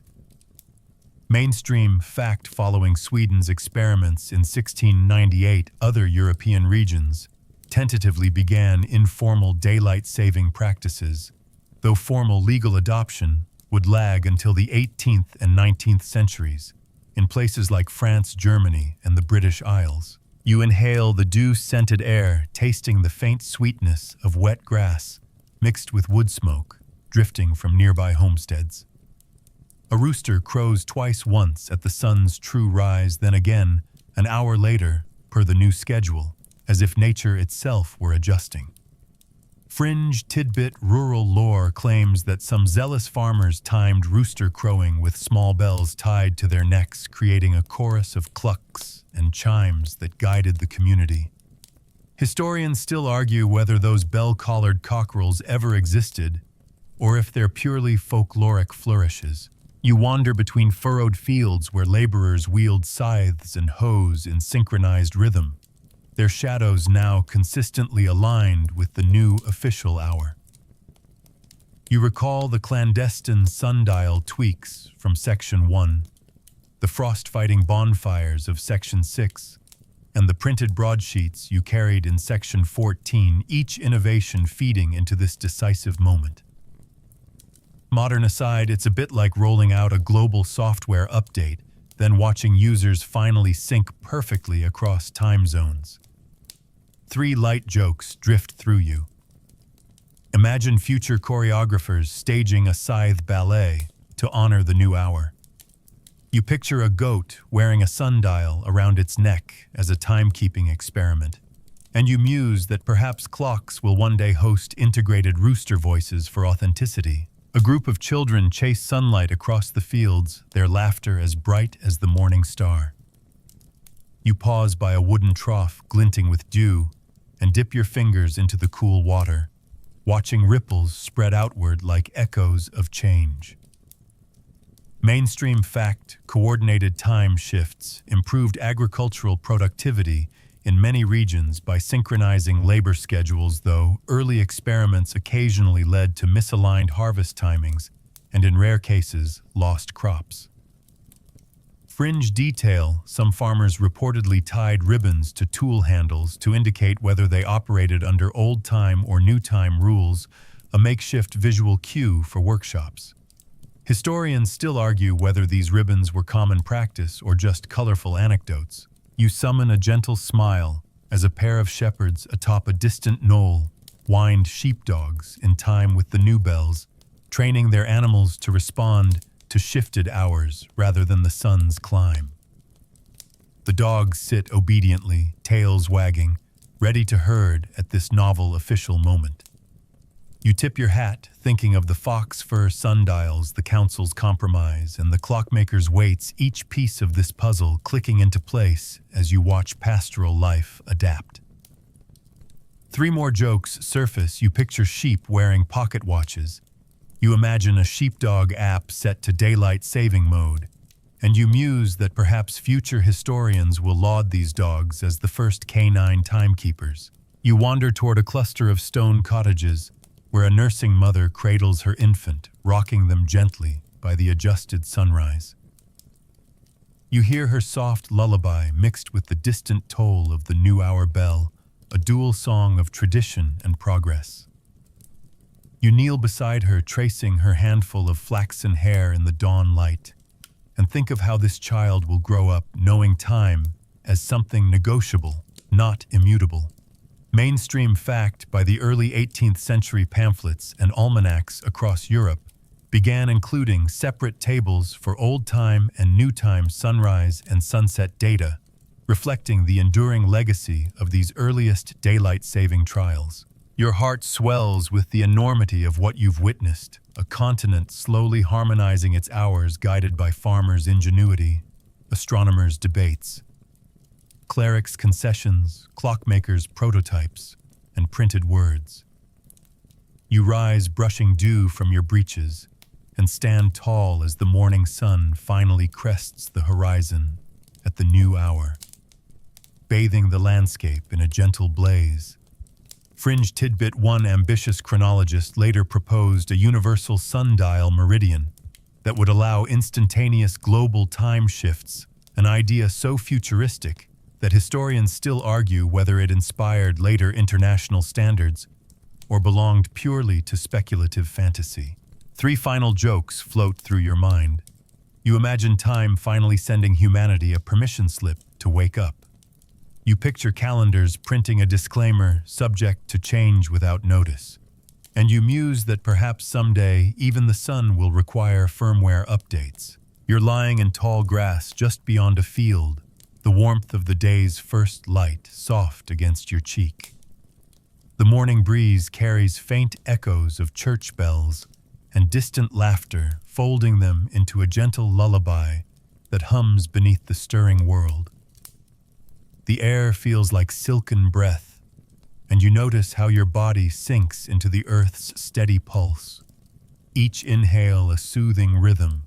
Mainstream fact following Sweden's experiments in 1698, other European regions tentatively began informal daylight-saving practices, though formal legal adoption would lag until the 18th and 19th centuries, in places like France, Germany, and the British Isles. You inhale the dew-scented air, tasting the faint sweetness of wet grass mixed with wood smoke drifting from nearby homesteads. A rooster crows twice, once at the sun's true rise, then again, an hour later, per the new schedule, as if nature itself were adjusting. Fringe tidbit rural lore claims that some zealous farmers timed rooster crowing with small bells tied to their necks, creating a chorus of clucks and chimes that guided the community. Historians still argue whether those bell-collared cockerels ever existed, or if they're purely folkloric flourishes. You wander between furrowed fields where laborers wield scythes and hoes in synchronized rhythm, their shadows now consistently aligned with the new official hour. You recall the clandestine sundial tweaks from Section 1, the frost-fighting bonfires of Section 6, and the printed broadsheets you carried in Section 14, each innovation feeding into this decisive moment. Modern aside, it's a bit like rolling out a global software update, then watching users finally sync perfectly across time zones. 3 light jokes drift through you. Imagine future choreographers staging a scythe ballet to honor the new hour. You picture a goat wearing a sundial around its neck as a timekeeping experiment, and you muse that perhaps clocks will one day host integrated rooster voices for authenticity. A group of children chase sunlight across the fields, their laughter as bright as the morning star. You pause by a wooden trough glinting with dew and dip your fingers into the cool water, watching ripples spread outward like echoes of change. Mainstream fact, coordinated time shifts improved agricultural productivity in many regions by synchronizing labor schedules, though early experiments occasionally led to misaligned harvest timings and, in rare cases, lost crops. Fringe detail, some farmers reportedly tied ribbons to tool handles to indicate whether they operated under old-time or new-time rules, a makeshift visual cue for workshops. Historians still argue whether these ribbons were common practice or just colorful anecdotes. You summon a gentle smile as a pair of shepherds atop a distant knoll wind sheepdogs in time with the new bells, training their animals to respond to shifted hours rather than the sun's climb. The dogs sit obediently, tails wagging, ready to herd at this novel official moment. You tip your hat, thinking of the fox fur sundials, the council's compromise, and the clockmaker's weights, each piece of this puzzle clicking into place as you watch pastoral life adapt. 3 more jokes surface. You picture sheep wearing pocket watches. You imagine a sheepdog app set to daylight saving mode, and you muse that perhaps future historians will laud these dogs as the first canine timekeepers. You wander toward a cluster of stone cottages, where a nursing mother cradles her infant, rocking them gently by the adjusted sunrise. You hear her soft lullaby mixed with the distant toll of the new hour bell, a dual song of tradition and progress. You kneel beside her, tracing her handful of flaxen hair in the dawn light, and think of how this child will grow up knowing time as something negotiable, not immutable. Mainstream fact, by the early 18th century pamphlets and almanacs across Europe began including separate tables for old-time and new-time sunrise and sunset data, reflecting the enduring legacy of these earliest daylight-saving trials. Your heart swells with the enormity of what you've witnessed, a continent slowly harmonizing its hours guided by farmers' ingenuity, astronomers' debates, clerics' concessions, clockmakers' prototypes, and printed words. You rise, brushing dew from your breeches, and stand tall as the morning sun finally crests the horizon at the new hour, bathing the landscape in a gentle blaze. Fringe tidbit: one ambitious chronologist later proposed a universal sundial meridian that would allow instantaneous global time shifts, an idea so futuristic that historians still argue whether it inspired later international standards or belonged purely to speculative fantasy. 3 final jokes float through your mind. You imagine time finally sending humanity a permission slip to wake up. You picture calendars printing a disclaimer, subject to change without notice, And you muse that perhaps someday even the sun will require firmware updates. You're lying in tall grass just beyond a field, the warmth of the day's first light soft against your cheek. The morning breeze carries faint echoes of church bells and distant laughter, folding them into a gentle lullaby that hums beneath the stirring world. The air feels like silken breath, and you notice how your body sinks into the earth's steady pulse. Each inhale a soothing rhythm,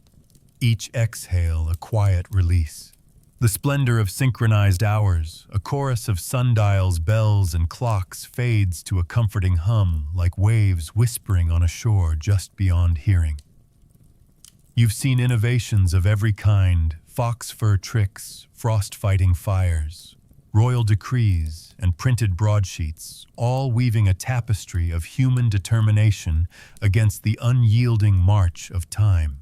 each exhale a quiet release. The splendor of synchronized hours, a chorus of sundials, bells, and clocks fades to a comforting hum like waves whispering on a shore just beyond hearing. You've seen innovations of every kind, fox fur tricks, frost-fighting fires, royal decrees, and printed broadsheets, all weaving a tapestry of human determination against the unyielding march of time.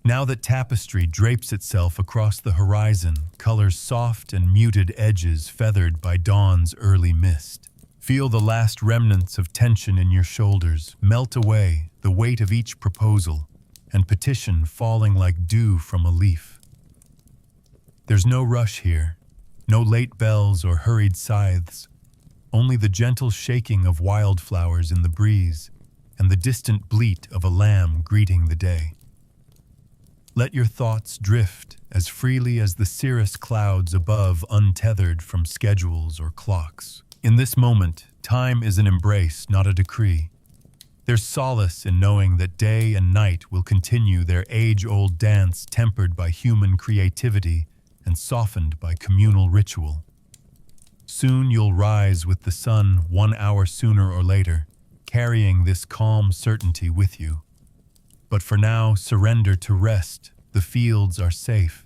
Now that tapestry drapes itself across the horizon, colors soft and muted edges feathered by dawn's early mist. Feel the last remnants of tension in your shoulders melt away, the weight of each proposal and petition falling like dew from a leaf. There's no rush here, no late bells or hurried scythes, only the gentle shaking of wildflowers in the breeze and the distant bleat of a lamb greeting the day. Let your thoughts drift as freely as the cirrus clouds above, untethered from schedules or clocks. In this moment, time is an embrace, not a decree. There's solace in knowing that day and night will continue their age-old dance, tempered by human creativity and softened by communal ritual. Soon you'll rise with the sun 1 hour sooner or later, carrying this calm certainty with you. But for now, surrender to rest. The fields are safe.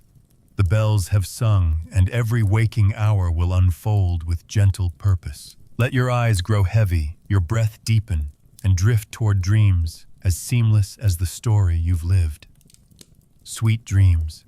The bells have sung, and every waking hour will unfold with gentle purpose. Let your eyes grow heavy, your breath deepen, and drift toward dreams as seamless as the story you've lived. Sweet dreams.